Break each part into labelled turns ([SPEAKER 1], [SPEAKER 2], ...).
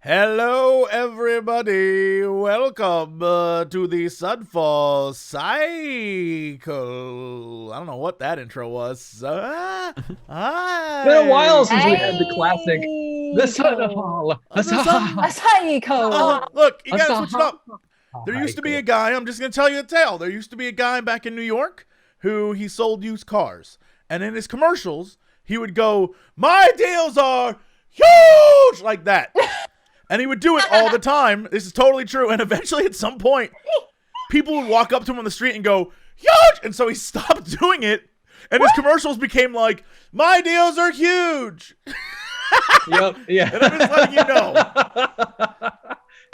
[SPEAKER 1] Hello, everybody. Welcome to the Sunfall Cycle. I don't know what that intro was.
[SPEAKER 2] It's been a while since we had the classic. The Sunfall.
[SPEAKER 1] Cycle. Look, you gotta switch it up. There used to be a guy, I'm just gonna tell you a tale. There used to be a guy back in New York who he sold used cars. And in his commercials, he would go, "My deals are huge!" like that. And he would do it all the time. This is totally true. And eventually, at some point, people would walk up to him on the street and go, "Huge!" And so he stopped doing it. And his commercials became like, "My deals are huge."
[SPEAKER 2] Yep. Yeah.
[SPEAKER 1] And I'm just letting you know.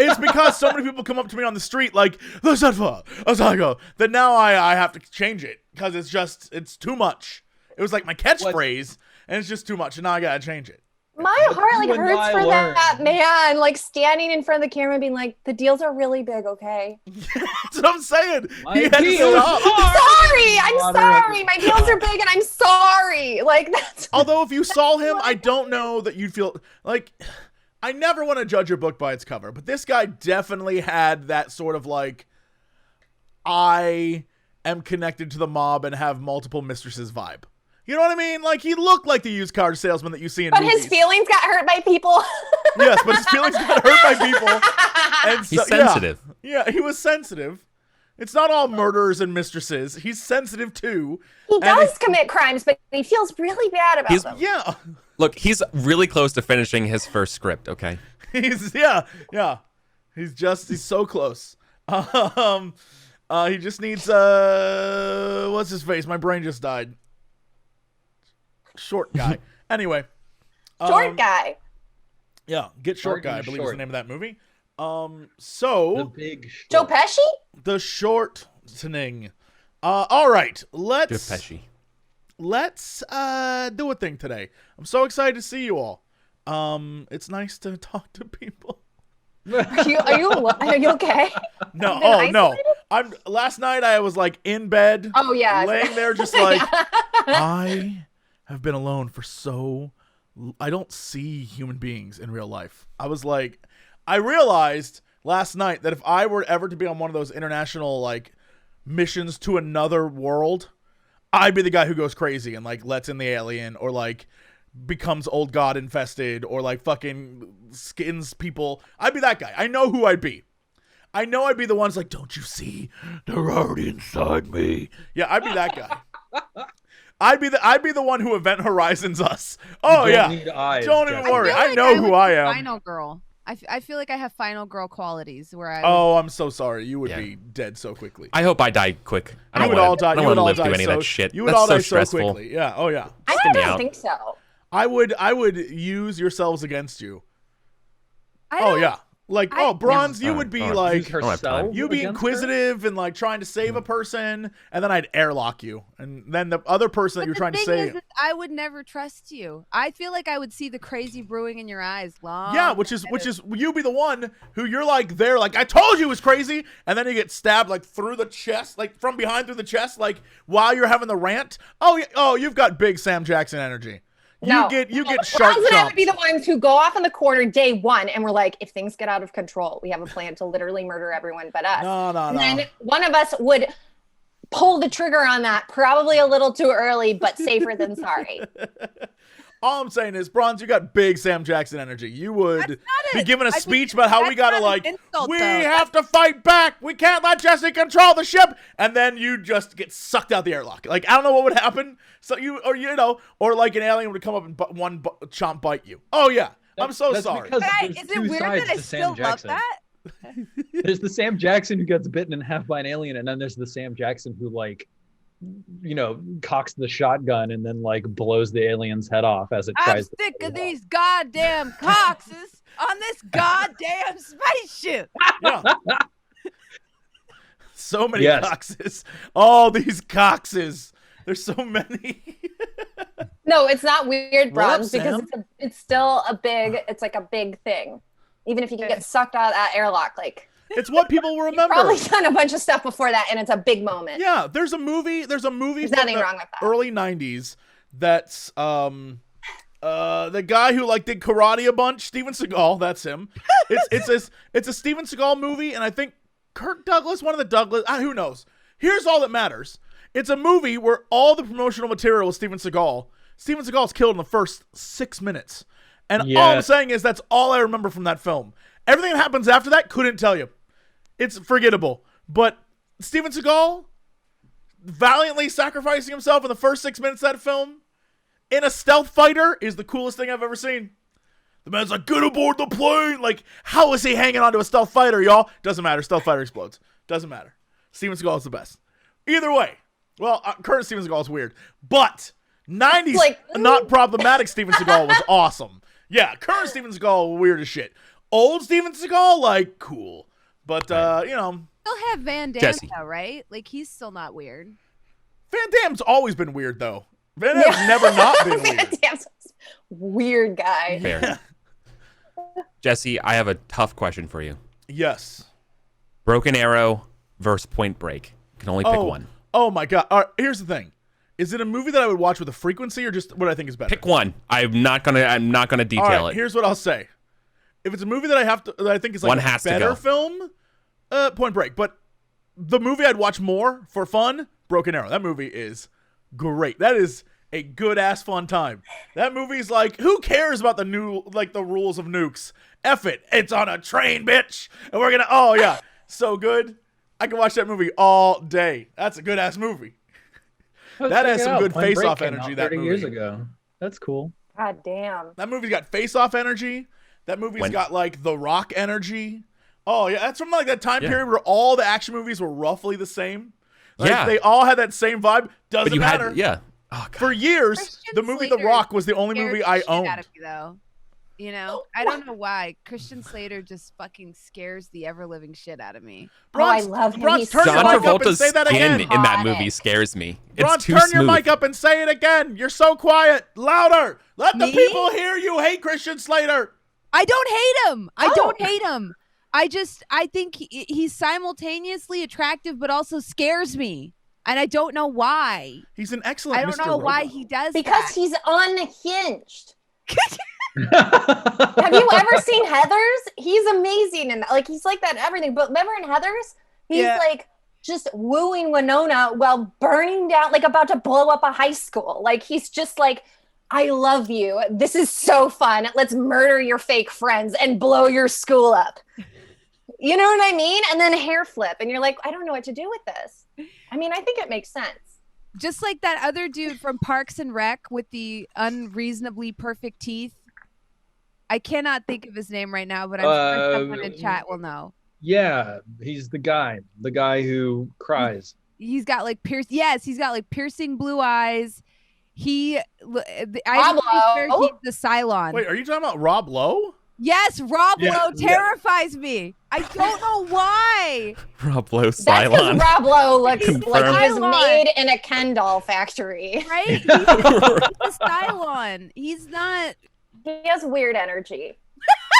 [SPEAKER 1] It's because so many people come up to me on the street like, "The Sunfall Cycle," that now I have to change it because it's too much. It was like my catchphrase, and it's just too much. And now I gotta change it.
[SPEAKER 3] My heart hurts for that man, like standing in front of the camera being like, "The deals are really big, okay?"
[SPEAKER 1] That's what I'm saying.
[SPEAKER 3] I'm sorry. My deals are big, and I'm sorry. Like that's.
[SPEAKER 1] Although if you saw him, I don't know that you'd feel like. I never want to judge a book by its cover, but this guy definitely had that sort of like, I am connected to the mob and have multiple mistresses vibe. You know what I mean? Like, he looked like the used car salesman that you see in movies.
[SPEAKER 3] But his feelings got hurt by people.
[SPEAKER 1] Yes, but his feelings got hurt by people. And so,
[SPEAKER 4] he's sensitive.
[SPEAKER 1] Yeah, he was sensitive. It's not all murderers and mistresses. He's sensitive, too.
[SPEAKER 3] He does commit crimes, but he feels really bad about them.
[SPEAKER 1] Yeah.
[SPEAKER 4] Look, he's really close to finishing his first script, okay?
[SPEAKER 1] Yeah. He's so close. He just needs, what's his face? My brain just died. Short guy. Anyway.
[SPEAKER 3] Short guy.
[SPEAKER 1] Yeah, Get Short Guy, I believe is the name of that movie. So
[SPEAKER 2] the big short.
[SPEAKER 3] Joe Pesci?
[SPEAKER 1] The shortening. All right, let's do a thing today. I'm so excited to see you all. It's nice to talk to people.
[SPEAKER 3] Are you okay?
[SPEAKER 1] No. Last night I was like in bed.
[SPEAKER 3] Oh yeah.
[SPEAKER 1] Laying there just like I have been alone for I don't see human beings in real life. I realized last night that if I were ever to be on one of those international like missions to another world, I'd be the guy who goes crazy and like lets in the alien or like becomes old god infested or like fucking skins people. I'd be that guy. I know who I'd be. I know I'd be the ones like, "Don't you see? They're already inside me." Yeah, I'd be that guy. I'd be the one who Event Horizons us. Oh yeah. Don't even worry. I know who I am.
[SPEAKER 5] Final girl. I feel like I have final girl qualities where I.
[SPEAKER 1] I'm so sorry. You would be dead so quickly.
[SPEAKER 4] I hope I die quick. I don't want to live through any of that shit.
[SPEAKER 1] You would
[SPEAKER 4] all
[SPEAKER 1] die
[SPEAKER 4] so stressful.
[SPEAKER 1] So quickly. Yeah. Oh yeah.
[SPEAKER 3] I don't think so.
[SPEAKER 1] I would use yourselves against you. Yeah. Like, Bronze, you would be like, you'd be inquisitive and like trying to save a person, and then I'd airlock you, and then the other person that you're trying to save.
[SPEAKER 5] Is I would never trust you. I feel like I would see the crazy brewing in your eyes.
[SPEAKER 1] Yeah, which is you be the one who you're like there, like I told you it was crazy, and then you get stabbed like through the chest, like from behind through the chest, like while you're having the rant. You've got big Sam Jackson energy. You get sharp
[SPEAKER 3] chops. I would be the ones who go off in the corner day one, and we're like, if things get out of control, we have a plan to literally murder everyone but us.
[SPEAKER 1] No.
[SPEAKER 3] And then one of us would pull the trigger on that, probably a little too early, but safer than sorry.
[SPEAKER 1] All I'm saying is, Bronze, you got big Sam Jackson energy. You would be giving a speech about how we gotta have to fight back. We can't let Jesse control the ship, and then you just get sucked out the airlock. Like I don't know what would happen. So or like an alien would come up and chomp bite you. Oh yeah, I'm so sorry.
[SPEAKER 5] Is it weird that I still love that?
[SPEAKER 2] There's the Sam Jackson who gets bitten in half by an alien, and then there's the Sam Jackson who like, cocks the shotgun and then like blows the alien's head off as it tries.
[SPEAKER 5] I'm sick of these goddamn coxes on this goddamn spaceship.
[SPEAKER 1] Yeah. So many coxes. All these coxes. There's so many.
[SPEAKER 3] No, it's not weird, Bronze, because it's still it's like a big thing. Even if you get sucked out of that airlock, like.
[SPEAKER 1] It's what people will remember.
[SPEAKER 3] You've probably done a bunch of stuff before that, and it's a big moment.
[SPEAKER 1] Yeah, there's a movie. There's
[SPEAKER 3] nothing wrong with that.
[SPEAKER 1] Early '90s that's The guy who like did karate a bunch, Steven Seagal, that's him. It's a Steven Seagal movie, and I think Kirk Douglas, one of the Douglas, who knows. Here's all that matters. It's a movie where all the promotional material is Steven Seagal. Steven Seagal's killed in the first 6 minutes. And all I'm saying is that's all I remember from that film. Everything that happens after that, couldn't tell you. It's forgettable. But Steven Seagal valiantly sacrificing himself in the first 6 minutes of that film in a stealth fighter is the coolest thing I've ever seen. The man's like, get aboard the plane. Like, how is he hanging onto a stealth fighter, y'all? Doesn't matter. Stealth fighter explodes. Doesn't matter. Steven Seagal is the best. Either way. Well, current Steven Seagal is weird. But 90s, not problematic Steven Seagal was awesome. Yeah, current Steven Seagal, weird as shit. Old Steven Seagal, like, cool. But, you know.
[SPEAKER 5] Still have Van Damme, though, right? Like, he's still not weird.
[SPEAKER 1] Van Damme's always been weird, though. Van Damme's never not been weird.
[SPEAKER 3] Van Damme's weird guy.
[SPEAKER 4] Fair. Jesse, I have a tough question for you.
[SPEAKER 1] Yes.
[SPEAKER 4] Broken Arrow versus Point Break. You can only pick one.
[SPEAKER 1] Oh, my God. All right, here's the thing. Is it a movie that I would watch with a frequency or just what I think is better?
[SPEAKER 4] Pick one. I'm not gonna detail it.
[SPEAKER 1] Here's what I'll say. If it's a movie that I think is like a better film, Point Break. But the movie I'd watch more for fun, Broken Arrow. That movie is great. That is a good ass fun time. That movie's like, who cares about the rules of nukes? F it. It's on a train, bitch. And we're gonna, oh yeah, so good. I can watch that movie all day. That's a good ass movie. That has some good face-off energy. That
[SPEAKER 2] 30
[SPEAKER 1] movie.
[SPEAKER 2] years ago. That's cool.
[SPEAKER 3] God damn.
[SPEAKER 1] That movie's got face-off energy. That movie's got like The Rock energy. Oh yeah, that's from like that time period where all the action movies were roughly the same. Like, they all had that same vibe. Doesn't matter.
[SPEAKER 4] Oh,
[SPEAKER 1] for years,
[SPEAKER 5] Christian
[SPEAKER 1] the movie
[SPEAKER 5] Slater
[SPEAKER 1] The Rock was the only movie I owned.
[SPEAKER 5] Out of me, though. You know, I don't know why. Christian Slater just fucking scares the ever-living shit out of me.
[SPEAKER 1] Bronze,
[SPEAKER 3] I love him.
[SPEAKER 1] Bronze,
[SPEAKER 3] He's
[SPEAKER 1] turn
[SPEAKER 3] so
[SPEAKER 1] your mic up and
[SPEAKER 4] Travolta's
[SPEAKER 1] say that
[SPEAKER 4] skin
[SPEAKER 1] again.
[SPEAKER 4] in that movie scares me.
[SPEAKER 1] Bronze,
[SPEAKER 4] It's too
[SPEAKER 1] turn
[SPEAKER 4] smooth.
[SPEAKER 1] your mic up and say it again. You're so quiet. Louder. Let the
[SPEAKER 5] Me?
[SPEAKER 1] people hear you hate Christian Slater.
[SPEAKER 5] I don't hate him. I don't hate him. I think he's simultaneously attractive, but also scares me. And I don't know why.
[SPEAKER 1] He's an excellent
[SPEAKER 5] I don't
[SPEAKER 1] Mr.
[SPEAKER 5] know why
[SPEAKER 1] Robot.
[SPEAKER 5] he does
[SPEAKER 3] Because
[SPEAKER 5] that.
[SPEAKER 3] he's unhinged. Have you ever seen Heathers? He's amazing and like he's like that in everything. But remember in Heathers, he's like just wooing Winona while burning down, like about to blow up a high school. Like he's just like, I love you. This is so fun. Let's murder your fake friends and blow your school up. You know what I mean? And then hair flip, and you're like, I don't know what to do with this. I mean, I think it makes sense.
[SPEAKER 5] Just like that other dude from Parks and Rec with the unreasonably perfect teeth. I cannot think of his name right now, but I'm sure someone in chat will know.
[SPEAKER 2] Yeah, he's the guy who cries.
[SPEAKER 5] He's got like he's got like piercing blue eyes. I'm pretty sure he's the Cylon.
[SPEAKER 1] Wait, are you talking about Rob Lowe?
[SPEAKER 5] Yes, Rob Lowe terrifies me. I don't know why.
[SPEAKER 4] Rob Lowe
[SPEAKER 3] That's because
[SPEAKER 4] Cylon.
[SPEAKER 3] Rob Lowe looks like he was
[SPEAKER 5] Cylon.
[SPEAKER 3] made in a Ken doll factory.
[SPEAKER 5] Right? He's the Cylon. He's not.
[SPEAKER 3] He has weird energy.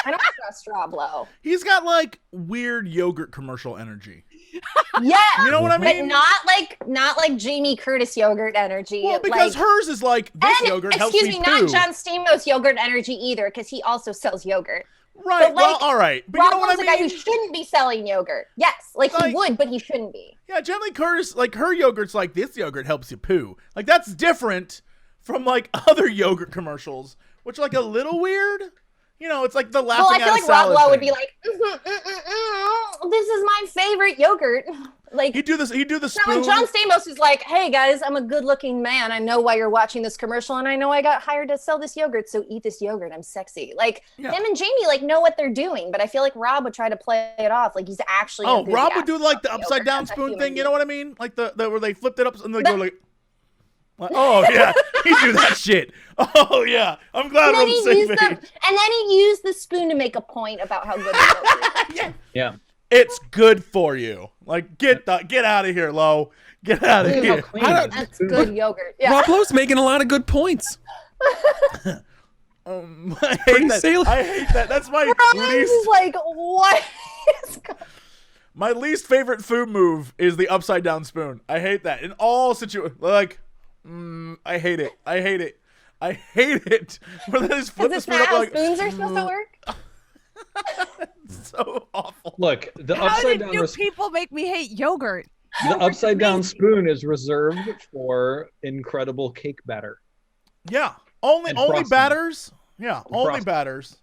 [SPEAKER 3] I don't trust Rob Lowe.
[SPEAKER 1] He's got like weird yogurt commercial energy.
[SPEAKER 3] Yeah,
[SPEAKER 1] You know what I mean?
[SPEAKER 3] but not like Jamie Curtis yogurt energy.
[SPEAKER 1] Well, because
[SPEAKER 3] like,
[SPEAKER 1] hers is like, this
[SPEAKER 3] and,
[SPEAKER 1] yogurt helps
[SPEAKER 3] excuse
[SPEAKER 1] me
[SPEAKER 3] me,
[SPEAKER 1] poo.
[SPEAKER 3] not John Stamos yogurt energy either, because he also sells yogurt.
[SPEAKER 1] Right,
[SPEAKER 3] but,
[SPEAKER 1] well,
[SPEAKER 3] like,
[SPEAKER 1] all right. But
[SPEAKER 3] Rob
[SPEAKER 1] you know what
[SPEAKER 3] Lowe's
[SPEAKER 1] I
[SPEAKER 3] a guy who
[SPEAKER 1] mean?
[SPEAKER 3] shouldn't be selling yogurt. Yes, like he would, but he shouldn't be.
[SPEAKER 1] Yeah, Jamie Curtis, like her yogurt's like, this yogurt helps you poo. Like that's different from like other yogurt commercials, which are like a little weird. You know, it's like the laughing
[SPEAKER 3] Well, I feel
[SPEAKER 1] at a
[SPEAKER 3] like Rob
[SPEAKER 1] salad
[SPEAKER 3] Lowe would
[SPEAKER 1] thing.
[SPEAKER 3] be like, this is my favorite yogurt. Like
[SPEAKER 1] He'd do this. He'd do the
[SPEAKER 3] now,
[SPEAKER 1] spoon.
[SPEAKER 3] when John Stamos is like, hey guys, I'm a good-looking man. I know why you're watching this commercial, and I know I got hired to sell this yogurt, so eat this yogurt. I'm sexy. Like
[SPEAKER 1] Yeah.
[SPEAKER 3] him and Jamie like know what they're doing, but I feel like Rob would try to play it off like he's actually.
[SPEAKER 1] Oh, Rob would
[SPEAKER 3] enthusiastic
[SPEAKER 1] do like the
[SPEAKER 3] about
[SPEAKER 1] upside
[SPEAKER 3] yogurt
[SPEAKER 1] down
[SPEAKER 3] as a
[SPEAKER 1] spoon
[SPEAKER 3] human
[SPEAKER 1] thing. You
[SPEAKER 3] being.
[SPEAKER 1] know what I mean? Like the where they flipped it up and they go like. Oh yeah, he'd do that shit. Oh yeah, I'm glad
[SPEAKER 3] And
[SPEAKER 1] we're
[SPEAKER 3] then,
[SPEAKER 1] on the
[SPEAKER 3] he
[SPEAKER 1] same
[SPEAKER 3] used
[SPEAKER 1] page.
[SPEAKER 3] and then he used the spoon to make a point about how good the yogurt is.
[SPEAKER 2] Yeah.
[SPEAKER 1] It's good for you. Like get out of here, Lo. Get out of
[SPEAKER 2] Look at
[SPEAKER 1] here.
[SPEAKER 2] how clean
[SPEAKER 1] I
[SPEAKER 2] it
[SPEAKER 1] don't-
[SPEAKER 2] is.
[SPEAKER 3] That's good yogurt. Yeah.
[SPEAKER 4] Rob Lowe's making a lot of good points.
[SPEAKER 1] I
[SPEAKER 4] Pretty
[SPEAKER 1] hate that.
[SPEAKER 4] sailor.
[SPEAKER 1] I hate that. That's my
[SPEAKER 3] Brian
[SPEAKER 1] least.
[SPEAKER 3] is like, what is going
[SPEAKER 1] My least favorite food move is the upside down spoon. I hate that in all situations. Like, I hate it. I hate it. I hate it. Where they just flip the
[SPEAKER 3] Is
[SPEAKER 1] spoon
[SPEAKER 3] that
[SPEAKER 1] up
[SPEAKER 3] how
[SPEAKER 1] like
[SPEAKER 3] spoons are supposed to work?
[SPEAKER 1] so awful.
[SPEAKER 2] Look, the
[SPEAKER 5] How
[SPEAKER 2] upside
[SPEAKER 5] did
[SPEAKER 2] down
[SPEAKER 5] you people make me hate yogurt?
[SPEAKER 2] the upside down spoon is reserved for incredible cake batter.
[SPEAKER 1] Yeah, only
[SPEAKER 2] frosting.
[SPEAKER 1] batters. Yeah, only
[SPEAKER 2] frosting.
[SPEAKER 1] batters.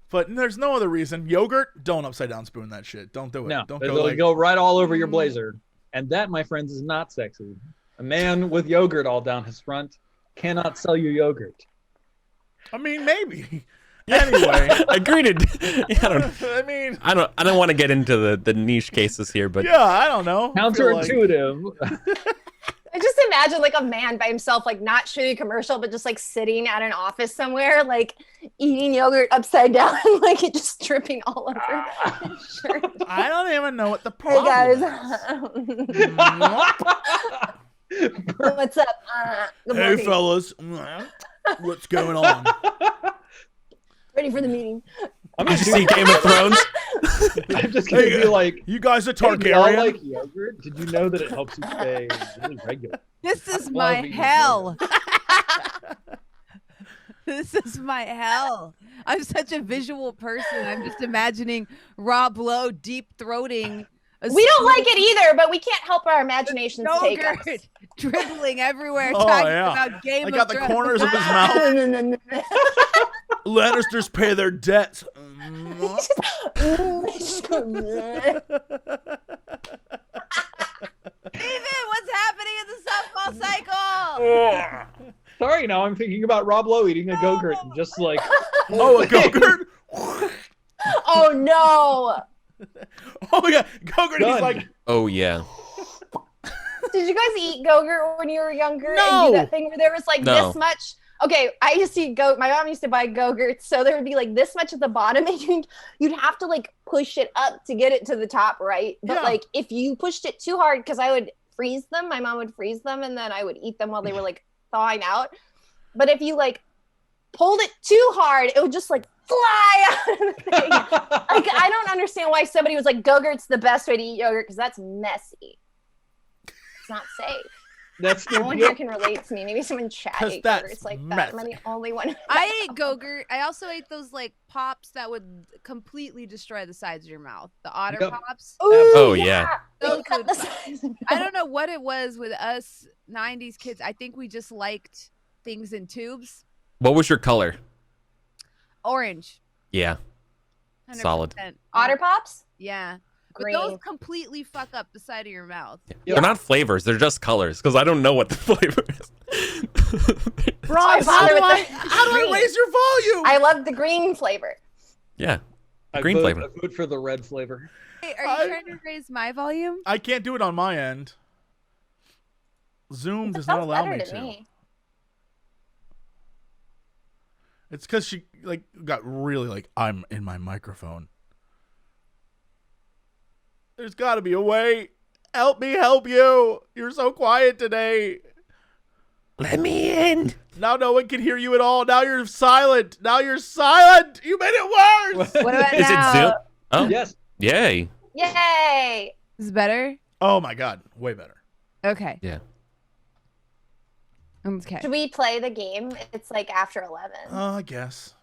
[SPEAKER 1] But there's no other reason. Yogurt, don't upside down spoon that shit. Don't do it.
[SPEAKER 2] No,
[SPEAKER 1] Don't
[SPEAKER 2] it'll
[SPEAKER 1] go
[SPEAKER 2] go right all over your blazer. And that, my friends, is not sexy. A man with yogurt all down his front cannot sell you yogurt.
[SPEAKER 1] I mean, maybe. Anyway,
[SPEAKER 4] Agreed. I don't.
[SPEAKER 1] I mean,
[SPEAKER 4] I don't want to get into the niche cases here, but
[SPEAKER 1] yeah, I don't know. I feel like-
[SPEAKER 2] Counterintuitive.
[SPEAKER 3] I just imagine like a man by himself, like not shooting a commercial, but just like sitting at an office somewhere, like eating yogurt upside down, like it just dripping all over his shirt.
[SPEAKER 1] I don't even know what the
[SPEAKER 3] Hey
[SPEAKER 1] problem
[SPEAKER 3] guys,
[SPEAKER 1] is.
[SPEAKER 3] what's up? Good
[SPEAKER 1] Hey
[SPEAKER 3] morning.
[SPEAKER 1] fellas, what's going on?
[SPEAKER 3] Ready for the meeting?
[SPEAKER 2] I'm
[SPEAKER 4] did
[SPEAKER 2] just
[SPEAKER 4] you see Game of Thrones?
[SPEAKER 2] I'm just gonna
[SPEAKER 1] Hey,
[SPEAKER 2] be like,
[SPEAKER 1] You guys are
[SPEAKER 2] hey, do y'all
[SPEAKER 1] Targaryen?
[SPEAKER 2] like yogurt? Did you know that it helps you stay really regular?
[SPEAKER 5] This is
[SPEAKER 2] Love
[SPEAKER 5] my
[SPEAKER 2] eating
[SPEAKER 5] hell. This is my hell. I'm such a visual person. I'm just imagining Rob Lowe deep throating.
[SPEAKER 3] We don't like it either, but we can't help our imaginations take us.
[SPEAKER 5] yogurt dribbling everywhere,
[SPEAKER 1] Oh,
[SPEAKER 5] talking
[SPEAKER 1] yeah.
[SPEAKER 5] about Game
[SPEAKER 1] I
[SPEAKER 5] of
[SPEAKER 1] got the
[SPEAKER 5] Thrones.
[SPEAKER 1] corners of his mouth. Lannisters pay their debts.
[SPEAKER 5] Steven, what's happening in the Sunfall Cycle?
[SPEAKER 2] Sorry, now I'm thinking about Rob Lowe eating a Go-Gurt and just like,
[SPEAKER 1] Oh, a Go-Gurt?
[SPEAKER 3] Oh no!
[SPEAKER 1] Oh, yeah. Go-Gurt, he's
[SPEAKER 2] Done.
[SPEAKER 1] like,
[SPEAKER 4] Oh yeah.
[SPEAKER 3] Did you guys eat Go-Gurt when you were younger? And
[SPEAKER 1] No.
[SPEAKER 3] do that thing where there was like
[SPEAKER 4] No.
[SPEAKER 3] this much? Okay, I used to eat my mom used to buy Go-Gurt, so there would be like this much at the bottom, and you'd have to like push it up to get it to the top, right? But
[SPEAKER 1] Yeah.
[SPEAKER 3] like if you pushed it too hard, because I would freeze them, my mom would freeze them, and then I would eat them while they were like thawing out. But if you like pulled it too hard, it would just like fly out of the thing. Like I don't understand why somebody was like Go-Gurt's the best way to eat yogurt, because that's messy. It's not safe.
[SPEAKER 2] that's
[SPEAKER 3] No one
[SPEAKER 2] the
[SPEAKER 3] here can relate to me. Maybe someone chat
[SPEAKER 1] 'Cause
[SPEAKER 3] ate
[SPEAKER 1] that's
[SPEAKER 3] Go-Gurts like
[SPEAKER 1] messy.
[SPEAKER 3] that. I'm the only one.
[SPEAKER 5] I ate Go-Gurt. I also ate those like pops that would completely destroy the sides of your mouth. The otter
[SPEAKER 2] Yep.
[SPEAKER 5] pops.
[SPEAKER 3] Ooh,
[SPEAKER 4] Oh, yeah.
[SPEAKER 3] They
[SPEAKER 5] Those
[SPEAKER 3] cut
[SPEAKER 5] would-
[SPEAKER 3] the size of
[SPEAKER 5] I don't know what it was with us 90s kids. I think we just liked things in tubes.
[SPEAKER 4] What was your color?
[SPEAKER 5] Orange.
[SPEAKER 4] Yeah.
[SPEAKER 5] 100%.
[SPEAKER 4] Solid.
[SPEAKER 3] Otter Pops?
[SPEAKER 5] Yeah.
[SPEAKER 3] Green.
[SPEAKER 5] But those completely fuck up the side of your mouth.
[SPEAKER 4] They're not flavors. They're just colors. Because I don't know what the flavor is.
[SPEAKER 1] Bronze,
[SPEAKER 3] bother with the
[SPEAKER 1] how do I
[SPEAKER 3] green.
[SPEAKER 1] raise your volume?
[SPEAKER 3] I love the green flavor.
[SPEAKER 4] Yeah.
[SPEAKER 2] I
[SPEAKER 4] Green
[SPEAKER 2] vote,
[SPEAKER 4] flavor.
[SPEAKER 2] I vote for the red flavor.
[SPEAKER 5] Hey, are you
[SPEAKER 1] I-
[SPEAKER 5] trying to raise my volume?
[SPEAKER 1] I can't do it on my end. Zoom does not
[SPEAKER 3] Sounds
[SPEAKER 1] allow
[SPEAKER 3] better
[SPEAKER 1] me
[SPEAKER 3] to
[SPEAKER 1] to.
[SPEAKER 3] me.
[SPEAKER 1] It's because she like got really like I'm in my microphone. There's got to be a way. Help me help you. You're so quiet today.
[SPEAKER 4] Let me in.
[SPEAKER 1] Now no one can hear you at all. Now you're silent. Now you're silent. You made it worse.
[SPEAKER 5] What about
[SPEAKER 4] Is
[SPEAKER 5] now?
[SPEAKER 4] it Zoom? Oh,
[SPEAKER 2] Yes.
[SPEAKER 4] yay.
[SPEAKER 3] Yay!
[SPEAKER 5] Is it better?
[SPEAKER 1] Oh my god, way better.
[SPEAKER 5] Okay.
[SPEAKER 4] Yeah.
[SPEAKER 5] Okay.
[SPEAKER 3] Should we play the game? It's like after 11.
[SPEAKER 1] I guess.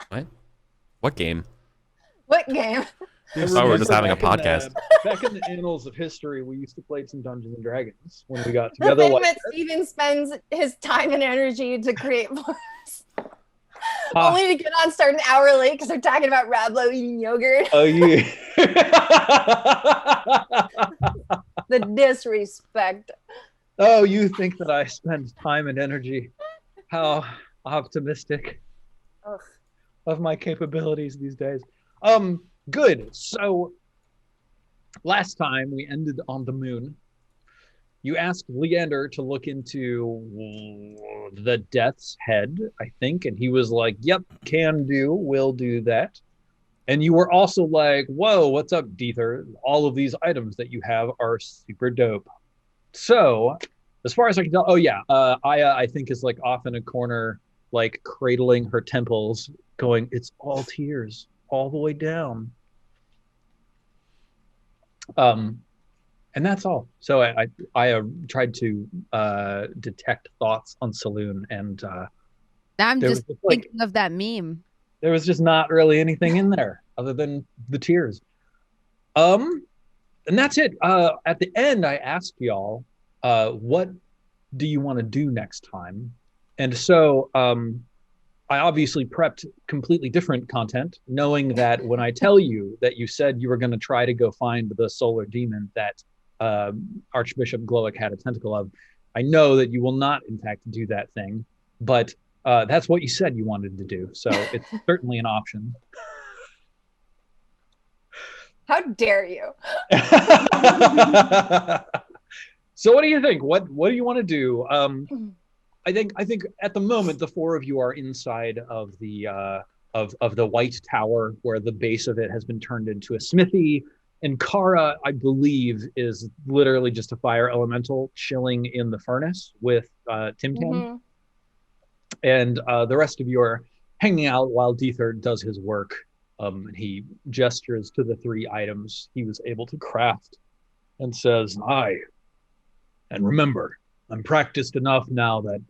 [SPEAKER 4] What? What game?
[SPEAKER 3] What game?
[SPEAKER 2] I
[SPEAKER 4] Oh, we're just
[SPEAKER 2] remember
[SPEAKER 4] having a
[SPEAKER 2] back in
[SPEAKER 4] podcast.
[SPEAKER 2] back in the annals of history, we used to play some Dungeons and Dragons when we got
[SPEAKER 3] The
[SPEAKER 2] together.
[SPEAKER 3] thing
[SPEAKER 2] Like,
[SPEAKER 3] that Steven spends his time and energy to create for us.
[SPEAKER 2] Ha.
[SPEAKER 3] Only to get on start an hour late because they're talking about Rablo eating yogurt.
[SPEAKER 2] oh, you.
[SPEAKER 3] The disrespect.
[SPEAKER 2] Oh, you think that I spend time and energy? How optimistic
[SPEAKER 3] Ugh.
[SPEAKER 2] of my capabilities these days. Good. So last time we ended on the moon. You asked Leander to look into the Death's Head, I think, and he was like, "Yep, can do, will do that." And you were also like, "Whoa, what's up, Deether? All of these items that you have are super dope." So, as far as I can tell, oh yeah, Aya, I think, is like off in a corner, like cradling her temples, going, "It's all tears, all the way down." And that's all. So I tried to detect thoughts on Saloon, and
[SPEAKER 5] Now I'm
[SPEAKER 2] there
[SPEAKER 5] just
[SPEAKER 2] was like
[SPEAKER 5] thinking of that meme.
[SPEAKER 2] there was just not really anything in there other than the tears. And that's it. At the end, I asked y'all, what do you want to do next time? And so I obviously prepped completely different content, knowing that when I tell you that you said you were going to try to go find the solar demon that Archbishop Glowick had a tentacle of, I know that you will not, in fact, do that thing. But that's what you said you wanted to do. So it's certainly an option.
[SPEAKER 3] How dare you?
[SPEAKER 2] So what do you think? What do you want to do? I think at the moment the four of you are inside of the White Tower, where the base of it has been turned into a smithy. And Kara, I believe, is literally just a fire elemental chilling in the furnace with Tim Tam.
[SPEAKER 3] Mm-hmm.
[SPEAKER 2] And the rest of you are hanging out while Deether does his work. And he gestures to the 3 items he was able to craft and says, "Aye. And remember, I'm practiced enough now that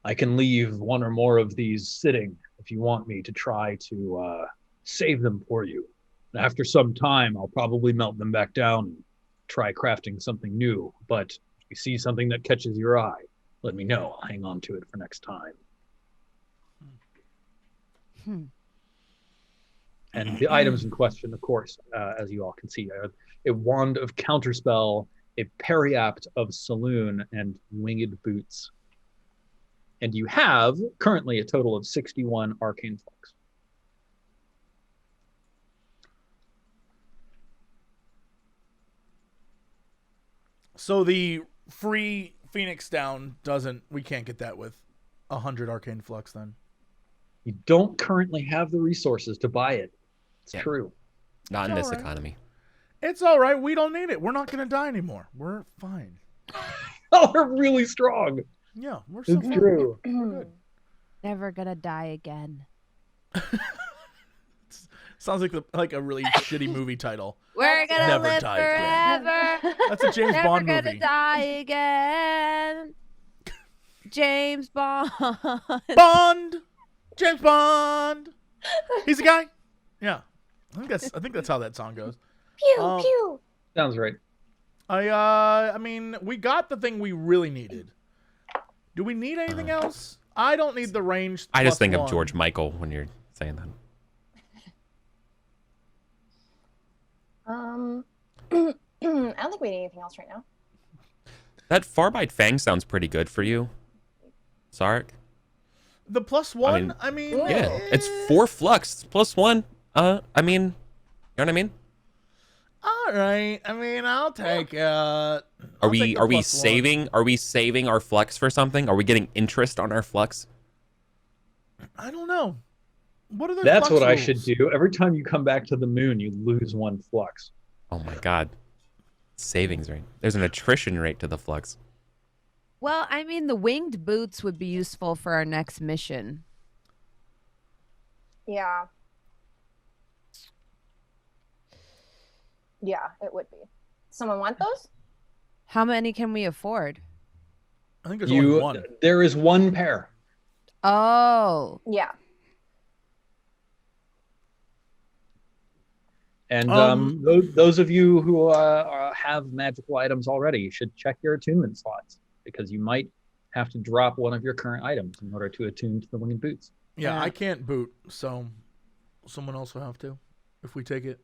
[SPEAKER 2] I can leave one or more of these sitting if you want me to try to save them for you. And after some time, I'll probably melt them back down and try crafting something new. But if you see something that catches your eye, let me know. I'll hang on to it for next time." And the items in question, of course, as you all can see, are a wand of counterspell, a periapt of saloon, and winged boots. And you have currently a total of 61 arcane flux.
[SPEAKER 1] So the free Phoenix down we can't get that with 100 arcane flux then.
[SPEAKER 2] You don't currently have the resources to buy it. It's true.
[SPEAKER 4] Not in
[SPEAKER 1] It's
[SPEAKER 4] this
[SPEAKER 1] all right.
[SPEAKER 4] economy.
[SPEAKER 1] It's all right. We don't need it. We're not going to die anymore. We're fine.
[SPEAKER 2] Oh, we're really strong.
[SPEAKER 1] Yeah, we're so
[SPEAKER 2] It's
[SPEAKER 1] fine.
[SPEAKER 2] true.
[SPEAKER 1] We're good.
[SPEAKER 5] Never gonna die again.
[SPEAKER 1] Sounds like a really shitty movie title.
[SPEAKER 5] We're gonna
[SPEAKER 1] Never
[SPEAKER 5] live
[SPEAKER 1] die again.
[SPEAKER 5] forever.
[SPEAKER 1] That's a James
[SPEAKER 5] Never
[SPEAKER 1] Bond
[SPEAKER 5] gonna
[SPEAKER 1] movie.
[SPEAKER 5] die again. James Bond.
[SPEAKER 1] Bond! James Bond! He's a guy? Yeah. I think that's how that song goes.
[SPEAKER 3] Pew pew.
[SPEAKER 2] Sounds right.
[SPEAKER 1] I mean, we got the thing we really needed. Do we need anything else? I don't need the range.
[SPEAKER 4] I just think
[SPEAKER 1] +1.
[SPEAKER 4] of George Michael when you're saying that.
[SPEAKER 3] I don't think we need anything else right now.
[SPEAKER 4] That Farbite Fang sounds pretty good for you, Sarek.
[SPEAKER 1] The +1? I mean,
[SPEAKER 4] Yeah, it's 4 flux +1. I mean, you know what I mean?
[SPEAKER 1] All right. I mean, I'll take it.
[SPEAKER 4] Are we saving our flux for something? Are we getting interest on our flux?
[SPEAKER 1] I don't know. What are the
[SPEAKER 2] That's
[SPEAKER 1] flux
[SPEAKER 2] what I
[SPEAKER 1] rules?
[SPEAKER 2] should do. Every time you come back to the moon, you lose 1 flux.
[SPEAKER 4] Oh my god. Savings rate. There's an attrition rate to the flux.
[SPEAKER 5] Well, I mean, the winged boots would be useful for our next mission.
[SPEAKER 3] Yeah. Yeah, it would be. Someone want those?
[SPEAKER 5] How many can we afford?
[SPEAKER 1] I think there's only one.
[SPEAKER 2] There is 1 pair.
[SPEAKER 5] Oh.
[SPEAKER 3] Yeah.
[SPEAKER 2] And those of you who have magical items already should check your attunement slots, because you might have to drop one of your current items in order to attune to the winged boots.
[SPEAKER 1] Yeah,
[SPEAKER 5] Yeah.
[SPEAKER 1] I can't boot, so someone else will have to if we take it.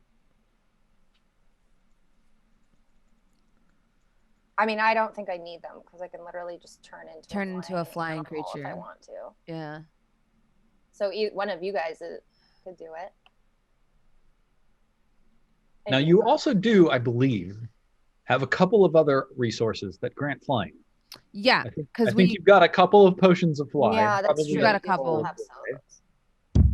[SPEAKER 3] I mean, I don't think I need them because I can literally just turn into
[SPEAKER 5] a flying
[SPEAKER 3] animal if I
[SPEAKER 5] creature.
[SPEAKER 3] want to.
[SPEAKER 5] Yeah.
[SPEAKER 3] So one of you guys could do it.
[SPEAKER 2] Now, you also do, I believe, have a couple of other resources that grant flying.
[SPEAKER 5] Yeah,
[SPEAKER 2] I
[SPEAKER 5] because
[SPEAKER 2] think you've got a couple of potions of fly.
[SPEAKER 3] Yeah, that's
[SPEAKER 2] probably
[SPEAKER 3] true.
[SPEAKER 5] got a
[SPEAKER 3] People
[SPEAKER 5] couple.
[SPEAKER 3] have some of those.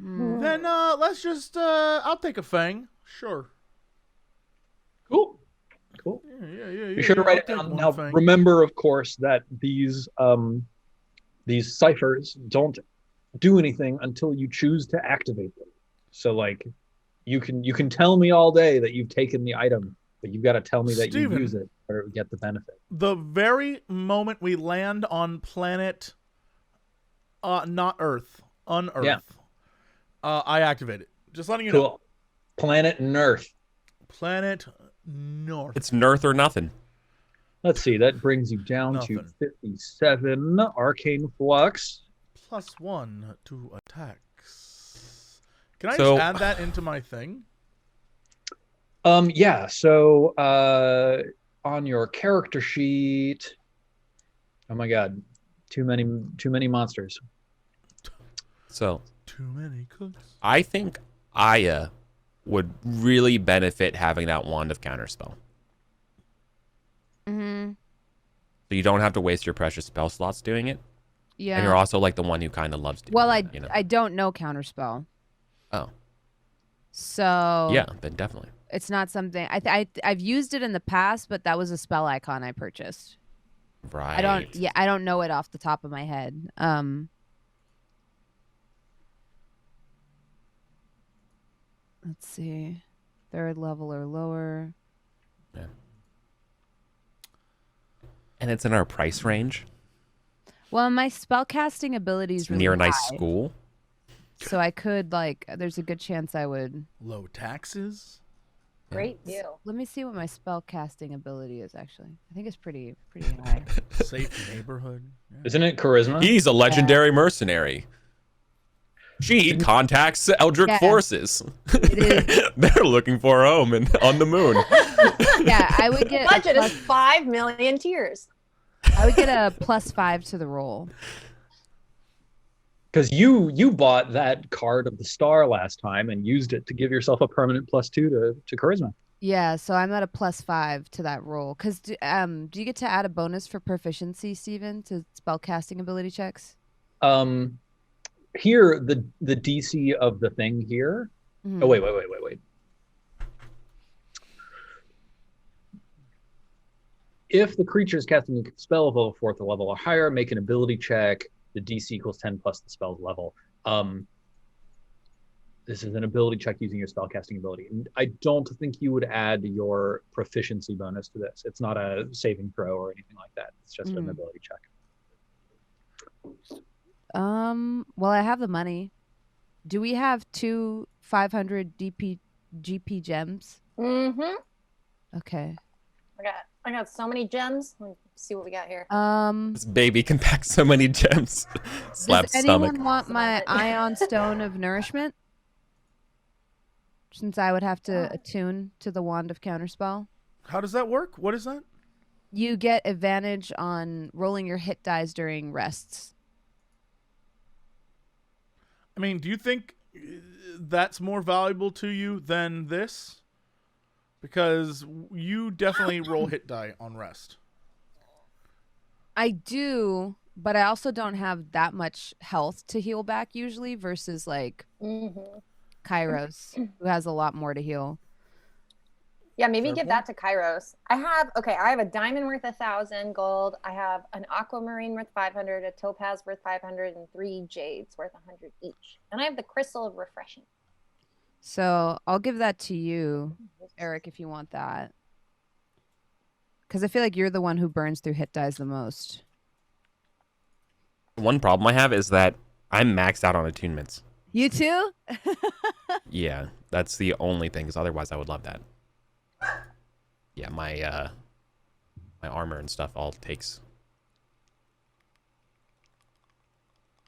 [SPEAKER 5] Hmm.
[SPEAKER 1] Then let's just I'll take a fang. Sure.
[SPEAKER 2] Cool. Cool.
[SPEAKER 1] Yeah.
[SPEAKER 2] Be sure to write it
[SPEAKER 1] I'll
[SPEAKER 2] down.
[SPEAKER 1] take
[SPEAKER 2] Now,
[SPEAKER 1] one fang.
[SPEAKER 2] remember, of course, that these ciphers don't do anything until you choose to activate them. So, like, you can tell me all day that you've taken the item, but you've got to tell me that you
[SPEAKER 1] Steven,
[SPEAKER 2] use it or get the benefit.
[SPEAKER 1] The very moment we land on planet, not Earth, unearth,
[SPEAKER 2] Yeah.
[SPEAKER 1] I activate it. Just letting you know.
[SPEAKER 2] Cool. Planet Nerth.
[SPEAKER 1] Planet North.
[SPEAKER 4] It's Nerth or nothing.
[SPEAKER 2] Let's see. That brings you down to 57 arcane flux.
[SPEAKER 1] +1 to attacks. Can I just add that into my thing?
[SPEAKER 2] Yeah. So on your character sheet, oh my god, too many monsters.
[SPEAKER 4] So
[SPEAKER 1] too many cooks.
[SPEAKER 4] I think Aya would really benefit having that Wand of Counterspell.
[SPEAKER 5] Mm-hmm.
[SPEAKER 4] So you don't have to waste your precious spell slots doing it.
[SPEAKER 5] Yeah.
[SPEAKER 4] And you're also like the one who kind of loves doing
[SPEAKER 5] it.
[SPEAKER 4] You know?
[SPEAKER 5] I don't know Counterspell.
[SPEAKER 4] Oh.
[SPEAKER 5] So
[SPEAKER 4] yeah, then definitely.
[SPEAKER 5] It's not something I've used it in the past, but that was a spell icon I purchased.
[SPEAKER 4] Right.
[SPEAKER 5] I don't know it off the top of my head. Let's see. 3rd level or lower.
[SPEAKER 4] Yeah. And it's in our price range.
[SPEAKER 5] Well, my spellcasting ability is really
[SPEAKER 4] near a nice
[SPEAKER 5] high,
[SPEAKER 4] school.
[SPEAKER 5] so I could there's a good chance I would.
[SPEAKER 1] Low taxes.
[SPEAKER 3] Great deal.
[SPEAKER 5] Let me see what my spellcasting ability is actually. I think it's pretty high.
[SPEAKER 1] Safe neighborhood. Yeah.
[SPEAKER 2] Isn't it charisma?
[SPEAKER 4] He's a legendary mercenary. She contacts Eldritch forces. They're looking for a home on the moon.
[SPEAKER 5] Yeah, I would get.
[SPEAKER 3] Budget is 5 million tiers.
[SPEAKER 5] I would get a +5 to the roll.
[SPEAKER 2] Because you bought that card of the star last time and used it to give yourself a permanent +2 to charisma.
[SPEAKER 5] Yeah, so I'm at a +5 to that roll. Because do you get to add a bonus for proficiency, Steven, to spellcasting ability checks?
[SPEAKER 2] Here, the DC of the thing here. Mm-hmm. Oh, wait. If the creature is casting a spell of level 4th level or higher, make an ability check. The DC equals 10 plus the spell's level. This is an ability check using your spellcasting ability. And I don't think you would add your proficiency bonus to this. It's not a saving throw or anything like that. It's just an ability check.
[SPEAKER 5] Well, I have the money. Do we have 2 500 GP gems?
[SPEAKER 3] Mm-hmm.
[SPEAKER 5] Okay.
[SPEAKER 3] I got so many gems. Let's see what we got here.
[SPEAKER 4] This baby can pack so many gems. Slap
[SPEAKER 5] does anyone
[SPEAKER 4] stomach.
[SPEAKER 5] want my Ion Stone of Nourishment? Since I would have to attune to the Wand of Counterspell.
[SPEAKER 1] How does that work? What is that?
[SPEAKER 5] You get advantage on rolling your hit dice during rests.
[SPEAKER 1] I mean, do you think that's more valuable to you than this? Because you definitely roll hit die on rest.
[SPEAKER 5] I do, but I also don't have that much health to heal back usually versus like Kairos, who has a lot more to heal.
[SPEAKER 3] Yeah, maybe give that to Kairos. I have a diamond worth 1,000 gold. I have an aquamarine worth 500, a topaz worth 500, and 3 jades worth 100 each. And I have the crystal of refreshing.
[SPEAKER 5] So I'll give that to you, Eric, if you want that. Because I feel like you're the one who burns through hit dice the most.
[SPEAKER 4] One problem I have is that I'm maxed out on attunements.
[SPEAKER 5] You too?
[SPEAKER 4] Yeah, that's the only thing, because otherwise I would love that. Yeah, my armor and stuff all takes.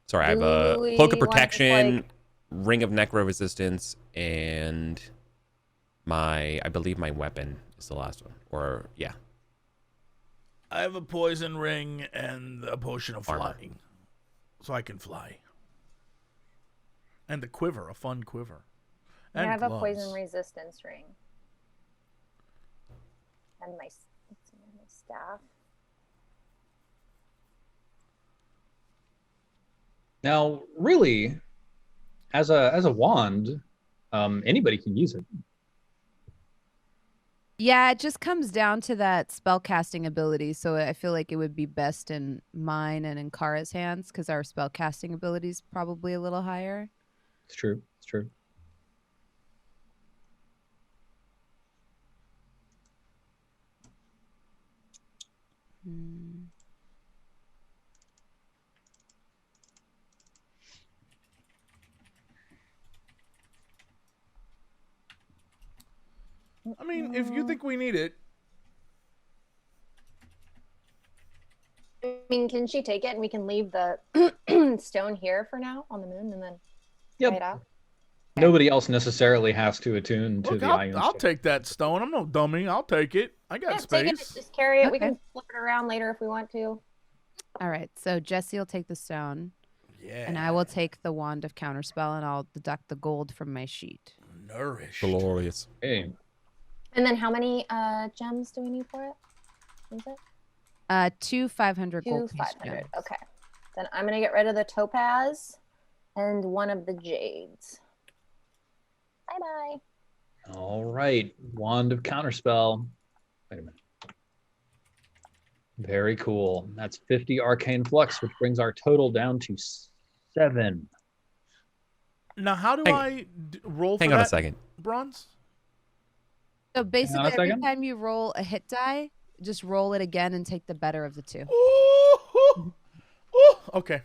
[SPEAKER 4] Sorry, I have a Cloak of Protection, Ring of Necro Resistance, and I believe my weapon is the last one. Or, yeah.
[SPEAKER 1] I have a poison ring and a potion of
[SPEAKER 4] Armor.
[SPEAKER 1] flying. So I can fly. And the quiver, a fun quiver. And
[SPEAKER 3] I have
[SPEAKER 1] gloves.
[SPEAKER 3] a poison resistance ring. And my staff.
[SPEAKER 2] Now, really, as a wand, anybody can use it.
[SPEAKER 5] Yeah, it just comes down to that spellcasting ability. So I feel like it would be best in mine and in Kara's hands because our spellcasting ability is probably a little higher.
[SPEAKER 2] It's true. It's true.
[SPEAKER 1] I mean, if you think we need it.
[SPEAKER 3] I mean, can she take it and we can leave the stone here for now on the moon and then try it out?
[SPEAKER 2] Nobody else necessarily has to attune to
[SPEAKER 1] Look,
[SPEAKER 2] the
[SPEAKER 1] I'll take that stone. I'm no dummy. I'll take it. I got space.
[SPEAKER 3] Take it, just carry it. We
[SPEAKER 5] Okay.
[SPEAKER 3] can flip it around later if we want to.
[SPEAKER 5] All right. So Jesse will take the stone.
[SPEAKER 1] Yeah.
[SPEAKER 5] And I will take the wand of counterspell, and I'll deduct the gold from my sheet.
[SPEAKER 1] Nourish.
[SPEAKER 4] Glorious.
[SPEAKER 2] Hey.
[SPEAKER 3] And then how many gems do we need for it? Is it?
[SPEAKER 5] 2 500
[SPEAKER 3] 2
[SPEAKER 5] gold.
[SPEAKER 3] 500. Okay. Then I'm gonna get rid of the topaz and one of the jades. Bye bye.
[SPEAKER 2] All right. Wand of Counterspell. Wait a minute. Very cool. That's 50 Arcane Flux, which brings our total down to 7.
[SPEAKER 1] Now, how do I roll for
[SPEAKER 4] Hang on a
[SPEAKER 1] that
[SPEAKER 4] second.
[SPEAKER 1] bronze?
[SPEAKER 5] So basically,
[SPEAKER 2] a
[SPEAKER 5] every
[SPEAKER 2] second.
[SPEAKER 5] time you roll a hit die, just roll it again and take the better of the two.
[SPEAKER 1] Ooh, ooh, okay.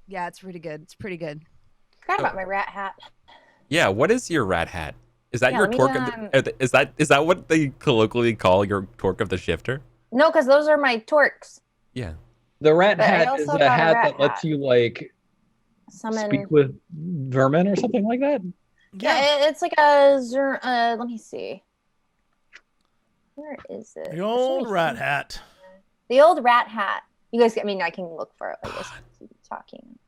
[SPEAKER 5] Yeah, it's pretty good. It's pretty good.
[SPEAKER 3] Forgot about my rat hat.
[SPEAKER 4] Yeah, what is your rat hat? Is that
[SPEAKER 3] Yeah,
[SPEAKER 4] your
[SPEAKER 3] let me,
[SPEAKER 4] torque? Is that what they colloquially call your torque of the shifter?
[SPEAKER 3] No, because those are my torques.
[SPEAKER 4] Yeah.
[SPEAKER 2] The rat
[SPEAKER 3] But I
[SPEAKER 2] hat
[SPEAKER 3] also
[SPEAKER 2] is
[SPEAKER 3] got
[SPEAKER 2] a
[SPEAKER 3] a
[SPEAKER 2] hat
[SPEAKER 3] rat
[SPEAKER 2] that lets
[SPEAKER 3] hat.
[SPEAKER 2] you like
[SPEAKER 3] Summon.
[SPEAKER 2] speak with vermin or something like that.
[SPEAKER 3] Yeah, it's like a let me see. Where is it?
[SPEAKER 1] The old rat hat.
[SPEAKER 3] The old rat hat. You guys, I mean, I can look for it. I guess keep talking.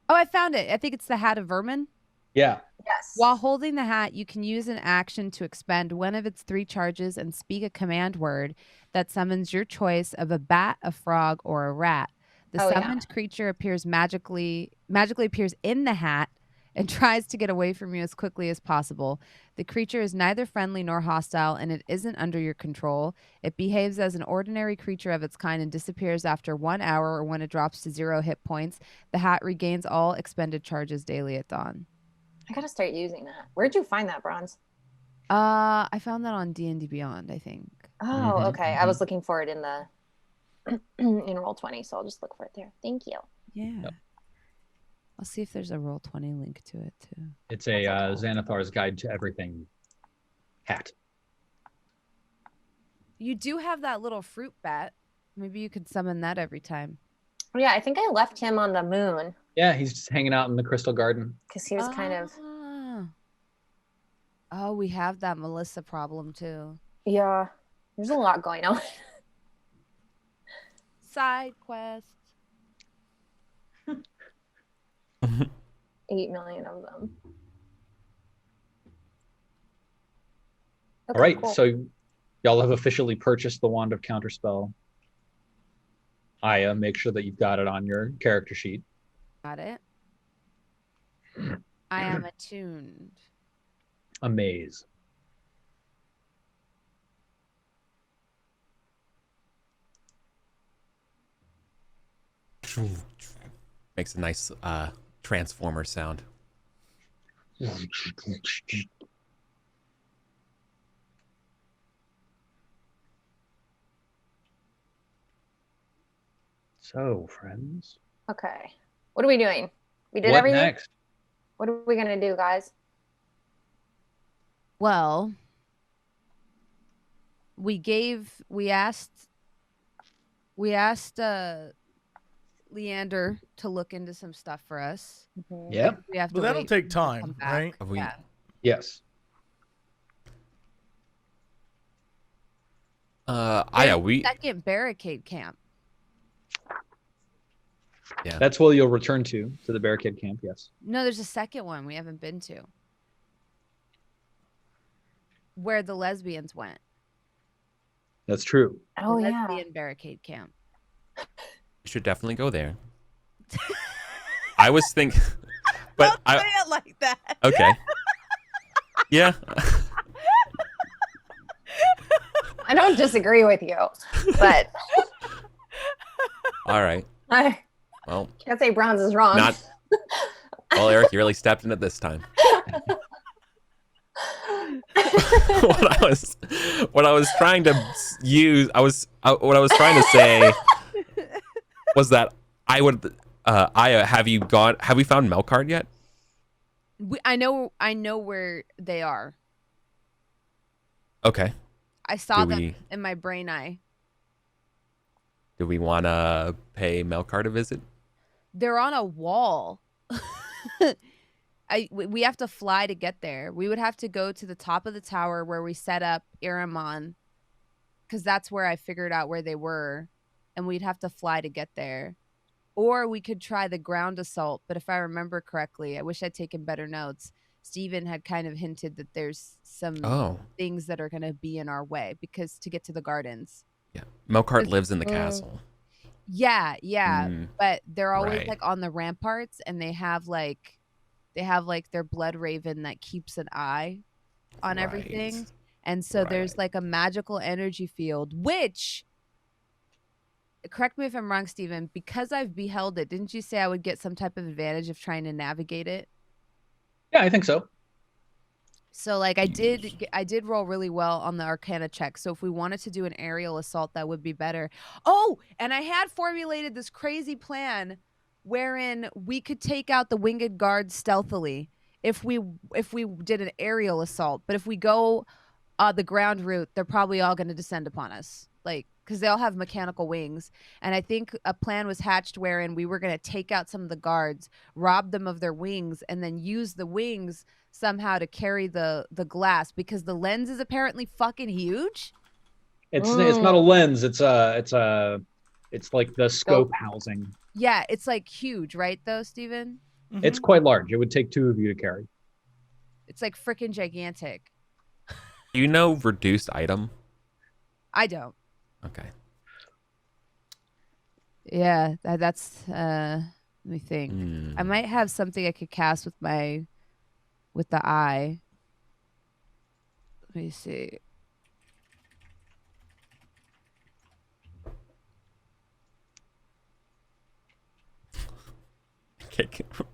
[SPEAKER 5] Oh, I found it. I think it's the Hat of Vermin.
[SPEAKER 2] Yeah.
[SPEAKER 3] Yes.
[SPEAKER 5] While holding the hat, you can use an action to expend one of its 3 charges and speak a command word that summons your choice of a bat, a frog, or a rat. The summoned creature appears magically appears in the hat and tries to get away from you as quickly as possible. The creature is neither friendly nor hostile, and it isn't under your control. It behaves as an ordinary creature of its kind and disappears after 1 hour or when it drops to 0 hit points. The hat regains all expended charges daily at dawn.
[SPEAKER 3] I gotta start using that. Where'd you find that bronze?
[SPEAKER 5] I found that on D&D Beyond, I think.
[SPEAKER 3] Oh, okay. I was looking for it in the in Roll20, so I'll just look for it there. Thank you.
[SPEAKER 5] Yeah.
[SPEAKER 2] Yep.
[SPEAKER 5] I'll see if there's a Roll20 link to it too.
[SPEAKER 2] It's a Xanathar's Guide to Everything hat.
[SPEAKER 5] You do have that little fruit bat. Maybe you could summon that every time.
[SPEAKER 3] Oh, yeah, I think I left him on the moon
[SPEAKER 2] Yeah, he's just hanging out in the Crystal Garden.
[SPEAKER 3] because he was kind of.
[SPEAKER 5] Oh, we have that Melissa problem too.
[SPEAKER 3] Yeah, there's a lot going on.
[SPEAKER 5] Side quest.
[SPEAKER 3] 8 million of them. Okay,
[SPEAKER 2] All right,
[SPEAKER 3] cool.
[SPEAKER 2] so y'all have officially purchased the Wand of Counterspell. Aya, make sure that you've got it on your character sheet.
[SPEAKER 5] Got it. I am attuned.
[SPEAKER 2] Amaze.
[SPEAKER 4] Makes a nice transformer sound.
[SPEAKER 2] So, friends.
[SPEAKER 3] Okay. What are we doing? We did
[SPEAKER 2] What
[SPEAKER 3] everything?
[SPEAKER 2] next?
[SPEAKER 3] What are we going to do, guys?
[SPEAKER 5] Well, we asked Leander to look into some stuff for us.
[SPEAKER 2] Yep.
[SPEAKER 5] We have to
[SPEAKER 1] But that'll
[SPEAKER 5] wait
[SPEAKER 1] take
[SPEAKER 5] for him to come
[SPEAKER 1] time,
[SPEAKER 5] back.
[SPEAKER 1] right?
[SPEAKER 4] Have we-
[SPEAKER 5] Yeah.
[SPEAKER 2] Yes.
[SPEAKER 4] Yeah, we.
[SPEAKER 5] Second barricade camp.
[SPEAKER 4] Yeah.
[SPEAKER 2] That's what you'll return to the barricade camp, yes.
[SPEAKER 5] No, there's a second one we haven't been to. Where the lesbians went.
[SPEAKER 2] That's true.
[SPEAKER 3] Oh,
[SPEAKER 5] The
[SPEAKER 3] yeah.
[SPEAKER 5] lesbian barricade camp.
[SPEAKER 4] We should definitely go there. I was thinking, but
[SPEAKER 5] Don't say it like that.
[SPEAKER 4] okay. Yeah.
[SPEAKER 3] I don't disagree with you, but
[SPEAKER 4] All right.
[SPEAKER 3] I
[SPEAKER 4] Well,
[SPEAKER 3] can't say bronze is wrong.
[SPEAKER 4] not. Well, Eric, you really stepped in it this time. what I was trying to use, what I was trying to say was that Aya, have we found Melkart yet?
[SPEAKER 5] I know where they are.
[SPEAKER 4] Okay.
[SPEAKER 5] I saw them in my brain eye.
[SPEAKER 4] Do we want to pay Melkart a visit?
[SPEAKER 5] They're on a wall. We have to fly to get there. We would have to go to the top of the tower where we set up Iramon, because that's where I figured out where they were, and we'd have to fly to get there. Or we could try the ground assault, but if I remember correctly, I wish I'd taken better notes. Steven had kind of hinted that there's some things that are going to be in our way because to get to the gardens.
[SPEAKER 4] Yeah, Melkart lives in the castle.
[SPEAKER 5] Yeah, but they're always like on the ramparts, and they have like their blood raven that keeps an eye on everything, and so there's like a magical energy field. Which, correct me if I'm wrong, Steven, because I've beheld it. Didn't you say I would get some type of advantage of trying to navigate it?
[SPEAKER 2] Yeah, I think so.
[SPEAKER 5] So like I did roll really well on the Arcana check. So if we wanted to do an aerial assault, that would be better. Oh, and I had formulated this crazy plan wherein we could take out the winged guards stealthily if we did an aerial assault. But if we go the ground route, they're probably all going to descend upon us, like because they all have mechanical wings. And I think a plan was hatched wherein we were going to take out some of the guards, rob them of their wings, and then use the wings somehow to carry the glass, because the lens is apparently fucking huge.
[SPEAKER 2] It's not a lens. It's like the scope housing.
[SPEAKER 5] Yeah, it's like huge, right? Though, Steven?
[SPEAKER 2] Mm-hmm. It's quite large. It would take two of you to carry.
[SPEAKER 5] It's like freaking gigantic.
[SPEAKER 4] Do you know reduced item?
[SPEAKER 5] I don't.
[SPEAKER 4] Okay.
[SPEAKER 5] Yeah, that's let me think. I might have something I could cast with the eye. Let me see.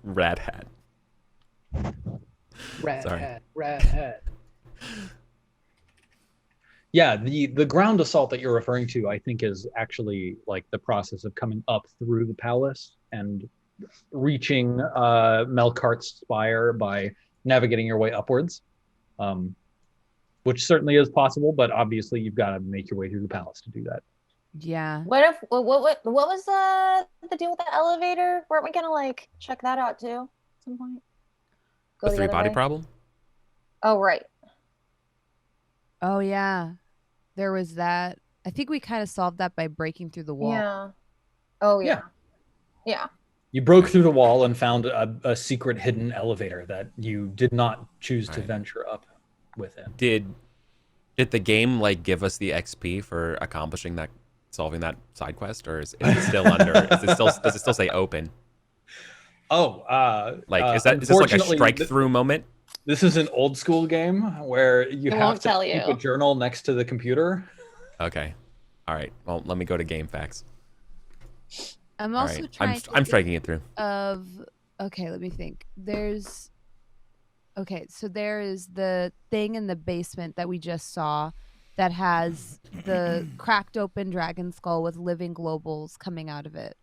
[SPEAKER 4] Rat hat.
[SPEAKER 2] Rat hat. Yeah, the ground assault that you're referring to, I think, is actually like the process of coming up through the palace and reaching Melkart's spire by navigating your way upwards, which certainly is possible, but obviously you've got to make your way through the palace to do that.
[SPEAKER 5] Yeah.
[SPEAKER 3] What was the deal with the elevator? Weren't we gonna like check that out too at some point?
[SPEAKER 4] The three body problem?
[SPEAKER 3] Oh, right.
[SPEAKER 5] Oh yeah, there was that. I think we kind of solved that by breaking through the wall.
[SPEAKER 3] Yeah. Oh yeah. Yeah.
[SPEAKER 2] You broke through the wall and found a secret hidden elevator that you did not choose to venture up within.
[SPEAKER 4] Did the game like give us the XP for accomplishing that, solving that side quest, or is it still under? Does it still say open?
[SPEAKER 2] Oh,
[SPEAKER 4] is this like a strike through moment?
[SPEAKER 2] This is an old school game where you have to keep a journal next to the computer.
[SPEAKER 4] Okay. All right. Well, let me go to game facts.
[SPEAKER 5] I'm also trying
[SPEAKER 4] I'm striking it through.
[SPEAKER 5] Okay, let me think. So there is the thing in the basement that we just saw that has the cracked open dragon skull with living globals coming out of it.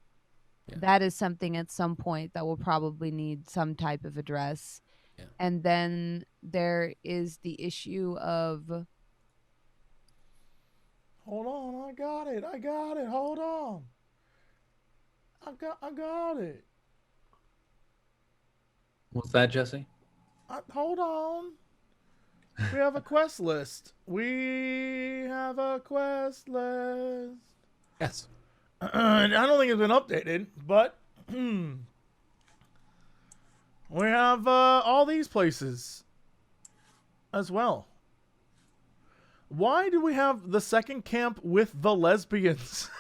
[SPEAKER 5] Yeah. That is something at some point that will probably need some type of address. Yeah. And then there is the issue of...
[SPEAKER 1] Hold on, I got it. Hold on. I got it.
[SPEAKER 2] What's that, Jesse?
[SPEAKER 1] Hold on. We have a quest list.
[SPEAKER 4] Yes.
[SPEAKER 1] I don't think it's been updated, but we have all these places as well. Why do we have the second camp with the lesbians?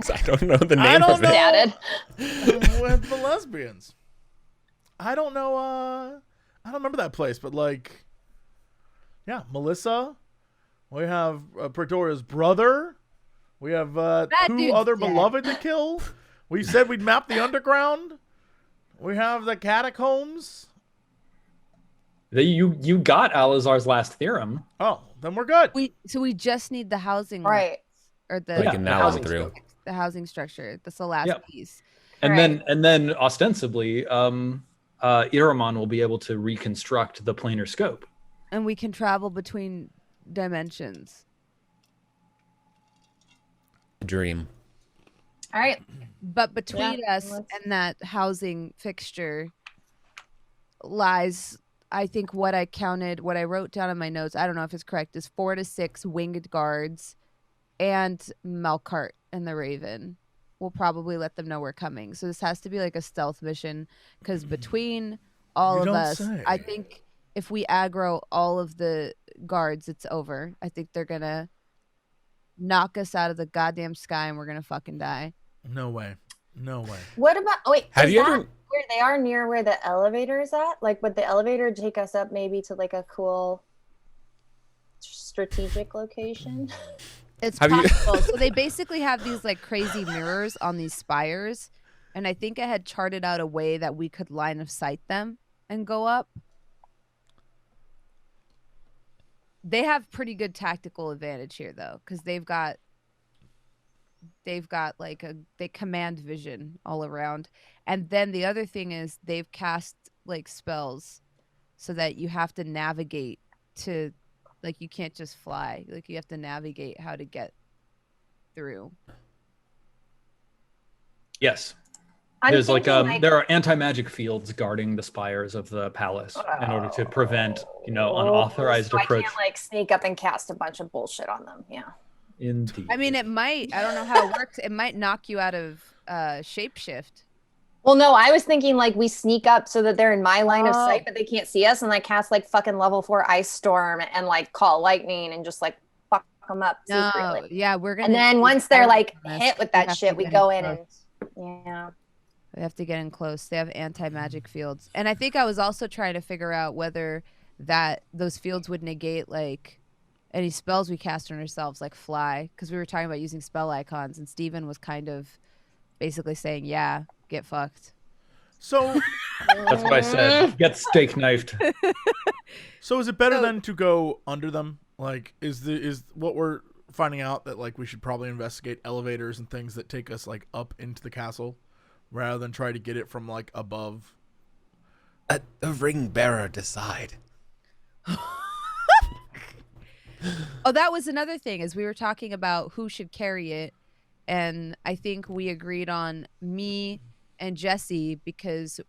[SPEAKER 4] I don't know the name of it.
[SPEAKER 1] With the lesbians. I don't know. I don't remember that place, but like, yeah, Melissa. We have Pretoria's brother. We have two other beloved to kill. We said we'd map the underground. We have the catacombs.
[SPEAKER 2] You got Alizar's last theorem.
[SPEAKER 1] Oh, then we're good.
[SPEAKER 5] We just need the housing,
[SPEAKER 3] Right.
[SPEAKER 5] or
[SPEAKER 4] We can now
[SPEAKER 2] housing
[SPEAKER 4] through.
[SPEAKER 2] scope.
[SPEAKER 5] the housing structure. That's the last piece.
[SPEAKER 2] And
[SPEAKER 3] Right.
[SPEAKER 2] then ostensibly, Iramon will be able to reconstruct the planar scope.
[SPEAKER 5] And we can travel between dimensions.
[SPEAKER 4] Dream.
[SPEAKER 3] All right.
[SPEAKER 5] But between
[SPEAKER 3] Yeah,
[SPEAKER 5] us and that housing fixture lies, I think what I wrote down in my notes, I don't know if it's correct, is 4 to 6 winged guards and Melkart and the Raven. We'll probably let them know we're coming. So this has to be like a stealth mission, because between all of us, I think if we aggro all of the guards, it's over. I think they're going to knock us out of the goddamn sky and we're going to fucking die.
[SPEAKER 1] No way. No way.
[SPEAKER 3] What about? Oh, wait,
[SPEAKER 4] Have you
[SPEAKER 3] that
[SPEAKER 4] ever?
[SPEAKER 3] where they are, near where the elevator is at? Like, would the elevator take us up maybe to like a cool strategic location?
[SPEAKER 5] It's
[SPEAKER 4] Have you-
[SPEAKER 5] possible. So they basically have these like crazy mirrors on these spires, and I think I had charted out a way that we could line of sight them and go up. They have pretty good tactical advantage here though, because they've got like they command vision all around. And then the other thing is they've cast like spells so that you have to navigate to, like, you can't just fly. Like, you have to navigate how to get through.
[SPEAKER 2] Yes.
[SPEAKER 3] I'm
[SPEAKER 2] There's like
[SPEAKER 3] thinking,
[SPEAKER 2] there are anti-magic fields guarding the spires of the palace in order to prevent, unauthorized
[SPEAKER 3] so
[SPEAKER 2] approach.
[SPEAKER 3] I can't like sneak up and cast a bunch of bullshit on them. Yeah.
[SPEAKER 2] Indeed.
[SPEAKER 5] I mean, it might. I don't know how it works. It might knock you out of shapeshift.
[SPEAKER 3] Well, no, I was thinking like we sneak up so that they're in my line of sight, but they can't see us, and like cast like fucking level 4 ice storm and like call lightning and just like fuck them up secretly.
[SPEAKER 5] No, yeah, we're gonna.
[SPEAKER 3] And then once they're like hit with that shit, we go in and yeah.
[SPEAKER 5] We have to get in close. They have anti-magic fields. And I think I was also trying to figure out whether those fields would negate like any spells we cast on ourselves, like fly, because we were talking about using spell icons, and Steven was kind of basically saying, yeah, get fucked.
[SPEAKER 1] So
[SPEAKER 2] That's what I said. Get steak knifed.
[SPEAKER 1] So is it better than to go under them? Like, is what we're finding out that like we should probably investigate elevators and things that take us like up into the castle, rather than try to get it from like above?
[SPEAKER 4] Let the ring bearer decide.
[SPEAKER 5] Oh, that was another thing, is we were talking about who should carry it, and I think we agreed on me and Jesse, because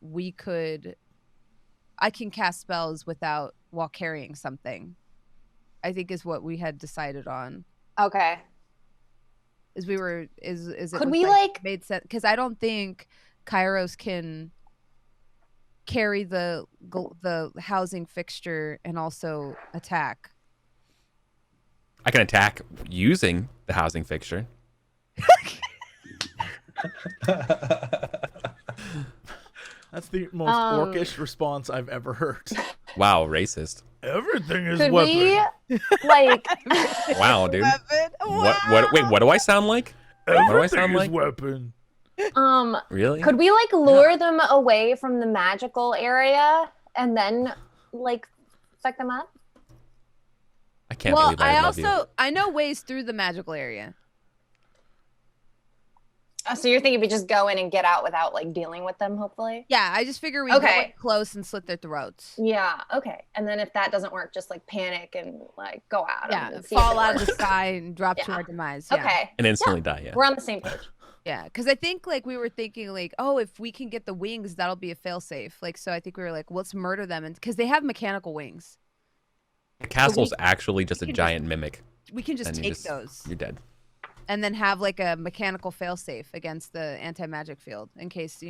[SPEAKER 5] I can cast spells while carrying something, I think is what we had decided on.
[SPEAKER 3] Okay.
[SPEAKER 5] Could
[SPEAKER 3] we like
[SPEAKER 5] made sense, because I don't think Kairos can carry the housing fixture and also attack.
[SPEAKER 4] I can attack using the housing fixture.
[SPEAKER 1] That's the most orcish response I've ever heard.
[SPEAKER 4] Wow, racist.
[SPEAKER 1] Everything is
[SPEAKER 3] could
[SPEAKER 1] weapon.
[SPEAKER 3] we like
[SPEAKER 4] Wow, dude. What do I sound like? What do I sound like?
[SPEAKER 1] Weapon.
[SPEAKER 4] Really?
[SPEAKER 3] could we like lure them away from the magical area and then like fuck them up?
[SPEAKER 4] I can't believe I love you.
[SPEAKER 5] I know ways through the magical area.
[SPEAKER 3] Oh, so you're thinking we just go in and get out without like dealing with them, hopefully?
[SPEAKER 5] Yeah, I just figure we go in close and slit their throats.
[SPEAKER 3] Yeah, okay. And then if that doesn't work, just like panic and like go out.
[SPEAKER 5] Yeah,
[SPEAKER 3] and see
[SPEAKER 5] fall
[SPEAKER 3] if it
[SPEAKER 5] out of the
[SPEAKER 3] works.
[SPEAKER 5] sky and drop to our demise. Yeah.
[SPEAKER 3] Okay.
[SPEAKER 4] And instantly die, yeah.
[SPEAKER 3] We're on the same page.
[SPEAKER 5] Yeah, because I think like we were thinking like, oh, if we can get the wings, that'll be a failsafe. Like, so I think we were like, well, let's murder them, and because they have mechanical wings.
[SPEAKER 4] The castle's actually just a giant mimic.
[SPEAKER 5] We can just
[SPEAKER 4] and
[SPEAKER 5] take those.
[SPEAKER 4] You're dead.
[SPEAKER 5] And then have like a mechanical failsafe against the anti-magic field in case,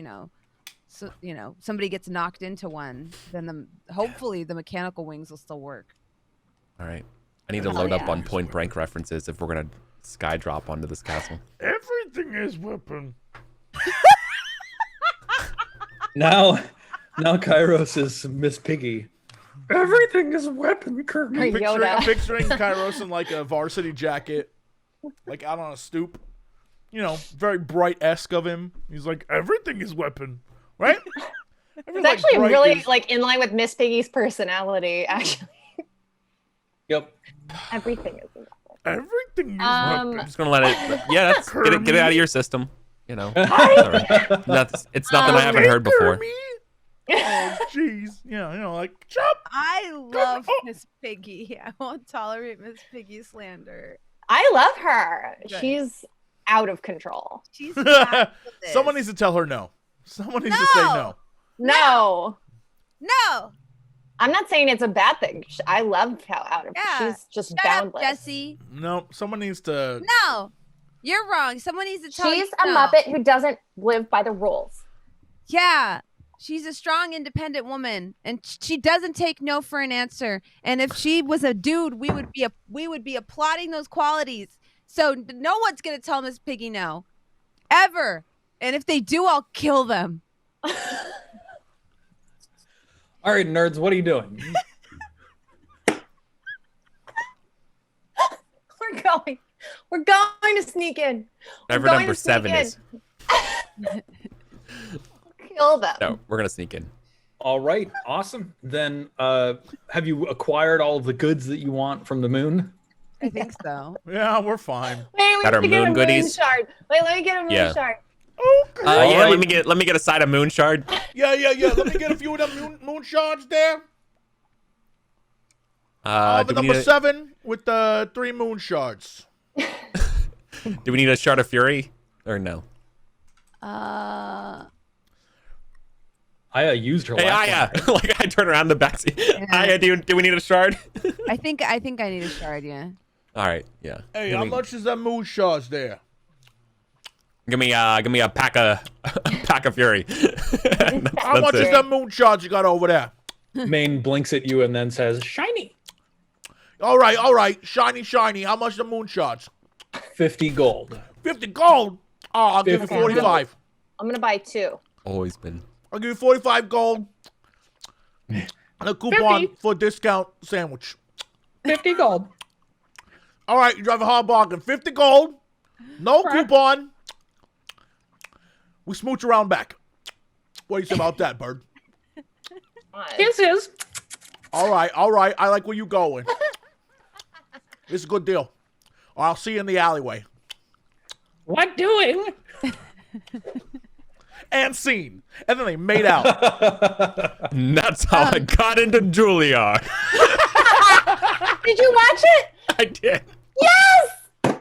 [SPEAKER 5] somebody gets knocked into one, then hopefully the mechanical wings will still work.
[SPEAKER 4] All right. I need to load up on Point Blank references if we're going to sky drop onto this castle.
[SPEAKER 1] Everything is weapon.
[SPEAKER 2] Now Kairos is Miss Piggy. Everything is a weapon, Kermit.
[SPEAKER 3] Yoda.
[SPEAKER 1] I'm picturing Kairos in like a varsity jacket, like out on a stoop. Very bright-esque of him. He's like, everything is weapon, right?
[SPEAKER 3] It's actually
[SPEAKER 1] Bright
[SPEAKER 3] really
[SPEAKER 1] is-
[SPEAKER 3] like in line with Miss Piggy's personality. Actually,
[SPEAKER 2] Yep.
[SPEAKER 3] everything is.
[SPEAKER 1] Everything is
[SPEAKER 4] I'm just gonna let it. Yeah, that's get it out of your system. You know, it's nothing I haven't heard before.
[SPEAKER 1] Kermit. Oh, jeez. Yeah, like, chop.
[SPEAKER 5] I love Miss Piggy. I won't tolerate Miss Piggy slander.
[SPEAKER 3] I love her.
[SPEAKER 5] Good.
[SPEAKER 3] She's out of control.
[SPEAKER 5] She's fabulous.
[SPEAKER 1] Someone needs to tell her no. Someone needs to say no.
[SPEAKER 3] No,
[SPEAKER 5] No.
[SPEAKER 3] I'm not saying it's a bad thing. I love how out of
[SPEAKER 5] Yeah.
[SPEAKER 3] she's just
[SPEAKER 5] Shut
[SPEAKER 3] boundless.
[SPEAKER 5] up, Jesse.
[SPEAKER 1] No, someone needs to.
[SPEAKER 5] No. You're wrong. Someone needs to tell you.
[SPEAKER 3] She's a
[SPEAKER 5] no.
[SPEAKER 3] Muppet who doesn't live by the rules.
[SPEAKER 5] Yeah. She's a strong, independent woman, and she doesn't take no for an answer. And if she was a dude, we would be applauding those qualities. So no one's gonna tell Miss Piggy no, ever. And if they do, I'll kill them.
[SPEAKER 2] All right, nerds, what are you doing?
[SPEAKER 3] We're going to sneak in.
[SPEAKER 4] Whatever number 7 is.
[SPEAKER 3] Kill them.
[SPEAKER 4] No, we're gonna sneak in.
[SPEAKER 2] All right, awesome. Then have you acquired all of the goods that you want from the moon?
[SPEAKER 5] I think so.
[SPEAKER 1] Yeah, we're fine.
[SPEAKER 3] Wait, we
[SPEAKER 4] Got our
[SPEAKER 3] need to get
[SPEAKER 4] moon
[SPEAKER 3] a
[SPEAKER 4] goodies?
[SPEAKER 3] moon shard. Wait, let me get a moon
[SPEAKER 4] Yeah.
[SPEAKER 3] shard.
[SPEAKER 1] Okay.
[SPEAKER 4] Yeah,
[SPEAKER 2] right.
[SPEAKER 4] let me get a side of moon shard.
[SPEAKER 1] Yeah. Let me get a few of them moon shards there.
[SPEAKER 4] Do
[SPEAKER 1] The
[SPEAKER 4] we
[SPEAKER 1] number
[SPEAKER 4] need
[SPEAKER 1] 7 with the 3 moon shards.
[SPEAKER 4] do we need a shard of fury or no?
[SPEAKER 2] Aya used her
[SPEAKER 4] Hey,
[SPEAKER 2] last
[SPEAKER 4] Aya, like I turn around the backseat. Aya, do we need a shard?
[SPEAKER 5] I think I need a shard. Yeah.
[SPEAKER 4] All right, yeah.
[SPEAKER 1] Hey, how much is that moon shards there?
[SPEAKER 4] Give me a pack of fury.
[SPEAKER 1] How much is that moon shards you got over there?
[SPEAKER 2] Maine blinks at you and then says, "Shiny."
[SPEAKER 1] All right. Shiny. How much the moon shards?
[SPEAKER 2] 50 gold.
[SPEAKER 1] 50 gold. Oh, I'll give you
[SPEAKER 2] 50.
[SPEAKER 1] 45.
[SPEAKER 3] I'm gonna buy 2.
[SPEAKER 4] Always been.
[SPEAKER 1] I'll give you 45 gold. And a coupon
[SPEAKER 2] 50.
[SPEAKER 1] for a discount sandwich.
[SPEAKER 2] 50 gold.
[SPEAKER 1] All right, you drive a hard bargain. 50 gold. No coupon. We smooch around back. What do you say about that, bird?
[SPEAKER 2] Kisses.
[SPEAKER 1] All right. I like where you going. It's a good deal. I'll see you in the alleyway.
[SPEAKER 2] What doing?
[SPEAKER 1] And scene. And then they made out.
[SPEAKER 4] And that's how I got into Juilliard.
[SPEAKER 3] Did you watch it?
[SPEAKER 4] I did.
[SPEAKER 3] Yes!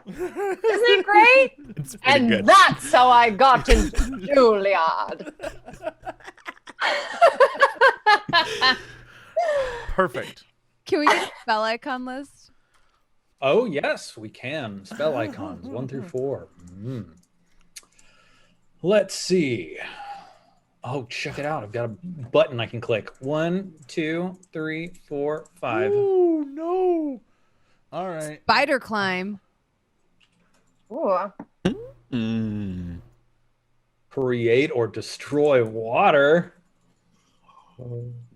[SPEAKER 3] Isn't it great?
[SPEAKER 4] It's pretty
[SPEAKER 3] And
[SPEAKER 4] good.
[SPEAKER 3] that's how I got into Juilliard.
[SPEAKER 1] Perfect.
[SPEAKER 5] Can we get a spell icon list?
[SPEAKER 2] Oh, yes, we can. Spell icons 1 through 4. Let's see. Oh, check it out. I've got a button I can click. 1, 2, 3, 4, 5.
[SPEAKER 1] Ooh, no. All right.
[SPEAKER 5] Spider climb.
[SPEAKER 3] Ooh.
[SPEAKER 2] Create or destroy water.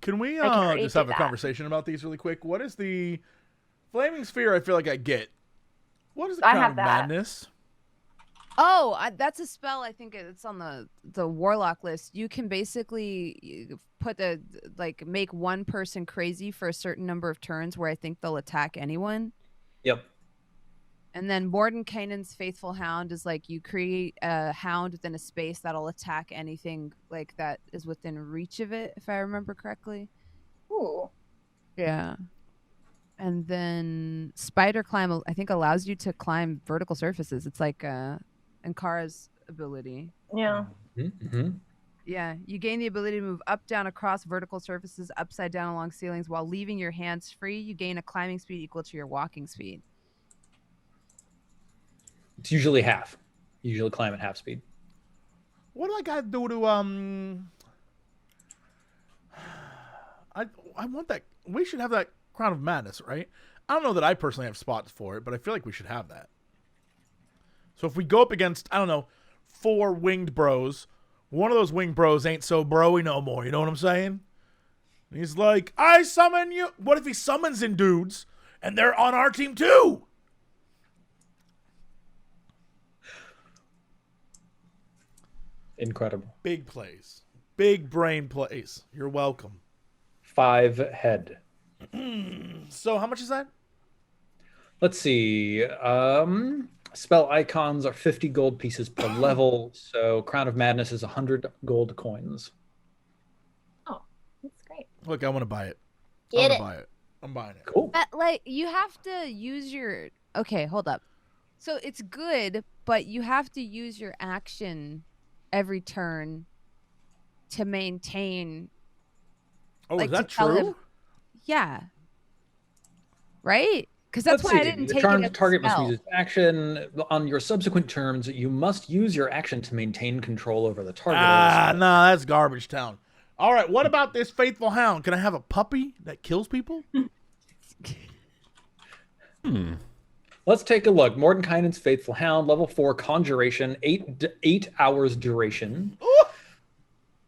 [SPEAKER 1] Can we
[SPEAKER 3] I can already
[SPEAKER 1] just
[SPEAKER 3] do
[SPEAKER 1] have a
[SPEAKER 3] that.
[SPEAKER 1] conversation about these really quick? What is the flaming sphere? I feel like I get. What is the
[SPEAKER 3] I
[SPEAKER 1] crown
[SPEAKER 3] have
[SPEAKER 1] of
[SPEAKER 3] that.
[SPEAKER 1] madness?
[SPEAKER 5] Oh, that's a spell. I think it's on the warlock list. You can basically put make one person crazy for a certain number of turns, where I think they'll attack anyone.
[SPEAKER 2] Yep.
[SPEAKER 5] And then Mordenkainen's Faithful Hound is like you create a hound within a space that'll attack anything like that is within reach of it, if I remember correctly.
[SPEAKER 3] Ooh.
[SPEAKER 5] Yeah. And then Spider Climb, I think, allows you to climb vertical surfaces. It's like Ankara's ability.
[SPEAKER 3] Yeah.
[SPEAKER 2] Mm-hmm.
[SPEAKER 5] Yeah, you gain the ability to move up, down, across vertical surfaces, upside down along ceilings while leaving your hands free. You gain a climbing speed equal to your walking speed.
[SPEAKER 2] It's usually half. You usually climb at half speed.
[SPEAKER 1] What do I gotta do to I want that. We should have that crown of madness, right? I don't know that I personally have spots for it, but I feel like we should have that. So if we go up against, I don't know, 4 winged bros, one of those winged bros ain't so broy no more. You know what I'm saying? And he's like, I summon you. What if he summons in dudes and they're on our team too?
[SPEAKER 2] Incredible.
[SPEAKER 1] Big plays. Big brain plays. You're welcome.
[SPEAKER 2] 5 head.
[SPEAKER 1] So how much is that?
[SPEAKER 2] Let's see. Spell icons are 50 gold pieces per level. So Crown of Madness is 100 gold coins.
[SPEAKER 3] Oh, that's great.
[SPEAKER 1] Look, I want to buy it.
[SPEAKER 3] Get it.
[SPEAKER 1] Buy it. I'm buying it.
[SPEAKER 2] Cool.
[SPEAKER 5] But like you have to use your okay, hold up. So it's good, but you have to use your action every turn to maintain.
[SPEAKER 1] Oh,
[SPEAKER 5] like,
[SPEAKER 1] is that
[SPEAKER 5] to tell
[SPEAKER 1] true?
[SPEAKER 5] him- Yeah. Right? Because that's why I didn't take
[SPEAKER 2] the
[SPEAKER 5] it.
[SPEAKER 2] target must use its action. On your subsequent turns, you must use your action to maintain control over the target.
[SPEAKER 1] No, that's garbage town. All right, what about this faithful hound? Can I have a puppy that kills people?
[SPEAKER 2] Let's take a look. Mordenkainen's Faithful Hound, level 4, Conjuration, 8 hours duration.
[SPEAKER 1] Ooh.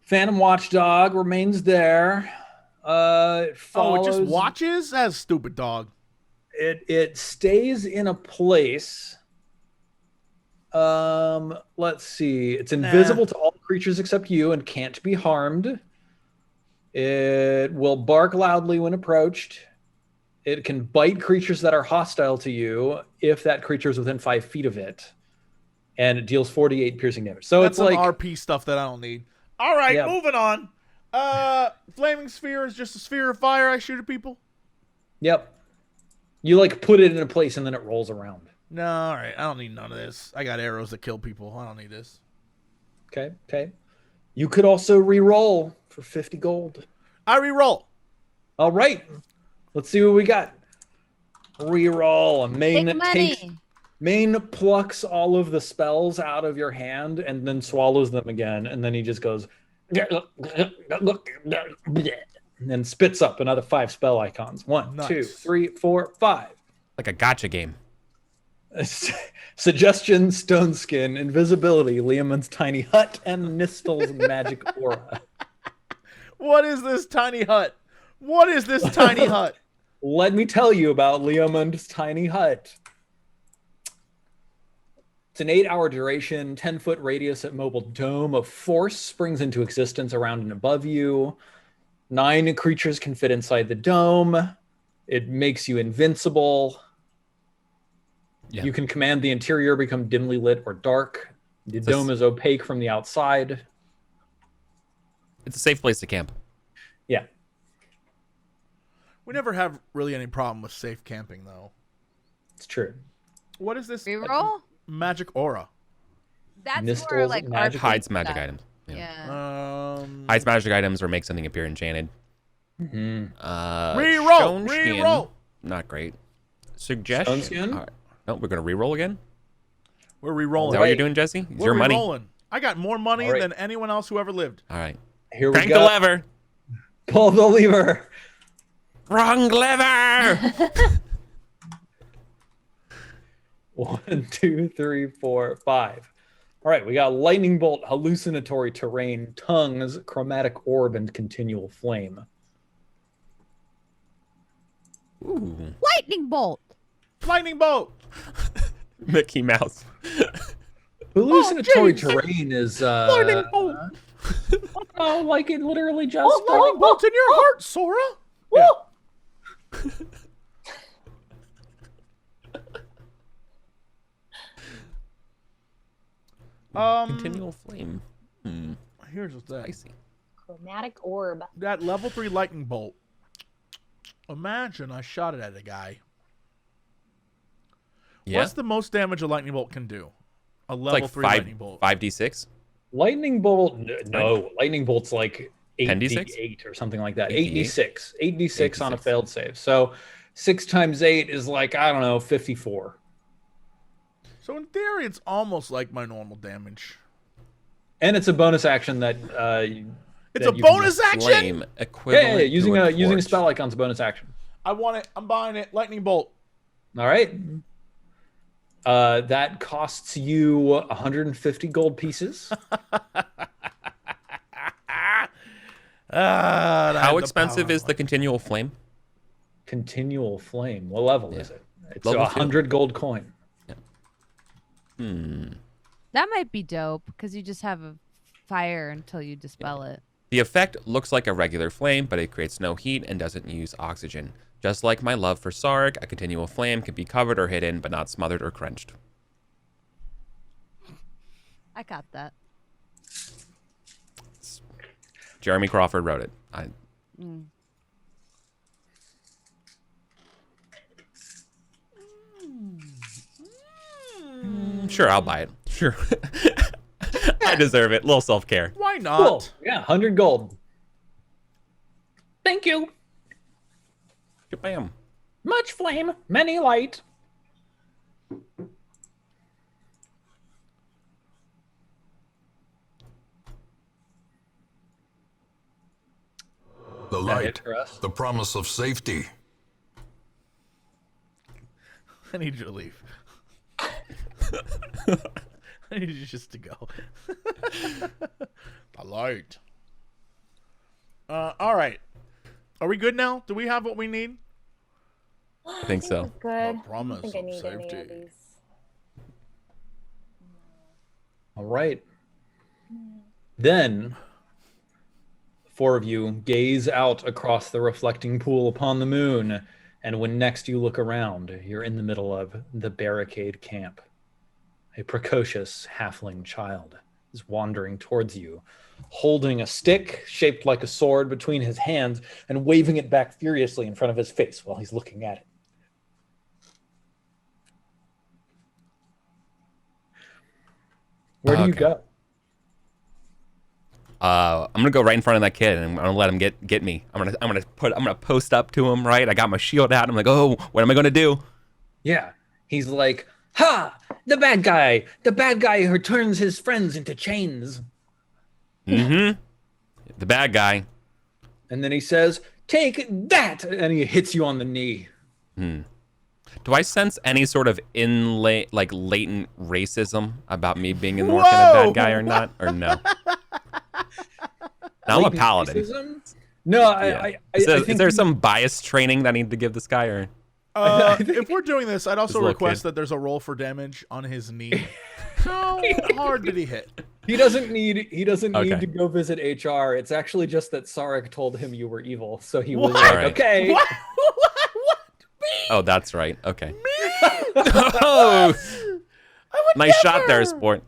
[SPEAKER 2] Phantom Watchdog remains there. It follows,
[SPEAKER 1] it just watches? That's a stupid dog.
[SPEAKER 2] It stays in a place. Let's see. It's invisible to all creatures except you and can't be harmed. It will bark loudly when approached. It can bite creatures that are hostile to you if that creature is within 5 feet of it. And it deals 48 piercing damage. So
[SPEAKER 1] That's
[SPEAKER 2] it's
[SPEAKER 1] some
[SPEAKER 2] like
[SPEAKER 1] RP stuff that I don't need. All right,
[SPEAKER 2] Yeah.
[SPEAKER 1] moving on. Flaming sphere is just a sphere of fire I shoot at people?
[SPEAKER 2] Yep. You like put it in a place and then it rolls around.
[SPEAKER 1] No, all right. I don't need none of this. I got arrows that kill people. I don't need this.
[SPEAKER 2] Okay. You could also re-roll for 50 gold.
[SPEAKER 1] I re-roll.
[SPEAKER 2] All right. Let's see what we got. Re-roll.
[SPEAKER 5] Take
[SPEAKER 2] Main plucks all of the spells out of your hand and then swallows them again. And then he just goes and then spits up another 5 spell icons. 1,
[SPEAKER 1] Nice.
[SPEAKER 2] 2, 3, 4, 5.
[SPEAKER 4] Like a gotcha game.
[SPEAKER 2] Suggestion, Stone Skin, Invisibility, Leomund's Tiny Hut, and Nistel's Magic Aura.
[SPEAKER 1] What is this tiny hut? What is this tiny hut?
[SPEAKER 2] Let me tell you about Leomund's Tiny Hut. It's an 8-hour duration, 10-foot radius at mobile dome of force springs into existence around and above you. 9 creatures can fit inside the dome. It makes you invincible.
[SPEAKER 4] Yeah.
[SPEAKER 2] You can command the interior become dimly lit or dark. The dome is opaque from the outside.
[SPEAKER 4] It's a safe place to camp.
[SPEAKER 2] Yeah.
[SPEAKER 1] We never have really any problem with safe camping, though.
[SPEAKER 2] It's true.
[SPEAKER 1] What is this?
[SPEAKER 5] Reroll?
[SPEAKER 1] Magic aura.
[SPEAKER 5] That's
[SPEAKER 2] Nistel's
[SPEAKER 5] more like
[SPEAKER 2] magic-
[SPEAKER 5] RPG
[SPEAKER 4] Hides magic
[SPEAKER 5] stuff.
[SPEAKER 4] items.
[SPEAKER 5] Yeah.
[SPEAKER 4] Hides magic items or makes something appear enchanted.
[SPEAKER 1] Reroll.
[SPEAKER 4] Stone Skin,
[SPEAKER 1] Reroll.
[SPEAKER 4] not great. Suggestion.
[SPEAKER 2] Stone Skin?
[SPEAKER 4] All right. No, we're gonna re-roll again.
[SPEAKER 1] We're
[SPEAKER 4] Is
[SPEAKER 1] re-rolling.
[SPEAKER 4] that what you're doing, Jesse? It's
[SPEAKER 1] We're
[SPEAKER 4] your money.
[SPEAKER 1] re-rolling. I got more money
[SPEAKER 2] All right.
[SPEAKER 1] than anyone else who ever lived.
[SPEAKER 4] All right.
[SPEAKER 2] Here we
[SPEAKER 4] Crank
[SPEAKER 2] go.
[SPEAKER 4] the lever.
[SPEAKER 2] Pull the lever.
[SPEAKER 4] Wrong lever.
[SPEAKER 2] 1, 2, 3, 4, 5. All right, we got Lightning Bolt, Hallucinatory Terrain, Tongues, Chromatic Orb, and Continual Flame.
[SPEAKER 4] Ooh.
[SPEAKER 5] Lightning bolt.
[SPEAKER 1] Lightning bolt.
[SPEAKER 4] Mickey Mouse.
[SPEAKER 2] Hallucinatory
[SPEAKER 1] geez.
[SPEAKER 2] Terrain is
[SPEAKER 1] Lightning bolt.
[SPEAKER 2] oh, like it literally just
[SPEAKER 1] Lightning bolt in your heart, Sora.
[SPEAKER 2] Yeah.
[SPEAKER 4] Continual Flame.
[SPEAKER 1] Here's the thing.
[SPEAKER 4] Spicy.
[SPEAKER 3] Chromatic orb.
[SPEAKER 1] That level 3 lightning bolt. Imagine I shot it at a guy.
[SPEAKER 4] Yeah.
[SPEAKER 1] What's the most damage a lightning bolt can do? A
[SPEAKER 4] It's
[SPEAKER 1] level
[SPEAKER 4] like
[SPEAKER 1] 3
[SPEAKER 4] five,
[SPEAKER 1] lightning bolt.
[SPEAKER 4] 5d6.
[SPEAKER 2] Lightning Bolt, no. Lightning Bolt's like
[SPEAKER 4] 10d6?
[SPEAKER 2] 8d8 or something like that.
[SPEAKER 4] 8d8?
[SPEAKER 2] 8d6. 8d6 on a
[SPEAKER 4] 8d6.
[SPEAKER 2] failed save. So 6 times 8 is like, I don't know, 54.
[SPEAKER 1] So in theory, it's almost like my normal damage.
[SPEAKER 2] And it's a bonus action that
[SPEAKER 1] It's
[SPEAKER 2] that
[SPEAKER 1] a
[SPEAKER 2] you can
[SPEAKER 1] bonus
[SPEAKER 2] just-
[SPEAKER 1] action?
[SPEAKER 4] Flame
[SPEAKER 2] Yeah,
[SPEAKER 4] equivalent
[SPEAKER 2] using
[SPEAKER 4] to
[SPEAKER 2] a using a
[SPEAKER 4] torch.
[SPEAKER 2] spell icon's a bonus action.
[SPEAKER 1] I want it. I'm buying it. Lightning bolt.
[SPEAKER 2] All right. That costs you 150 gold pieces.
[SPEAKER 4] How expensive is the Continual Flame?
[SPEAKER 2] Continual Flame. What level is it? It's
[SPEAKER 4] Level
[SPEAKER 2] 100 gold coin.
[SPEAKER 5] That might be dope because you just have a fire until you dispel it.
[SPEAKER 4] The effect looks like a regular flame, but it creates no heat and doesn't use oxygen. Just like my love for Sarek, a continual flame can be covered or hidden, but not smothered or quenched.
[SPEAKER 5] I got that.
[SPEAKER 4] Jeremy Crawford wrote it. Sure, I'll buy it. Sure. I deserve it. A little self-care.
[SPEAKER 1] Why not?
[SPEAKER 2] Cool. Yeah, 100 gold. Thank you.
[SPEAKER 4] Bam.
[SPEAKER 2] Much flame, many light.
[SPEAKER 6] The light, the promise of safety.
[SPEAKER 1] I need you to leave. I need you just to go. The light. All right. Are we good now? Do we have what we need?
[SPEAKER 4] I think so.
[SPEAKER 3] Good.
[SPEAKER 1] The promise
[SPEAKER 3] I think I
[SPEAKER 1] of
[SPEAKER 3] need any
[SPEAKER 1] safety.
[SPEAKER 3] of these.
[SPEAKER 2] All right. Then, four of you gaze out across the reflecting pool upon the moon, and when next you look around, you're in the middle of the barricade camp. A precocious halfling child is wandering towards you, holding a stick shaped like a sword between his hands and waving it back furiously in front of his face while he's looking at it. Where do you go?
[SPEAKER 4] I'm gonna go right in front of that kid, and I'm gonna let him get me. I'm gonna post up to him. Right, I got my shield out. I'm like, oh, what am I gonna do?
[SPEAKER 2] Yeah, he's like, ha! The bad guy who turns his friends into chains.
[SPEAKER 4] Mm-hmm. The bad guy.
[SPEAKER 2] And then he says, take that! And he hits you on the knee.
[SPEAKER 4] Do I sense any sort of latent racism about me being an orc and a bad guy or not? Or no? Now I'm a paladin.
[SPEAKER 2] Racism? No, I
[SPEAKER 4] is there some bias training that I need to give this guy? Or
[SPEAKER 1] If we're doing this, I'd also
[SPEAKER 4] little
[SPEAKER 1] request
[SPEAKER 4] kid.
[SPEAKER 1] that there's a roll for damage on his knee. How hard did he hit?
[SPEAKER 2] He doesn't need
[SPEAKER 4] Okay.
[SPEAKER 2] to go visit HR. It's actually just that Sarek told him you were evil, so he was
[SPEAKER 1] What?
[SPEAKER 2] like,
[SPEAKER 4] Alright.
[SPEAKER 2] okay.
[SPEAKER 1] What? Me?
[SPEAKER 4] oh, that's right. Okay.
[SPEAKER 1] Me?
[SPEAKER 4] Oh,
[SPEAKER 1] I would
[SPEAKER 4] nice shot there,
[SPEAKER 1] never.
[SPEAKER 4] sport.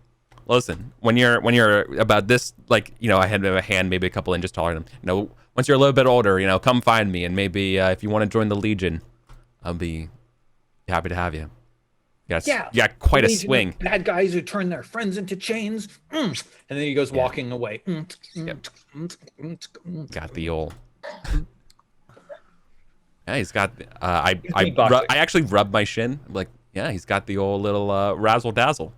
[SPEAKER 4] Listen, when you're about this, like, I had a hand maybe a couple inches taller than him. Once you're a little bit older, come find me, and maybe if you want to join the Legion, I'll be happy to have you. Yes. Yeah, quite a
[SPEAKER 2] Legion of
[SPEAKER 4] swing.
[SPEAKER 2] Bad guys who turn their friends into chains. And then he goes walking away.
[SPEAKER 4] Got the old. Yeah, he's got. I
[SPEAKER 2] beatboxing.
[SPEAKER 4] I actually rubbed my shin. I'm like, yeah, he's got the old little razzle dazzle.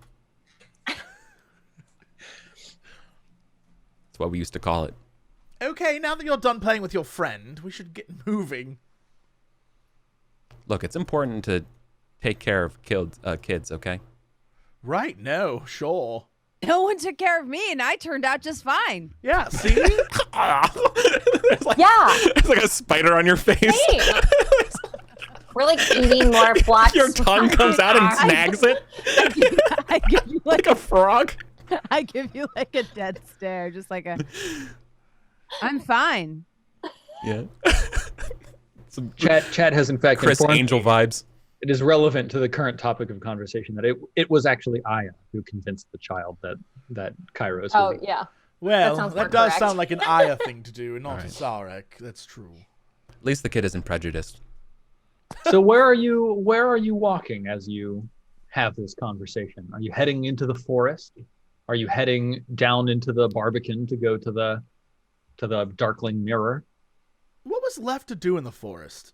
[SPEAKER 4] That's what we used to call it.
[SPEAKER 1] Okay, now that you're done playing with your friend, we should get moving.
[SPEAKER 4] Look, it's important to take care of kids, okay?
[SPEAKER 1] Right, no, sure.
[SPEAKER 5] No one took care of me, and I turned out just fine.
[SPEAKER 1] Yeah, see?
[SPEAKER 4] There's like a spider on your face.
[SPEAKER 3] Hey. We're like eating more blocks.
[SPEAKER 4] Your tongue comes out and snags it
[SPEAKER 5] I give you
[SPEAKER 4] like a frog.
[SPEAKER 5] I give you like a dead stare, just like a. I'm fine.
[SPEAKER 4] Yeah. Some
[SPEAKER 2] Chad has in fact
[SPEAKER 4] Chris
[SPEAKER 2] informed
[SPEAKER 4] Angel
[SPEAKER 2] me
[SPEAKER 4] vibes.
[SPEAKER 2] it is relevant to the current topic of conversation that it was actually Aya who convinced the child that Kairos
[SPEAKER 3] Oh,
[SPEAKER 2] was evil.
[SPEAKER 3] yeah.
[SPEAKER 1] Well,
[SPEAKER 3] sounds
[SPEAKER 1] that
[SPEAKER 3] more
[SPEAKER 1] does
[SPEAKER 3] correct.
[SPEAKER 1] sound like an Aya thing to do, and not
[SPEAKER 4] All right.
[SPEAKER 1] a Sarek. That's true.
[SPEAKER 4] At least the kid isn't prejudiced.
[SPEAKER 2] So where are you walking as you have this conversation? Are you heading into the forest? Are you heading down into the Barbican to go to the Darkling Mirror?
[SPEAKER 1] What was left to do in the forest?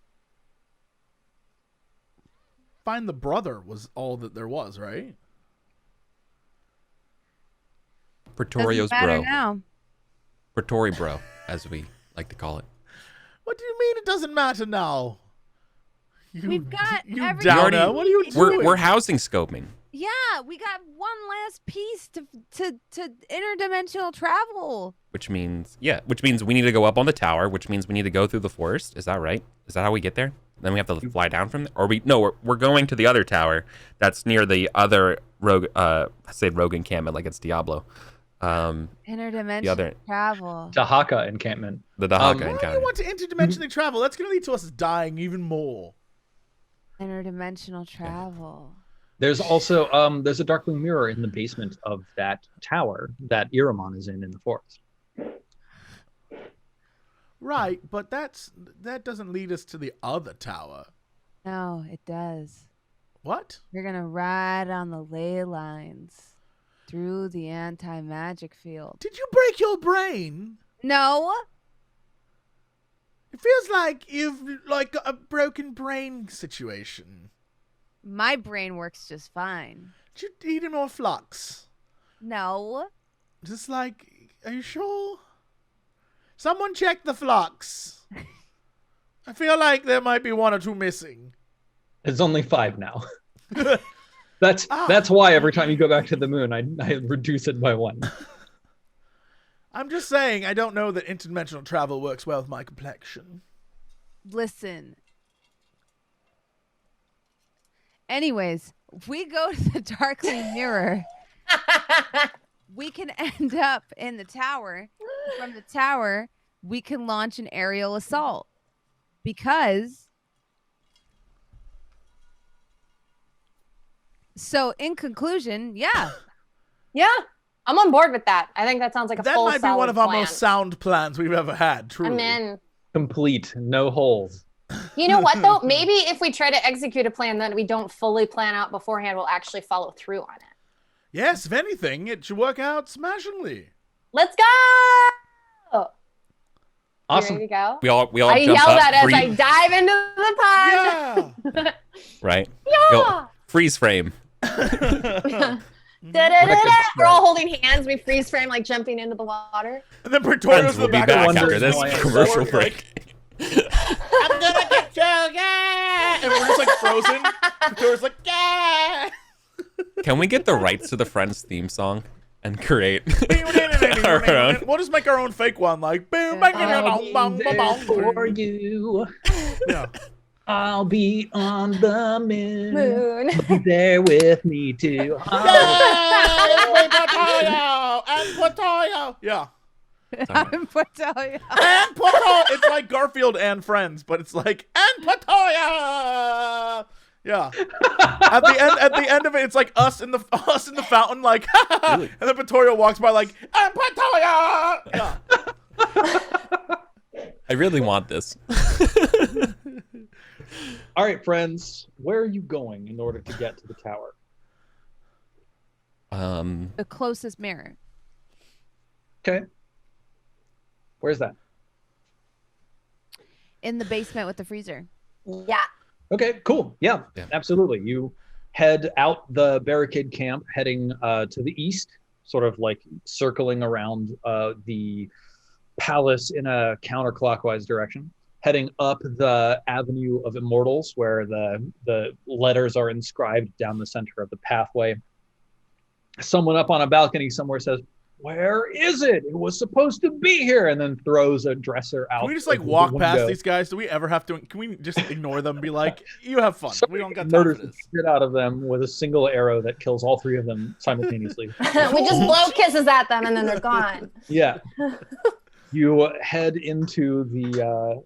[SPEAKER 1] Find the brother was all that there was, right?
[SPEAKER 4] Pretorio's
[SPEAKER 5] Doesn't matter
[SPEAKER 4] bro.
[SPEAKER 5] now.
[SPEAKER 4] Pretori bro, as we like to call it.
[SPEAKER 1] What do you mean it doesn't matter now?
[SPEAKER 5] We've got
[SPEAKER 1] you
[SPEAKER 5] every-
[SPEAKER 1] downer.
[SPEAKER 4] already-
[SPEAKER 1] What are you doing?
[SPEAKER 4] We're housing scoping.
[SPEAKER 5] Yeah, we got one last piece to interdimensional travel.
[SPEAKER 4] Which means we need to go up on the tower, which means we need to go through the forest. Is that right? Is that how we get there? Then we have to fly down from there? Or we're going to the other tower that's near the other rogue, I say rogue encampment like it's Diablo.
[SPEAKER 5] Interdimensional travel.
[SPEAKER 2] Dahaka encampment.
[SPEAKER 4] The Dahaka
[SPEAKER 1] Why do
[SPEAKER 4] encounter.
[SPEAKER 1] you want to interdimensionally travel? That's going to lead to us dying even more.
[SPEAKER 5] Interdimensional travel.
[SPEAKER 2] There's also there's a Darkling Mirror in the basement of that tower that Iramon is in the forest.
[SPEAKER 1] Right, but that doesn't lead us to the other tower.
[SPEAKER 5] No, it does.
[SPEAKER 1] What?
[SPEAKER 5] You're gonna ride on the ley lines through the anti-magic field.
[SPEAKER 1] Did you break your brain?
[SPEAKER 5] No.
[SPEAKER 1] It feels like you've like a broken brain situation.
[SPEAKER 5] My brain works just fine.
[SPEAKER 1] Did you eat more flux?
[SPEAKER 5] No.
[SPEAKER 1] Just like, are you sure? Someone check the flux. I feel like there might be 1 or 2 missing.
[SPEAKER 2] It's only 5 now. That's why every time you go back to the moon, I reduce it by 1.
[SPEAKER 1] I'm just saying, I don't know that interdimensional travel works well with my complexion.
[SPEAKER 5] Listen. Anyways, if we go to the Darkling Mirror, we can end up in the tower. From the tower, we can launch an aerial assault. Because... So, in conclusion, yeah.
[SPEAKER 3] Yeah, I'm on board with that. I think that sounds like a
[SPEAKER 1] That
[SPEAKER 3] full
[SPEAKER 1] might be one of our
[SPEAKER 3] plan.
[SPEAKER 1] most sound plans we've ever had, truly.
[SPEAKER 3] I'm in.
[SPEAKER 2] Complete, no holes.
[SPEAKER 3] You know what, though? Maybe if we try to execute a plan that we don't fully plan out beforehand, we'll actually follow through on it.
[SPEAKER 1] Yes, if anything, it should work out smashingly.
[SPEAKER 3] Let's go!
[SPEAKER 2] Awesome.
[SPEAKER 3] You ready to go?
[SPEAKER 4] We all
[SPEAKER 3] I
[SPEAKER 4] jump
[SPEAKER 3] yell
[SPEAKER 4] up,
[SPEAKER 3] that as I dive into the pond.
[SPEAKER 1] Yeah!
[SPEAKER 4] right?
[SPEAKER 3] Yeah!
[SPEAKER 4] Freeze frame.
[SPEAKER 3] Da-da-da-da. We're all holding hands. We freeze frame like jumping into the water.
[SPEAKER 1] And then Pretorius
[SPEAKER 4] Friends
[SPEAKER 1] in
[SPEAKER 4] will
[SPEAKER 1] the
[SPEAKER 4] be
[SPEAKER 1] back.
[SPEAKER 4] back
[SPEAKER 2] wonders
[SPEAKER 4] after this
[SPEAKER 2] why I'm
[SPEAKER 4] commercial
[SPEAKER 1] so
[SPEAKER 4] break.
[SPEAKER 1] I'm gonna get you, yeah! And we're just like frozen. Pretorius like, yeah!
[SPEAKER 4] Can we get the rights to the Friends theme song and create our own?
[SPEAKER 1] We'll just make our own fake one, like boom, bang,
[SPEAKER 2] I'll
[SPEAKER 1] bang, bang,
[SPEAKER 2] be
[SPEAKER 1] bang,
[SPEAKER 2] there
[SPEAKER 1] bang,
[SPEAKER 2] for
[SPEAKER 1] bang.
[SPEAKER 2] you.
[SPEAKER 1] Yeah.
[SPEAKER 2] I'll be on the moon.
[SPEAKER 3] Moon.
[SPEAKER 2] Be there with me too.
[SPEAKER 1] Yay! Potato! And potato! Yeah.
[SPEAKER 5] I'm Portalia.
[SPEAKER 1] And potato! It's like Garfield and Friends, but it's like, and potato! Yeah. At the end of it, it's like us in the fountain, like,
[SPEAKER 4] Really?
[SPEAKER 1] and then Pretorius walks by like, and potato! Yeah.
[SPEAKER 4] I really want this.
[SPEAKER 2] All right, friends, where are you going in order to get to the tower?
[SPEAKER 5] The closest mirror.
[SPEAKER 2] Okay. Where's that?
[SPEAKER 5] In the basement with the freezer.
[SPEAKER 3] Yeah.
[SPEAKER 2] Okay, cool. Yeah, absolutely. You head out the barricade camp, heading to the east, sort of like circling around the palace in a counterclockwise direction, heading up the Avenue of Immortals, where the letters are inscribed down the center of the pathway. Someone up on a balcony somewhere says, "Where is it? It was supposed to be here," and then throws a dresser out.
[SPEAKER 1] Can we just like
[SPEAKER 2] of the
[SPEAKER 1] walk past
[SPEAKER 2] window.
[SPEAKER 1] these guys? Do we ever have to? Can we just ignore them and be like, you have fun? We don't got time
[SPEAKER 2] Murders
[SPEAKER 1] for
[SPEAKER 2] the
[SPEAKER 1] this.
[SPEAKER 2] shit out of them with a single arrow that kills all 3 of them simultaneously.
[SPEAKER 3] We just blow kisses at them and then they're gone.
[SPEAKER 2] Yeah. You head into the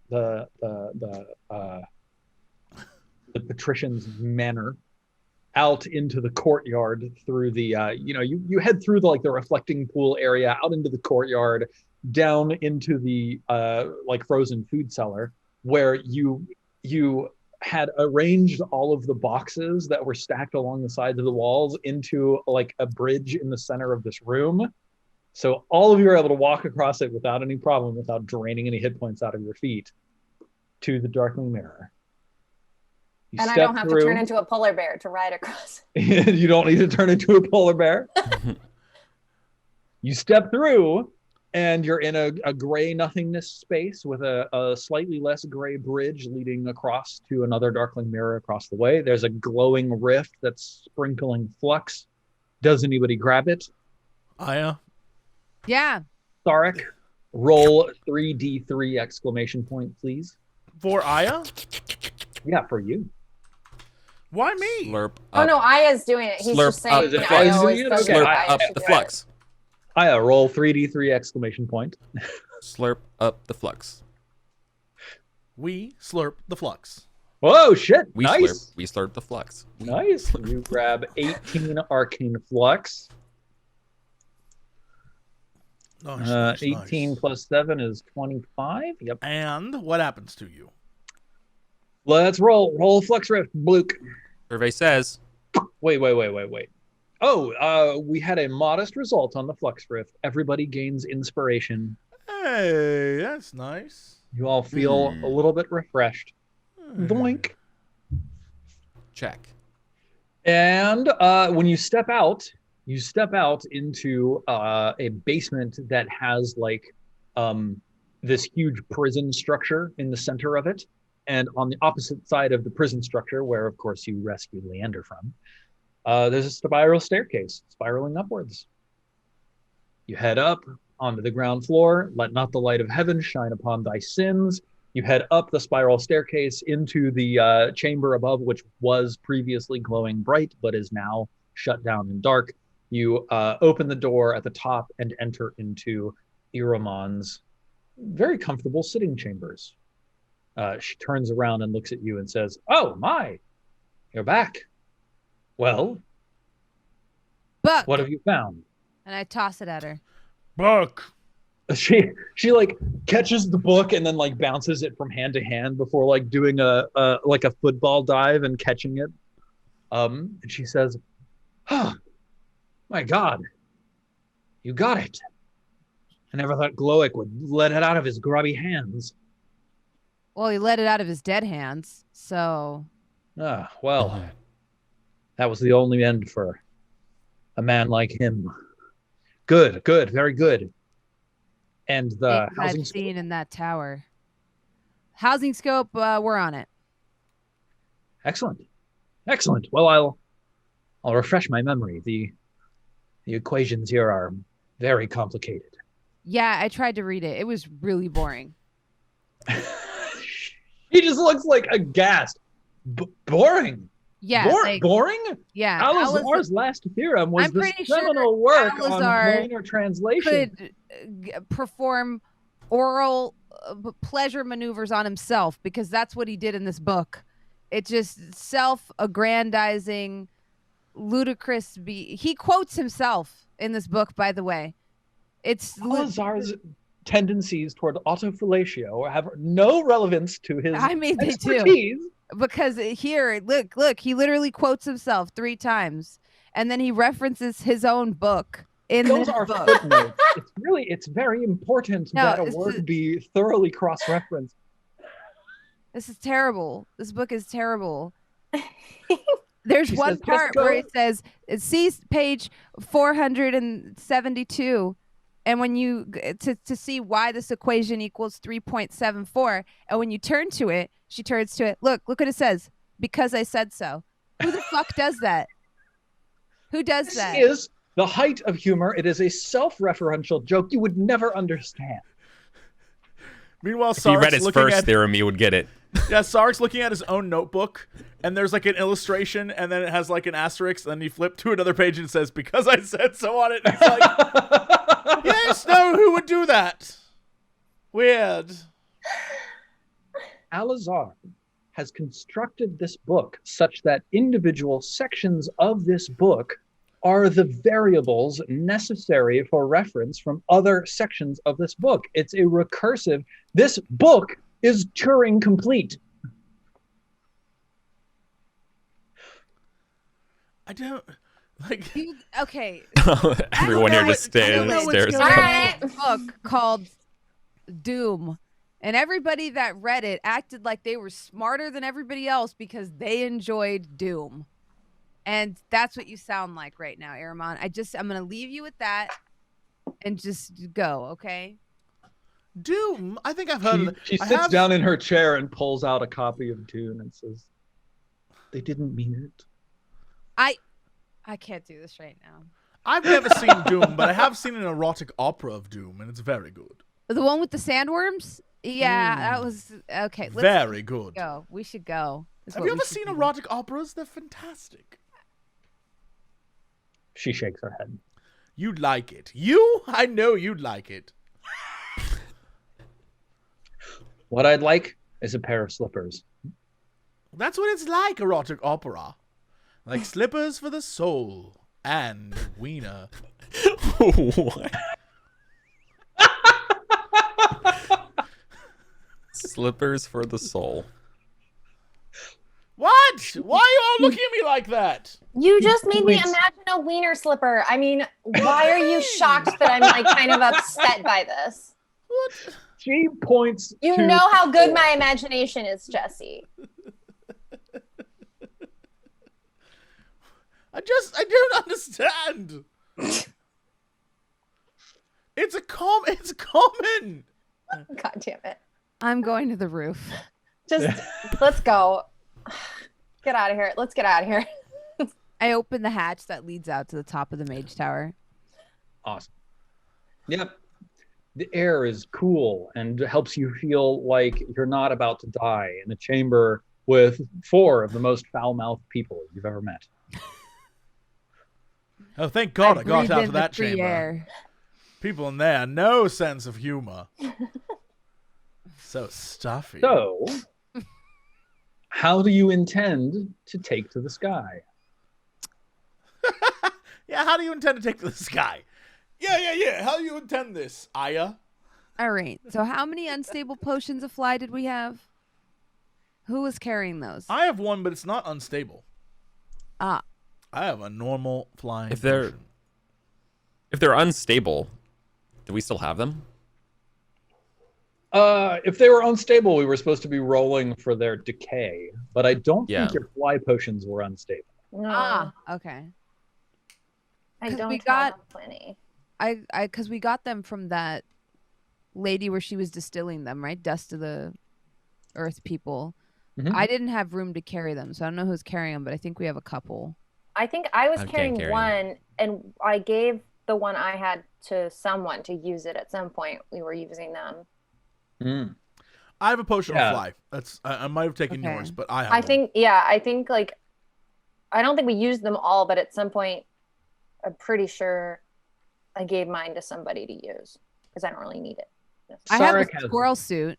[SPEAKER 2] patrician's manor, out into the courtyard through the you head through the reflecting pool area, out into the courtyard, down into the like frozen food cellar, where you had arranged all of the boxes that were stacked along the sides of the walls into like a bridge in the center of this room. So all of you are able to walk across it without any problem, without draining any hit points out of your feet, to the Darkling Mirror. You
[SPEAKER 3] And I
[SPEAKER 2] step
[SPEAKER 3] don't have
[SPEAKER 2] through.
[SPEAKER 3] to turn into a polar bear to ride across.
[SPEAKER 2] You don't need to turn into a polar bear. You step through, and you're in a gray nothingness space with a slightly less gray bridge leading across to another Darkling Mirror across the way. There's a glowing rift that's sprinkling flux. Does anybody grab it?
[SPEAKER 1] Aya.
[SPEAKER 5] Yeah.
[SPEAKER 2] Tharek, roll 3d3 exclamation point, please.
[SPEAKER 1] For Aya?
[SPEAKER 2] Yeah, for you.
[SPEAKER 1] Why me?
[SPEAKER 4] Slurp
[SPEAKER 3] Oh
[SPEAKER 4] up.
[SPEAKER 3] no, Aya's doing it. He's
[SPEAKER 4] Slurp
[SPEAKER 3] just saying.
[SPEAKER 4] up
[SPEAKER 2] the
[SPEAKER 3] Aya
[SPEAKER 2] flux.
[SPEAKER 3] always
[SPEAKER 2] Okay,
[SPEAKER 3] does it.
[SPEAKER 4] Slurp
[SPEAKER 3] Aya
[SPEAKER 4] up
[SPEAKER 3] should
[SPEAKER 4] the
[SPEAKER 3] do it.
[SPEAKER 4] flux.
[SPEAKER 2] roll 3d3 exclamation point.
[SPEAKER 4] Slurp up the flux.
[SPEAKER 1] We slurp the flux.
[SPEAKER 2] Whoa, shit.
[SPEAKER 4] We
[SPEAKER 2] Nice.
[SPEAKER 4] slurp the flux.
[SPEAKER 2] Nice. You grab 18 arcane flux.
[SPEAKER 1] Nice,
[SPEAKER 2] 18
[SPEAKER 1] nice.
[SPEAKER 2] plus 7 is 25. Yep.
[SPEAKER 1] And what happens to you?
[SPEAKER 2] Let's roll. Roll flux rift. Blook.
[SPEAKER 4] Survey says.
[SPEAKER 2] Wait. Oh, we had a modest result on the flux rift. Everybody gains inspiration.
[SPEAKER 1] Hey, that's nice.
[SPEAKER 2] You all feel a little bit refreshed. Doink.
[SPEAKER 4] Check.
[SPEAKER 2] And when you step out into a basement that has like this huge prison structure in the center of it. And on the opposite side of the prison structure, where of course you rescued Leander from, there's a spiral staircase spiraling upwards. You head up onto the ground floor. Let not the light of heaven shine upon thy sins. You head up the spiral staircase into the chamber above, which was previously glowing bright, but is now shut down and dark. You open the door at the top and enter into Iramon's very comfortable sitting chambers. She turns around and looks at you and says, "Oh my, you're back. Well,
[SPEAKER 5] Buck.
[SPEAKER 2] what have you found?"
[SPEAKER 5] And I toss it at her.
[SPEAKER 1] Buck.
[SPEAKER 2] She like catches the book and then like bounces it from hand to hand before like doing a football dive and catching it. And she says, "Oh, my God, you got it. I never thought Gloic would let it out of his grubby hands."
[SPEAKER 5] Well, he let it out of his dead hands, so.
[SPEAKER 2] Well, that was the only end for a man like him. Good, very good. And the housing
[SPEAKER 5] I've seen in that tower. Housing scope, we're on it.
[SPEAKER 2] Excellent. Well, I'll refresh my memory. The equations here are very complicated.
[SPEAKER 5] Yeah, I tried to read it. It was really boring.
[SPEAKER 2] He just looks like aghast. Boring.
[SPEAKER 5] Yeah.
[SPEAKER 2] Boring?
[SPEAKER 5] Yeah.
[SPEAKER 2] Alazar's last theorem was
[SPEAKER 5] I'm
[SPEAKER 2] the
[SPEAKER 5] pretty sure
[SPEAKER 2] seminal work on
[SPEAKER 5] Alazar
[SPEAKER 2] planar translation.
[SPEAKER 5] could perform oral pleasure maneuvers on himself, because that's what he did in this book. It just self-aggrandizing, ludicrous. He quotes himself in this book, by the way. It's
[SPEAKER 2] Alazar's tendencies toward autofellatio have no relevance to his expertise.
[SPEAKER 5] Because here, look, he literally quotes himself 3 times, and then he references his own book in
[SPEAKER 2] Those
[SPEAKER 5] this
[SPEAKER 2] are
[SPEAKER 5] book.
[SPEAKER 2] footnotes. It's very important that a word be thoroughly cross-referenced.
[SPEAKER 5] This is terrible. This book is terrible. There's one
[SPEAKER 2] says,
[SPEAKER 5] part where it says, see page 472. And when you, to see why this equation equals 3.74, and when you turn to it, she turns to it. Look what it says. Because I said so. Who the fuck does that? Who does that?
[SPEAKER 2] This is the height of humor. It is a self-referential joke you would never understand.
[SPEAKER 1] Meanwhile,
[SPEAKER 4] If you read his first theorem, you would get it.
[SPEAKER 1] Yeah, Sarek's looking at his own notebook, and there's like an illustration, and then it has like an asterisk, and then you flip to another page and it says, "Because I said so" on it. And it's like, yes, no, who would do that? Weird.
[SPEAKER 2] Alazar has constructed this book such that individual sections of this book are the variables necessary for reference from other sections of this book. It's a recursive. This book is Turing complete.
[SPEAKER 1] I don't like.
[SPEAKER 5] Okay.
[SPEAKER 4] Everyone here just stares.
[SPEAKER 5] All right. Book called Doom. And everybody that read it acted like they were smarter than everybody else because they enjoyed Doom. And that's what you sound like right now, Aramon. I'm going to leave you with that and just go, okay?
[SPEAKER 1] Doom? I think I've heard of it.
[SPEAKER 2] She sits down in her chair and pulls out a copy of Dune and says, "They didn't mean it."
[SPEAKER 5] I can't do this right now.
[SPEAKER 1] I've never seen Doom, but I have seen an erotic opera of Doom, and it's very good.
[SPEAKER 5] The one with the sandworms? Yeah, that was okay.
[SPEAKER 1] Very good.
[SPEAKER 5] Go. We should go.
[SPEAKER 1] Have you ever seen erotic operas? They're fantastic.
[SPEAKER 2] She shakes her head.
[SPEAKER 1] You'd like it. I know you'd like it.
[SPEAKER 2] What I'd like is a pair of slippers.
[SPEAKER 1] That's what it's like, erotic opera. Like slippers for the soul and wiener.
[SPEAKER 4] What? Slippers for the soul.
[SPEAKER 1] What? Why are you all looking at me like that?
[SPEAKER 3] You just made me imagine a wiener slipper. I mean, why are you shocked that I'm like kind of upset by this?
[SPEAKER 1] What?
[SPEAKER 2] She points
[SPEAKER 3] You
[SPEAKER 2] to
[SPEAKER 3] know how good my imagination is, Jesse.
[SPEAKER 1] I don't understand. It's common.
[SPEAKER 3] God damn it.
[SPEAKER 5] I'm going to the roof.
[SPEAKER 3] Just let's go. Get out of here. Let's get out of here.
[SPEAKER 5] I open the hatch that leads out to the top of the mage tower.
[SPEAKER 2] Awesome. Yep. The air is cool and helps you feel like you're not about to die in a chamber with 4 of the most foul-mouthed people you've ever met.
[SPEAKER 1] Oh, thank God I got
[SPEAKER 5] breathe
[SPEAKER 1] out
[SPEAKER 5] in
[SPEAKER 1] of
[SPEAKER 5] the
[SPEAKER 1] that
[SPEAKER 5] free
[SPEAKER 1] chamber.
[SPEAKER 5] air.
[SPEAKER 1] People in there, no sense of humor. So stuffy.
[SPEAKER 2] So, how do you intend to take to the sky?
[SPEAKER 1] Yeah, how do you intend to take to the sky? Yeah. How do you intend this, Aya?
[SPEAKER 5] All right. So how many unstable potions of fly did we have? Who was carrying those?
[SPEAKER 1] I have one, but it's not unstable.
[SPEAKER 5] Ah.
[SPEAKER 1] I have a normal flying
[SPEAKER 4] If they're unstable, do we still have them?
[SPEAKER 2] If they were unstable, we were supposed to be rolling for their decay, but I don't think your fly potions were unstable.
[SPEAKER 3] No,
[SPEAKER 5] Ah, okay.
[SPEAKER 3] I
[SPEAKER 5] 'Cause
[SPEAKER 3] don't
[SPEAKER 5] we
[SPEAKER 3] have
[SPEAKER 5] got-
[SPEAKER 3] plenty.
[SPEAKER 5] Because we got them from that lady where she was distilling them, right? Dust of the earth people.
[SPEAKER 2] Mhm.
[SPEAKER 5] I didn't have room to carry them, so I don't know who's carrying them, but I think we have a couple.
[SPEAKER 3] I think I was
[SPEAKER 4] I can't
[SPEAKER 3] carrying
[SPEAKER 4] carry
[SPEAKER 3] one, and I gave the one I had to someone to use it at some point. We were using them.
[SPEAKER 2] Mm.
[SPEAKER 1] I have a potion
[SPEAKER 2] Yeah.
[SPEAKER 1] of fly. That's I might have taken
[SPEAKER 5] Okay.
[SPEAKER 1] yours, but I have.
[SPEAKER 3] I
[SPEAKER 1] one.
[SPEAKER 3] think like, I don't think we used them all, but at some point, I'm pretty sure I gave mine to somebody to use because I don't really need it.
[SPEAKER 5] I have
[SPEAKER 2] Sarek
[SPEAKER 5] a
[SPEAKER 2] has
[SPEAKER 5] squirrel suit.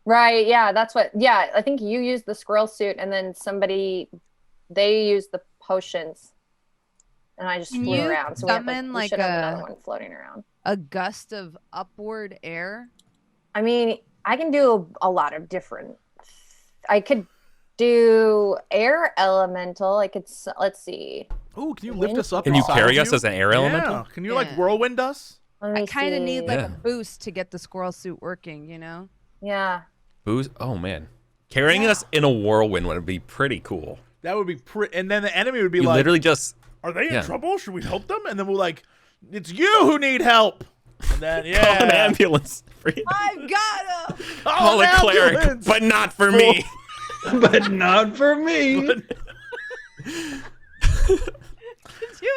[SPEAKER 3] Right, yeah, that's what, yeah, I think you used the squirrel suit and then they used the potions and I just
[SPEAKER 5] Can
[SPEAKER 3] flew
[SPEAKER 5] you
[SPEAKER 3] around. So
[SPEAKER 5] summon,
[SPEAKER 3] we
[SPEAKER 5] like,
[SPEAKER 3] should have
[SPEAKER 5] a-
[SPEAKER 3] another one floating around.
[SPEAKER 5] A gust of upward air.
[SPEAKER 3] I mean, I can do a lot of different, I could do air elemental. I could, let's see.
[SPEAKER 1] Ooh, can you lift us up?
[SPEAKER 4] Can you
[SPEAKER 1] inside
[SPEAKER 4] carry
[SPEAKER 1] of
[SPEAKER 4] us
[SPEAKER 1] you?
[SPEAKER 4] as an air elemental?
[SPEAKER 1] Yeah. Can you like
[SPEAKER 5] Yeah.
[SPEAKER 1] whirlwind us?
[SPEAKER 3] Let me
[SPEAKER 5] I kind of need like
[SPEAKER 4] Yeah.
[SPEAKER 5] a boost to get the squirrel suit working, you know?
[SPEAKER 3] Yeah.
[SPEAKER 4] Booze? Oh man, carrying us in a whirlwind would be pretty cool.
[SPEAKER 1] That would be pretty. And then the enemy would be
[SPEAKER 4] You
[SPEAKER 1] like,
[SPEAKER 4] literally just
[SPEAKER 1] "Are they in
[SPEAKER 4] yeah.
[SPEAKER 1] trouble? Should we help them?" And then we're like, "It's you who need help." And then
[SPEAKER 4] call an
[SPEAKER 1] yeah,
[SPEAKER 4] ambulance.
[SPEAKER 5] I've got him!
[SPEAKER 4] Call a
[SPEAKER 1] an
[SPEAKER 4] cleric,
[SPEAKER 1] ambulance!
[SPEAKER 4] but not for me.
[SPEAKER 2] But not for me.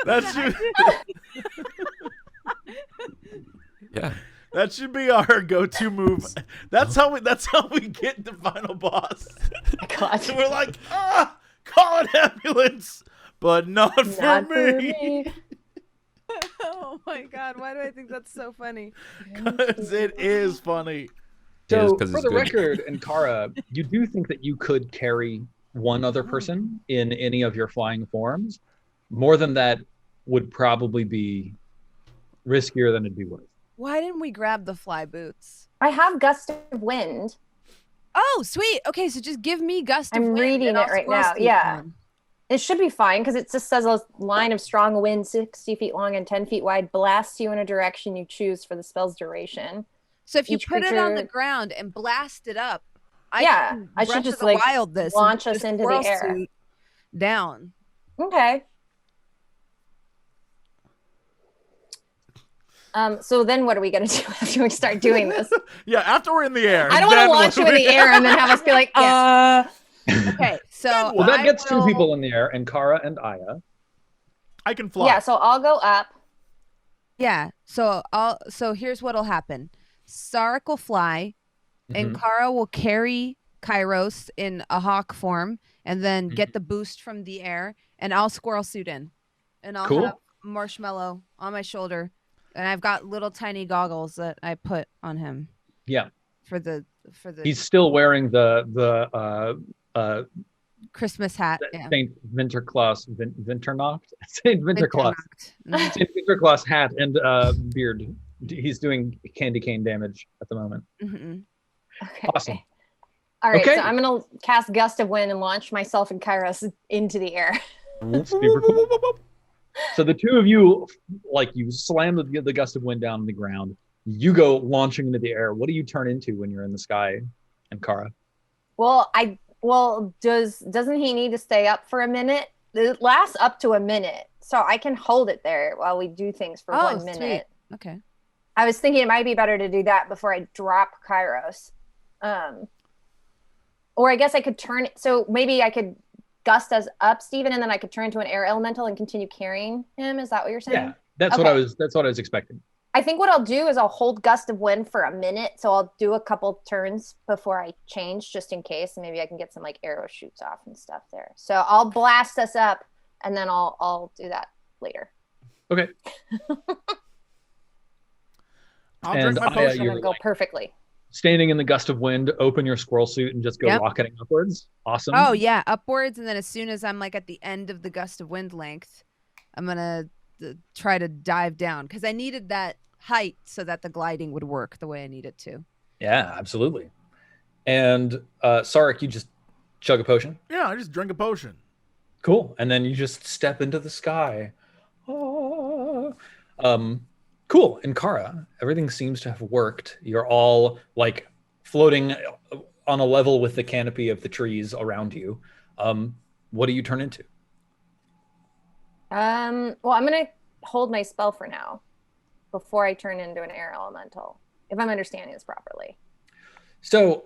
[SPEAKER 1] That should
[SPEAKER 4] Yeah.
[SPEAKER 1] that should be our go-to move. That's how we get the final boss.
[SPEAKER 3] God.
[SPEAKER 1] And we're like, call an ambulance, but not for
[SPEAKER 3] Not for
[SPEAKER 1] me.
[SPEAKER 3] me.
[SPEAKER 5] Oh my god, why do I think that's so funny?
[SPEAKER 1] 'Cause it is funny.
[SPEAKER 4] It is
[SPEAKER 2] So,
[SPEAKER 4] 'cause
[SPEAKER 2] for
[SPEAKER 4] it's
[SPEAKER 2] the
[SPEAKER 4] good.
[SPEAKER 2] record, Ankara, you do think that you could carry one other person in any of your flying forms? More than that would probably be riskier than it'd be worth.
[SPEAKER 5] Why didn't we grab the fly boots?
[SPEAKER 3] I have gust of wind.
[SPEAKER 5] Oh, sweet. Okay, so just give me gust of
[SPEAKER 3] I'm
[SPEAKER 5] wind.
[SPEAKER 3] reading
[SPEAKER 5] and
[SPEAKER 3] it
[SPEAKER 5] I'll
[SPEAKER 3] right
[SPEAKER 5] squirrel
[SPEAKER 3] now,
[SPEAKER 5] suit
[SPEAKER 3] yeah.
[SPEAKER 5] them.
[SPEAKER 3] It should be fine because it just says a line of strong wind 60 feet long and 10 feet wide blasts you in a direction you choose for the spell's duration.
[SPEAKER 5] So if you
[SPEAKER 3] Each
[SPEAKER 5] put it on the
[SPEAKER 3] creature-
[SPEAKER 5] ground and blast it up,
[SPEAKER 3] Yeah,
[SPEAKER 5] can
[SPEAKER 3] I should
[SPEAKER 5] Breath of
[SPEAKER 3] just,
[SPEAKER 5] the
[SPEAKER 3] like,
[SPEAKER 5] wild this and
[SPEAKER 3] launch
[SPEAKER 5] put
[SPEAKER 3] us
[SPEAKER 5] a
[SPEAKER 3] into the
[SPEAKER 5] squirrel
[SPEAKER 3] air.
[SPEAKER 5] suit down.
[SPEAKER 3] Okay. So then what are we going to do after we start doing this?
[SPEAKER 1] Yeah, after we're in the air.
[SPEAKER 3] I don't want to
[SPEAKER 1] then
[SPEAKER 3] launch you
[SPEAKER 1] what
[SPEAKER 3] in
[SPEAKER 1] do
[SPEAKER 3] the
[SPEAKER 1] we-
[SPEAKER 3] air and then have us be like,
[SPEAKER 5] Okay, so
[SPEAKER 2] Well, that
[SPEAKER 5] I
[SPEAKER 2] gets 2
[SPEAKER 5] will-
[SPEAKER 2] people in the air, Ankara and Aya.
[SPEAKER 1] I can fly.
[SPEAKER 3] Yeah, so I'll go up.
[SPEAKER 5] Yeah. So here's what'll happen. Sarek will fly, and
[SPEAKER 2] Mhm.
[SPEAKER 5] Kara will carry Kairos in a hawk form, and then get the boost from the air, and I'll squirrel suit in, and I'll
[SPEAKER 2] Cool.
[SPEAKER 5] have marshmallow on my shoulder, and I've got little tiny goggles that I put on him.
[SPEAKER 2] Yeah.
[SPEAKER 5] For the.
[SPEAKER 2] He's still wearing the
[SPEAKER 5] Christmas hat.
[SPEAKER 2] Saint Winterklaas Saint Winterklaas Saint Winterklaas hat and beard. He's doing candy cane damage at the moment.
[SPEAKER 5] Mm-hmm.
[SPEAKER 3] Okay.
[SPEAKER 2] Awesome.
[SPEAKER 3] All right,
[SPEAKER 2] Okay.
[SPEAKER 3] so I'm gonna cast Gust of Wind and launch myself and Kairos into the air.
[SPEAKER 2] Super cool. So the two of you, like, you slam the Gust of Wind down on the ground. You go launching into the air. What do you turn into when you're in the sky, and Kara?
[SPEAKER 3] Well, doesn't he need to stay up for a minute? It lasts up to a minute, so I can hold it there while we do things for 1 minute.
[SPEAKER 5] Sweet. Okay.
[SPEAKER 3] I was thinking it might be better to do that before I drop Kairos. Or I guess I could turn it, so maybe I could gust us up, Steven, and then I could turn into an air elemental and continue carrying him. Is that what you're saying?
[SPEAKER 2] Yeah, that's what I was expecting.
[SPEAKER 3] I think what I'll do is I'll hold Gust of Wind for a minute. So I'll do a couple turns before I change, just in case. And maybe I can get some like arrow shoots off and stuff there. So I'll blast us up and then I'll do that later.
[SPEAKER 2] Okay.
[SPEAKER 1] I'll drink my potion.
[SPEAKER 3] It's gonna go perfectly.
[SPEAKER 2] Standing in the gust of wind, open your squirrel suit and just go rocketing upwards. Awesome.
[SPEAKER 5] Oh yeah, upwards, and then as soon as I'm like at the end of the gust of wind length, I'm gonna try to dive down because I needed that height so that the gliding would work the way I need it to.
[SPEAKER 2] Yeah, absolutely. And Sarek, you just chug a potion?
[SPEAKER 1] Yeah, I just drink a potion.
[SPEAKER 2] Cool. And then you just step into the sky. Cool. And Kara, everything seems to have worked. You're all like floating on a level with the canopy of the trees around you. What do you turn into?
[SPEAKER 3] Well, I'm gonna hold my spell for now before I turn into an air elemental, if I'm understanding this properly.
[SPEAKER 2] So,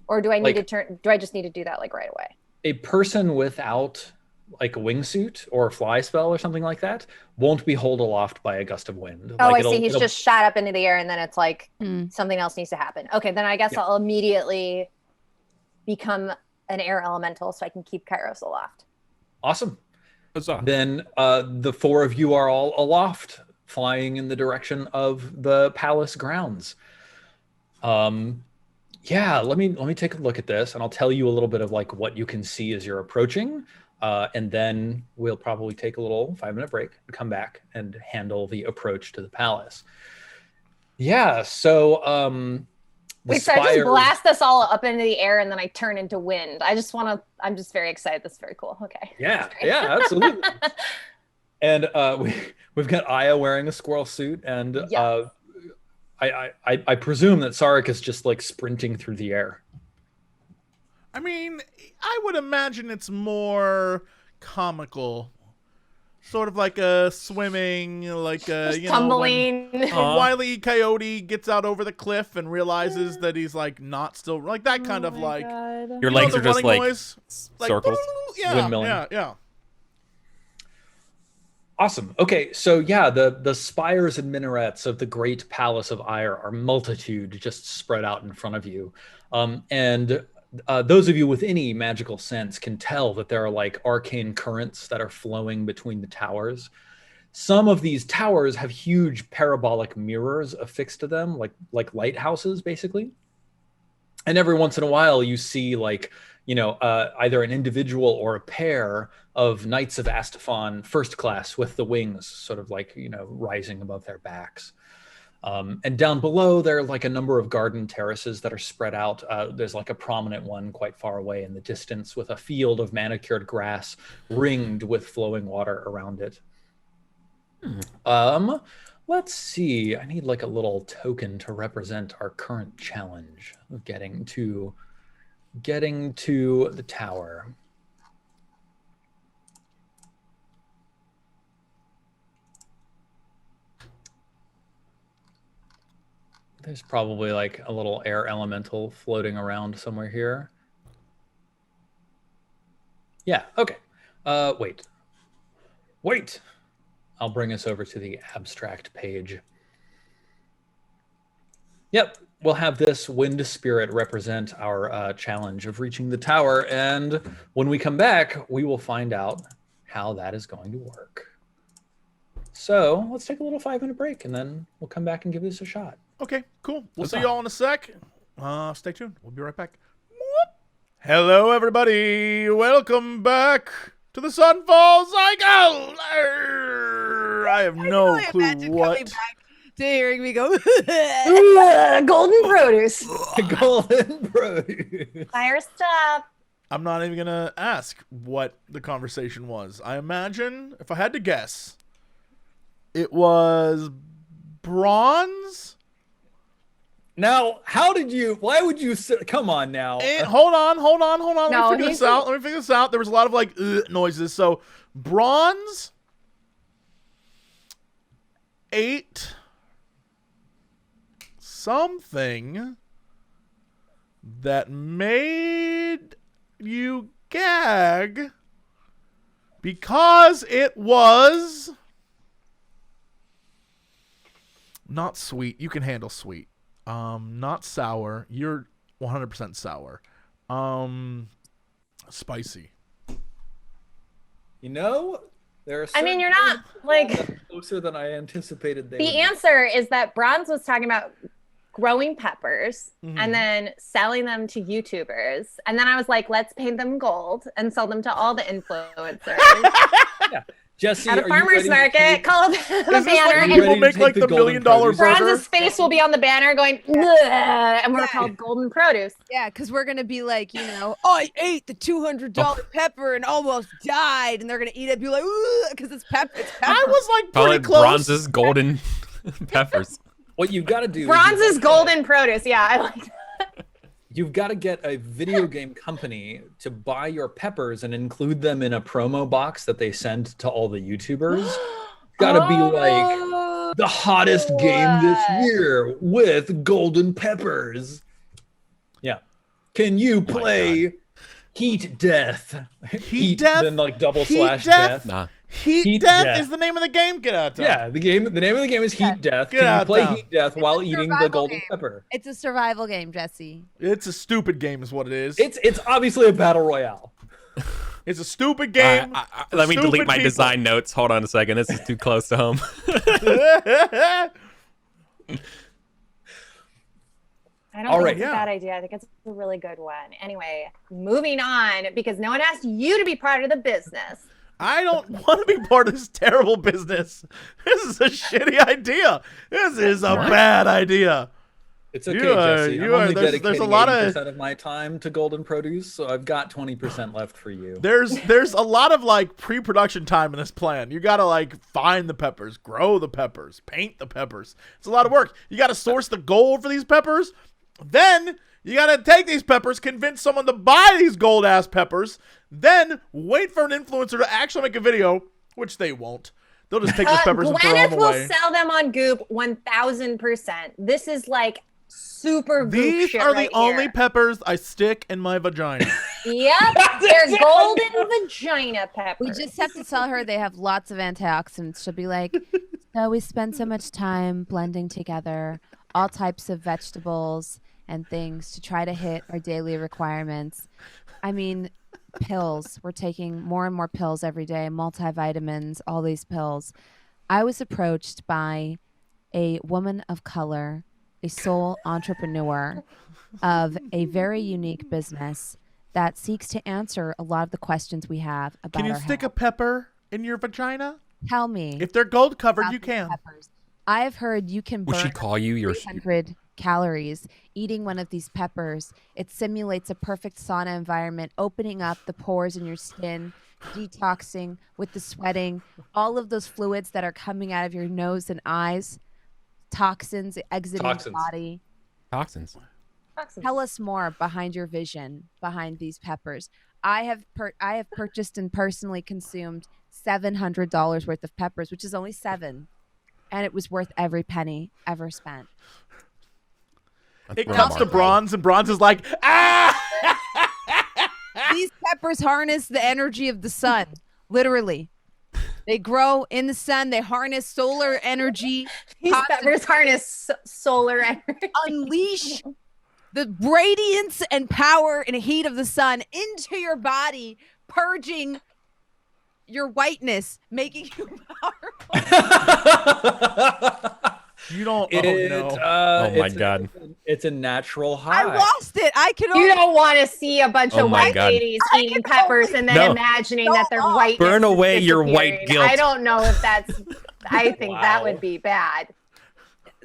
[SPEAKER 3] or do I need to turn? Do I just need to do that like right away?
[SPEAKER 2] A person without like a wingsuit or a fly spell or something like that won't be held aloft by a gust of wind.
[SPEAKER 3] Oh,
[SPEAKER 2] like
[SPEAKER 3] I see. He's just shot up into the air, and then it's like something else needs to happen. Okay, then I guess I'll immediately become an air elemental so I can keep Kairos aloft.
[SPEAKER 2] Awesome. Then the four of you are all aloft, flying in the direction of the palace grounds. Yeah, let me take a look at this, and I'll tell you a little bit of like what you can see as you're approaching, and then we'll probably take a little 5-minute break and come back and handle the approach to the palace. Yeah, so
[SPEAKER 3] wait, so I just blast us all up into the air and then I turn into wind. I'm just very excited. That's very cool. Okay.
[SPEAKER 2] Yeah, absolutely. And we've got Aya wearing a squirrel suit, and I presume that Sarek is just like sprinting through the air.
[SPEAKER 1] I mean, I would imagine it's more comical. Sort of like a swimming, like a,
[SPEAKER 3] tumbling.
[SPEAKER 1] When Wile E. Coyote gets out over the cliff and realizes that he's like not still like that kind of like
[SPEAKER 3] God.
[SPEAKER 4] Your legs are just like
[SPEAKER 1] noise,
[SPEAKER 4] circles,
[SPEAKER 2] windmilling.
[SPEAKER 1] Yeah.
[SPEAKER 2] Awesome. Okay, so yeah, the spires and minarets of the great palace of Ire are multitude just spread out in front of you, and those of you with any magical sense can tell that there are like arcane currents that are flowing between the towers. Some of these towers have huge parabolic mirrors affixed to them, like lighthouses, basically. And every once in a while, you see like, either an individual or a pair of Knights of Astaphon first class with the wings sort of like, rising above their backs. And down below, there are like a number of garden terraces that are spread out. There's like a prominent one quite far away in the distance with a field of manicured grass ringed with flowing water around it. Let's see. I need like a little token to represent our current challenge of getting to the tower. There's probably like a little air elemental floating around somewhere here. Yeah, okay. Wait. I'll bring us over to the abstract page. Yep, we'll have this wind spirit represent our challenge of reaching the tower, and when we come back, we will find out how that is going to work. So let's take a little 5-minute break, and then we'll come back and give this a shot.
[SPEAKER 1] Okay, cool. We'll see y'all in a sec. Stay tuned. We'll be right back. Hello, everybody. Welcome back to the Sunfall Cycle. I have no clue what.
[SPEAKER 5] To hearing me go,
[SPEAKER 3] Golden produce.
[SPEAKER 2] Golden produce.
[SPEAKER 3] Fire stuff.
[SPEAKER 1] I'm not even going to ask what the conversation was. I imagine, if I had to guess, it was bronze.
[SPEAKER 2] Now, why would you come on now?
[SPEAKER 1] Hold on. Let
[SPEAKER 3] No,
[SPEAKER 1] me figure this out. There was a lot of like noises. So bronze 8 something that made you gag because it was not sweet. You can handle sweet. Not sour. You're 100% sour. Spicy.
[SPEAKER 2] You know, there are.
[SPEAKER 3] I mean, you're not like
[SPEAKER 2] closer than I anticipated.
[SPEAKER 3] The answer is that Bronze was talking about growing peppers and then selling them to YouTubers, and then I was like, let's paint them gold and sell them to all the influencers.
[SPEAKER 2] Yeah. Jesse,
[SPEAKER 3] at a farmer's market, called the banner,
[SPEAKER 1] and people make like the $1 million burger?
[SPEAKER 3] Bronze's face will be on the banner going, and we're called Golden Produce.
[SPEAKER 5] Yeah, because we're gonna be like, I ate the $200 pepper and almost died, and they're gonna eat it, and be like, because it's pepper.
[SPEAKER 1] I was like
[SPEAKER 4] Call
[SPEAKER 1] pretty
[SPEAKER 4] it
[SPEAKER 1] close.
[SPEAKER 4] Bronze's golden peppers.
[SPEAKER 2] What you've got to do.
[SPEAKER 3] Bronze's Golden Produce. Yeah, I like that.
[SPEAKER 2] You've got to get a video game company to buy your peppers and include them in a promo box that they send to all the YouTubers. Got to be like the hottest game this year with golden peppers. Yeah. Can you play Heat Death?
[SPEAKER 1] Heat Death?
[SPEAKER 2] Then like double
[SPEAKER 1] Heat
[SPEAKER 2] slash
[SPEAKER 1] Death?
[SPEAKER 2] death.
[SPEAKER 4] Nah.
[SPEAKER 1] Heat Death is the name of the game. Get out there.
[SPEAKER 2] Yeah, the name of the game is Heat Death.
[SPEAKER 1] Get
[SPEAKER 2] Can
[SPEAKER 1] out
[SPEAKER 2] you play
[SPEAKER 1] town.
[SPEAKER 2] Heat Death while eating the
[SPEAKER 5] survival
[SPEAKER 2] golden
[SPEAKER 5] game.
[SPEAKER 2] pepper?
[SPEAKER 5] It's a survival game, Jesse.
[SPEAKER 1] It's a stupid game is what it is.
[SPEAKER 2] It's obviously a battle royale.
[SPEAKER 1] It's a stupid game.
[SPEAKER 4] Let me delete
[SPEAKER 1] Stupid
[SPEAKER 4] my
[SPEAKER 1] people.
[SPEAKER 4] design notes. Hold on a second. This is too close to home.
[SPEAKER 3] I don't
[SPEAKER 2] All
[SPEAKER 3] think
[SPEAKER 2] right,
[SPEAKER 3] it's a bad idea. I think it's a really good one. Anyway, moving on, because no one asked you to be part of the business.
[SPEAKER 1] I don't want to be part of this terrible business. This is a shitty idea. This is a bad idea.
[SPEAKER 2] It's okay,
[SPEAKER 1] You are-
[SPEAKER 2] Jesse.
[SPEAKER 1] you
[SPEAKER 2] I'm
[SPEAKER 1] are-
[SPEAKER 2] only
[SPEAKER 1] there's
[SPEAKER 2] dedicating
[SPEAKER 1] a lot of-
[SPEAKER 2] 80% of my time to golden produce, so I've got 20% left for you.
[SPEAKER 1] There's a lot of like pre-production time in this plan. You gotta like find the peppers, grow the peppers, paint the peppers. It's a lot of work. You gotta source the gold for these peppers. Then you gotta take these peppers, convince someone to buy these gold ass peppers, then wait for an influencer to actually make a video, which they won't. They'll just take those peppers and throw
[SPEAKER 3] Gwyneth
[SPEAKER 1] them
[SPEAKER 3] will
[SPEAKER 1] away.
[SPEAKER 3] sell them on Goop 1000%. This is like super Goop
[SPEAKER 1] These
[SPEAKER 3] shit
[SPEAKER 1] are
[SPEAKER 3] right
[SPEAKER 1] the only
[SPEAKER 3] here.
[SPEAKER 1] peppers I stick in my vagina.
[SPEAKER 3] Yep, they're golden vagina peppers.
[SPEAKER 5] We just have to tell her they have lots of antioxidants. She'll be like, so we spend so much time blending together all types of vegetables and things to try to hit our daily requirements. I mean, pills. We're taking more and more pills every day, multivitamins, all these pills. I was approached by a woman of color, a sole entrepreneur of a very unique business that seeks to answer a lot of the questions we have about
[SPEAKER 1] Can you
[SPEAKER 5] our
[SPEAKER 1] stick a
[SPEAKER 5] health.
[SPEAKER 1] pepper in your vagina?
[SPEAKER 5] Tell me.
[SPEAKER 1] If they're gold covered,
[SPEAKER 5] about
[SPEAKER 1] you
[SPEAKER 5] these
[SPEAKER 1] can.
[SPEAKER 5] peppers. I've heard you can
[SPEAKER 4] Would she
[SPEAKER 5] burn
[SPEAKER 4] call you your
[SPEAKER 5] 300 calories eating one of these peppers. It simulates a perfect sauna environment, opening up the pores in your skin, detoxing with the sweating, all of those fluids that are coming out of your nose and eyes, toxins exiting the body.
[SPEAKER 4] toxins?
[SPEAKER 5] Tell us more behind your vision behind these peppers. I have purchased and personally consumed $700 worth of peppers, which is only 7, and it was worth every penny ever spent.
[SPEAKER 1] It comes to Bronze, and Bronze is like, ah!
[SPEAKER 5] These peppers harness the energy of the sun, literally. They grow in the sun. They harness solar energy.
[SPEAKER 3] These peppers harness solar energy.
[SPEAKER 5] Unleash the radiance and power and heat of the sun into your body, purging your whiteness, making you powerful.
[SPEAKER 1] You don't.
[SPEAKER 4] Oh my God.
[SPEAKER 2] It's a natural high.
[SPEAKER 5] I lost it. I can.
[SPEAKER 3] You don't want to see a bunch
[SPEAKER 4] Oh
[SPEAKER 3] of
[SPEAKER 4] my
[SPEAKER 3] white
[SPEAKER 4] God.
[SPEAKER 3] ladies eating peppers and then
[SPEAKER 4] No.
[SPEAKER 3] imagining that their whiteness
[SPEAKER 4] Burn
[SPEAKER 3] is
[SPEAKER 4] away your white
[SPEAKER 3] disappearing.
[SPEAKER 4] guilt.
[SPEAKER 3] I don't know if that's. I think that
[SPEAKER 2] Wow.
[SPEAKER 3] would be bad.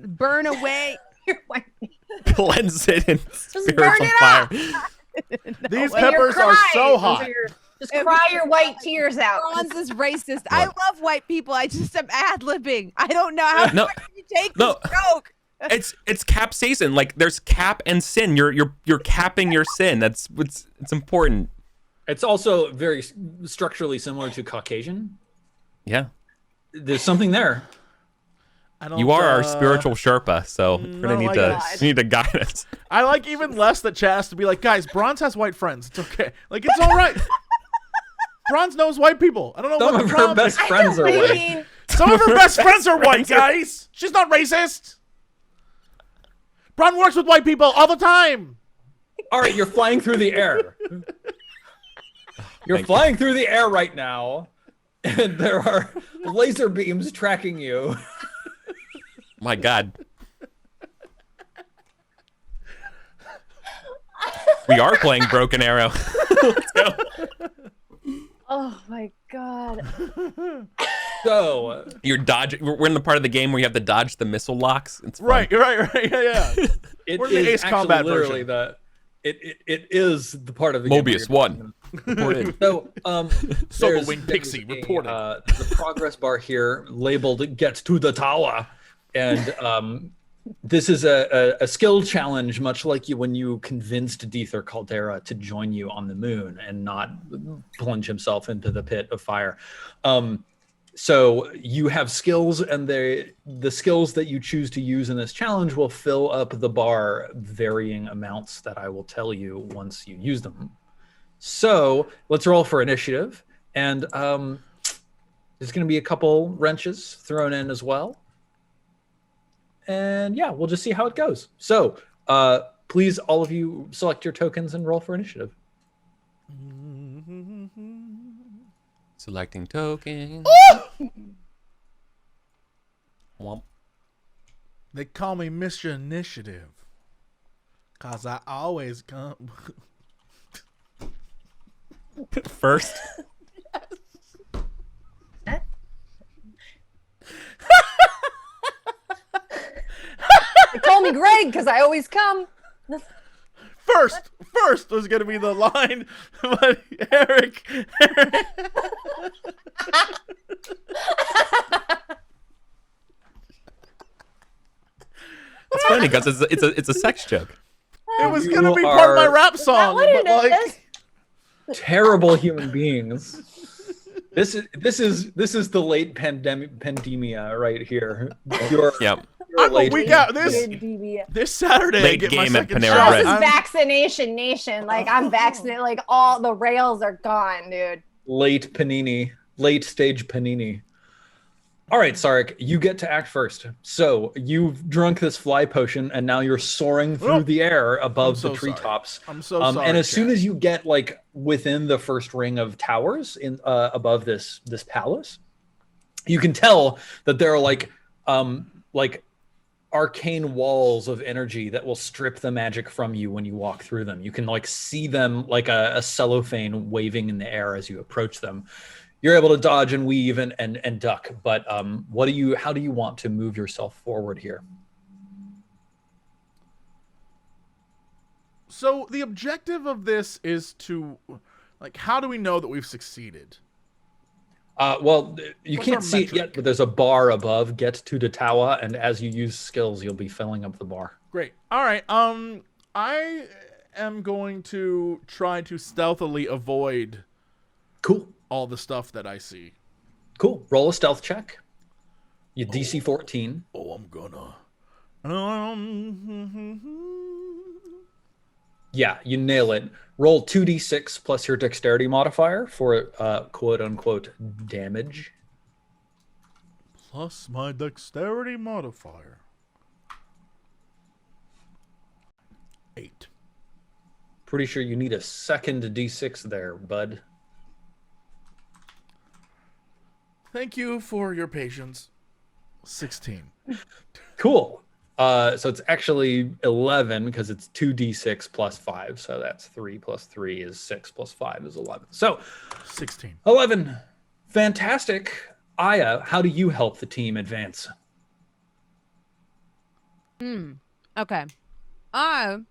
[SPEAKER 5] burn away
[SPEAKER 3] Your whiteness.
[SPEAKER 4] Cleanse it in
[SPEAKER 3] burn
[SPEAKER 4] spiritual
[SPEAKER 3] it
[SPEAKER 4] fire.
[SPEAKER 1] These
[SPEAKER 3] When you're
[SPEAKER 1] peppers are
[SPEAKER 3] crying,
[SPEAKER 1] so
[SPEAKER 3] those
[SPEAKER 1] hot.
[SPEAKER 3] are just cry your white tears out.
[SPEAKER 5] Bronze is racist. I love white people. I just am ad-libbing. I don't know how
[SPEAKER 4] No.
[SPEAKER 5] far can you take
[SPEAKER 4] No.
[SPEAKER 5] this joke.
[SPEAKER 4] It's capsaicin. Like there's cap and sin. You're capping your sin. It's important.
[SPEAKER 2] It's also very structurally similar to Caucasian.
[SPEAKER 4] Yeah.
[SPEAKER 2] There's something there.
[SPEAKER 4] You are our spiritual Sherpa, so we're gonna need to guide us.
[SPEAKER 1] I like even less that Chaz to be like, guys, Bronze has white friends. It's okay. Like it's all right. Bronze knows white people. I don't know
[SPEAKER 2] Some
[SPEAKER 1] what
[SPEAKER 2] of
[SPEAKER 1] the
[SPEAKER 2] her
[SPEAKER 1] problem
[SPEAKER 2] best
[SPEAKER 1] is.
[SPEAKER 2] friends are
[SPEAKER 3] I
[SPEAKER 2] white.
[SPEAKER 3] mean,
[SPEAKER 1] Some of her best friends are white, guys. She's not racist. Bron works with white people all the time.
[SPEAKER 2] All right, you're flying through the air. You're flying through the air right now, and there are laser beams tracking you.
[SPEAKER 4] My God. We are playing Broken Arrow. Let's go.
[SPEAKER 3] oh my god.
[SPEAKER 2] So
[SPEAKER 4] You're dodging. We're in the part of the game where you have to dodge the missile locks. It's fun.
[SPEAKER 1] Right. Yeah.
[SPEAKER 2] it
[SPEAKER 1] We're in the
[SPEAKER 2] is
[SPEAKER 1] Ace
[SPEAKER 2] actually
[SPEAKER 1] Combat
[SPEAKER 2] literally
[SPEAKER 1] version.
[SPEAKER 2] it is the part of the game where
[SPEAKER 4] Mobius
[SPEAKER 2] you're
[SPEAKER 4] won. Reported.
[SPEAKER 2] So,
[SPEAKER 1] Solo
[SPEAKER 2] there's
[SPEAKER 1] Wing Pixie
[SPEAKER 2] a,
[SPEAKER 1] reporting.
[SPEAKER 2] the progress bar here labeled "Get to the Tower," and this is a skill challenge, much like when you convinced Deether Caldera to join you on the moon and not plunge himself into the pit of fire. So you have skills, and the skills that you choose to use in this challenge will fill up the bar varying amounts that I will tell you once you use them. So let's roll for initiative, and there's going to be a couple wrenches thrown in as well. And yeah, we'll just see how it goes. So please, all of you, select your tokens and roll for initiative.
[SPEAKER 4] Selecting token. Womp.
[SPEAKER 1] They call me Mr. Initiative, 'cause I always come.
[SPEAKER 4] First.
[SPEAKER 3] They call me Greg because I always come.
[SPEAKER 1] First was going to be the line, but Eric.
[SPEAKER 4] It's funny because it's a sex joke.
[SPEAKER 1] It was
[SPEAKER 2] You
[SPEAKER 1] going to be part of my
[SPEAKER 2] are-
[SPEAKER 1] rap song,
[SPEAKER 3] what it
[SPEAKER 1] but like,
[SPEAKER 3] is.
[SPEAKER 2] Terrible human beings. This is the late pandemia right here. You're
[SPEAKER 4] Yep.
[SPEAKER 1] I'm a
[SPEAKER 2] late.
[SPEAKER 1] week out. This Saturday, I
[SPEAKER 4] Late
[SPEAKER 1] get my
[SPEAKER 4] game at
[SPEAKER 1] second
[SPEAKER 4] Panera
[SPEAKER 1] shot.
[SPEAKER 3] This is
[SPEAKER 4] Bread.
[SPEAKER 3] vaccination nation. Like I'm vaccinated. Like all the rails are gone, dude.
[SPEAKER 2] late panini, late stage panini. All right, Sarek, you get to act first. So you've drunk this fly potion, and now you're soaring through
[SPEAKER 1] Oh,
[SPEAKER 2] the air above
[SPEAKER 1] I'm so
[SPEAKER 2] the treetops.
[SPEAKER 1] I'm so sorry.
[SPEAKER 2] And as soon
[SPEAKER 1] Chad.
[SPEAKER 2] as you get like within the first ring of towers in above this palace, you can tell that there are like arcane walls of energy that will strip the magic from you when you walk through them. You can like see them like a cellophane waving in the air as you approach them. You're able to dodge and weave and duck, but how do you want to move yourself forward here?
[SPEAKER 1] So the objective of this is to, like, how do we know that we've succeeded?
[SPEAKER 2] Well, you
[SPEAKER 1] What's
[SPEAKER 2] can't
[SPEAKER 1] our
[SPEAKER 2] see it yet,
[SPEAKER 1] metric?
[SPEAKER 2] but there's a bar above. Get to the tower, and as you use skills, you'll be filling up the bar.
[SPEAKER 1] Great. All right. I am going to try to stealthily avoid
[SPEAKER 2] Cool.
[SPEAKER 1] all the stuff that I see.
[SPEAKER 2] Cool. Roll a stealth check. You DC 14.
[SPEAKER 1] Oh, I'm gonna.
[SPEAKER 2] Yeah, you nail it. Roll 2d6 plus your dexterity modifier for quote unquote damage.
[SPEAKER 1] Plus my dexterity modifier. 8.
[SPEAKER 2] Pretty sure you need a second d6 there, bud.
[SPEAKER 1] Thank you for your patience. 16.
[SPEAKER 2] Cool. So it's actually 11 because it's 2d6 plus 5. So that's 3 plus 3 is 6 plus 5 is 11. So
[SPEAKER 1] 16.
[SPEAKER 2] 11. Fantastic. Aya, how do you help the team advance?
[SPEAKER 5] Okay. I'm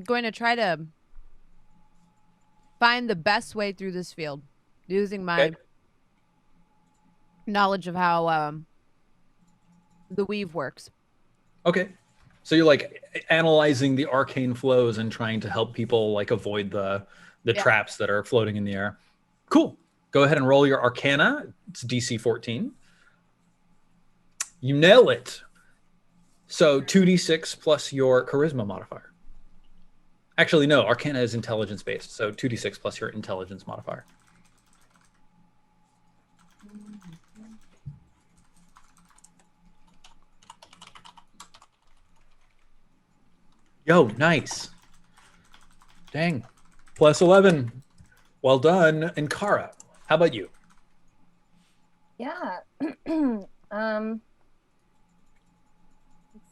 [SPEAKER 5] going to try to find the best way through this field using my knowledge of how the weave works.
[SPEAKER 2] Okay. So you're like analyzing the arcane flows and trying to help people like avoid the traps that are floating in the air. Cool. Go ahead and roll your Arcana. It's DC 14. You nail it. So 2d6 plus your Charisma modifier. Actually, no. Arcana is intelligence based. So 2d6 plus your intelligence modifier. Yo, nice. Dang. Plus 11. Well done. And Kara, how about you?
[SPEAKER 3] Yeah. Let's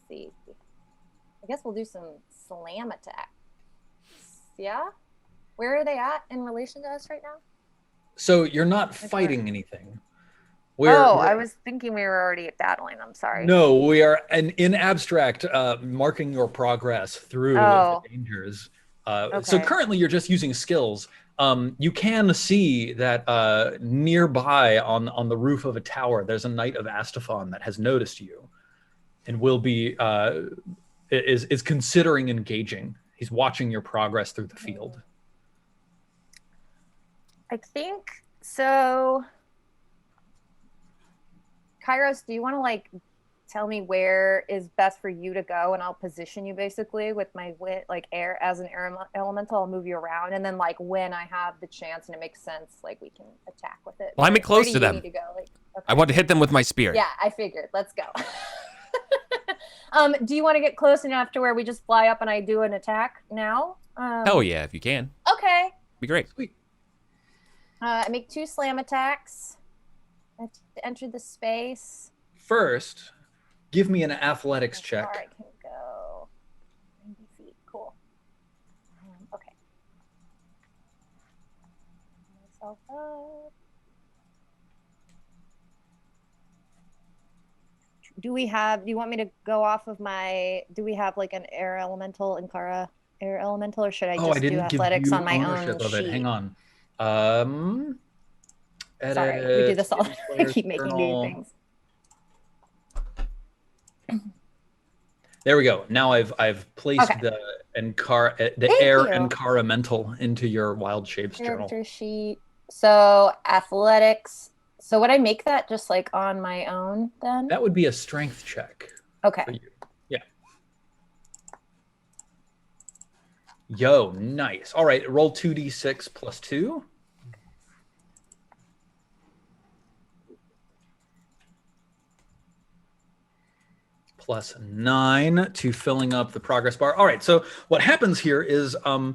[SPEAKER 3] see. I guess we'll do some slam attacks. Yeah? Where are they at in relation to us right now?
[SPEAKER 2] So you're not fighting anything.
[SPEAKER 3] I was thinking we were already battling. I'm sorry.
[SPEAKER 2] No, we are in abstract marking your progress through the dangers. So currently you're just using skills. You can see that nearby on the roof of a tower, there's a Knight of Astophan that has noticed you and will be is considering engaging. He's watching your progress through the field.
[SPEAKER 3] I think so. Kairos, do you want to like tell me where is best for you to go, and I'll position you basically with my air as an air elemental. I'll move you around, and then like when I have the chance and it makes sense, like we can attack with it.
[SPEAKER 4] Well, I'm close to them.
[SPEAKER 3] Need to go? Like, okay.
[SPEAKER 4] I want to hit them with my spear.
[SPEAKER 3] Yeah, I figured. Let's go. Do you want to get close enough to where we just fly up and I do an attack now?
[SPEAKER 4] Hell yeah, if you can.
[SPEAKER 3] Okay.
[SPEAKER 4] Be great.
[SPEAKER 2] Sweet.
[SPEAKER 3] I make 2 slam attacks. I have to enter the space.
[SPEAKER 2] First, give me an athletics check.
[SPEAKER 3] All right, can go 90 feet. Cool. Okay. Myself up. Do you want me to go off of do we have like an air elemental and Kara air elemental, or should I just do athletics on my own sheet?
[SPEAKER 2] Hang on.
[SPEAKER 3] Sorry, we do this all. I keep making new things.
[SPEAKER 2] There we go. Now I've placed the air encaramental into your wild shapes journal.
[SPEAKER 3] Character sheet. So athletics. So would I make that just like on my own then?
[SPEAKER 2] That would be a strength check.
[SPEAKER 3] Okay.
[SPEAKER 2] For you. Yeah. Yo, nice. All right, roll 2d6 plus 2. Plus 9 to filling up the progress bar. All right, so what happens here is, Sarek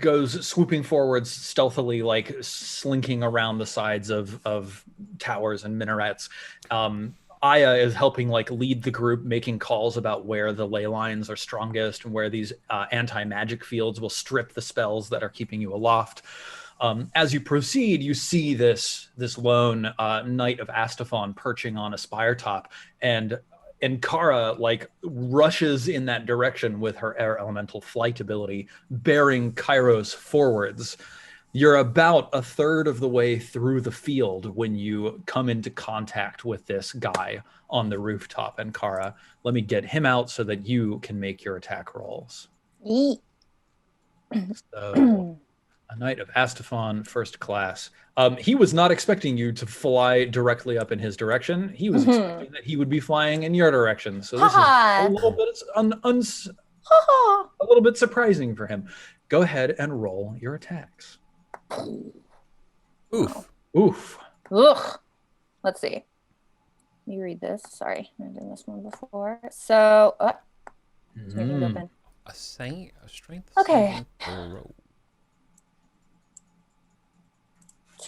[SPEAKER 2] goes swooping forwards stealthily, like slinking around the sides of towers and minarets. Aya is helping like lead the group, making calls about where the ley lines are strongest and where these anti-magic fields will strip the spells that are keeping you aloft. As you proceed, you see this lone Knight of Astaphon perching on a spire top, and Kara like rushes in that direction with her air elemental flight ability, bearing Kairos forwards. You're about a third of the way through the field when you come into contact with this guy on the rooftop. And Kara, let me get him out so that you can make your attack rolls. So, a Knight of Astophan, first class. He was not expecting you to fly directly up in his direction. He was expecting that he would be flying in your direction. So this is a little bit a little bit surprising for him. Go ahead and roll your attacks.
[SPEAKER 4] Oof.
[SPEAKER 2] Oof.
[SPEAKER 3] Ugh. Let's see. Let me read this. Sorry, I've done this one before. So, open.
[SPEAKER 4] A strength.
[SPEAKER 3] Okay.
[SPEAKER 4] Roll.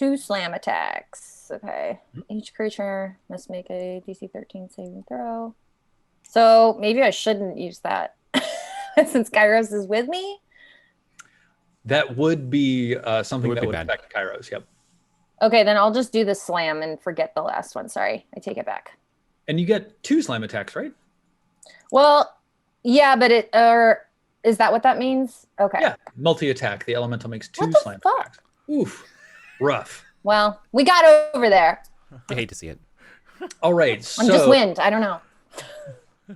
[SPEAKER 3] 2 slam attacks. Okay. Each creature must make a DC 13 saving throw. So maybe I shouldn't use that since Kairos is with me.
[SPEAKER 2] That would be something that would
[SPEAKER 4] bad.
[SPEAKER 2] affect Kairos. Yep.
[SPEAKER 3] Okay, then I'll just do the slam and forget the last one. Sorry, I take it back.
[SPEAKER 2] And you get 2 slam attacks, right?
[SPEAKER 3] Well, yeah, but is that what that means? Okay.
[SPEAKER 2] Yeah, multi-attack. The elemental makes 2 slam
[SPEAKER 3] fuck?
[SPEAKER 2] attacks. Oof, rough.
[SPEAKER 3] Well, we got over there.
[SPEAKER 4] I hate to see it.
[SPEAKER 2] All right, so
[SPEAKER 3] I'm just wind. I don't know.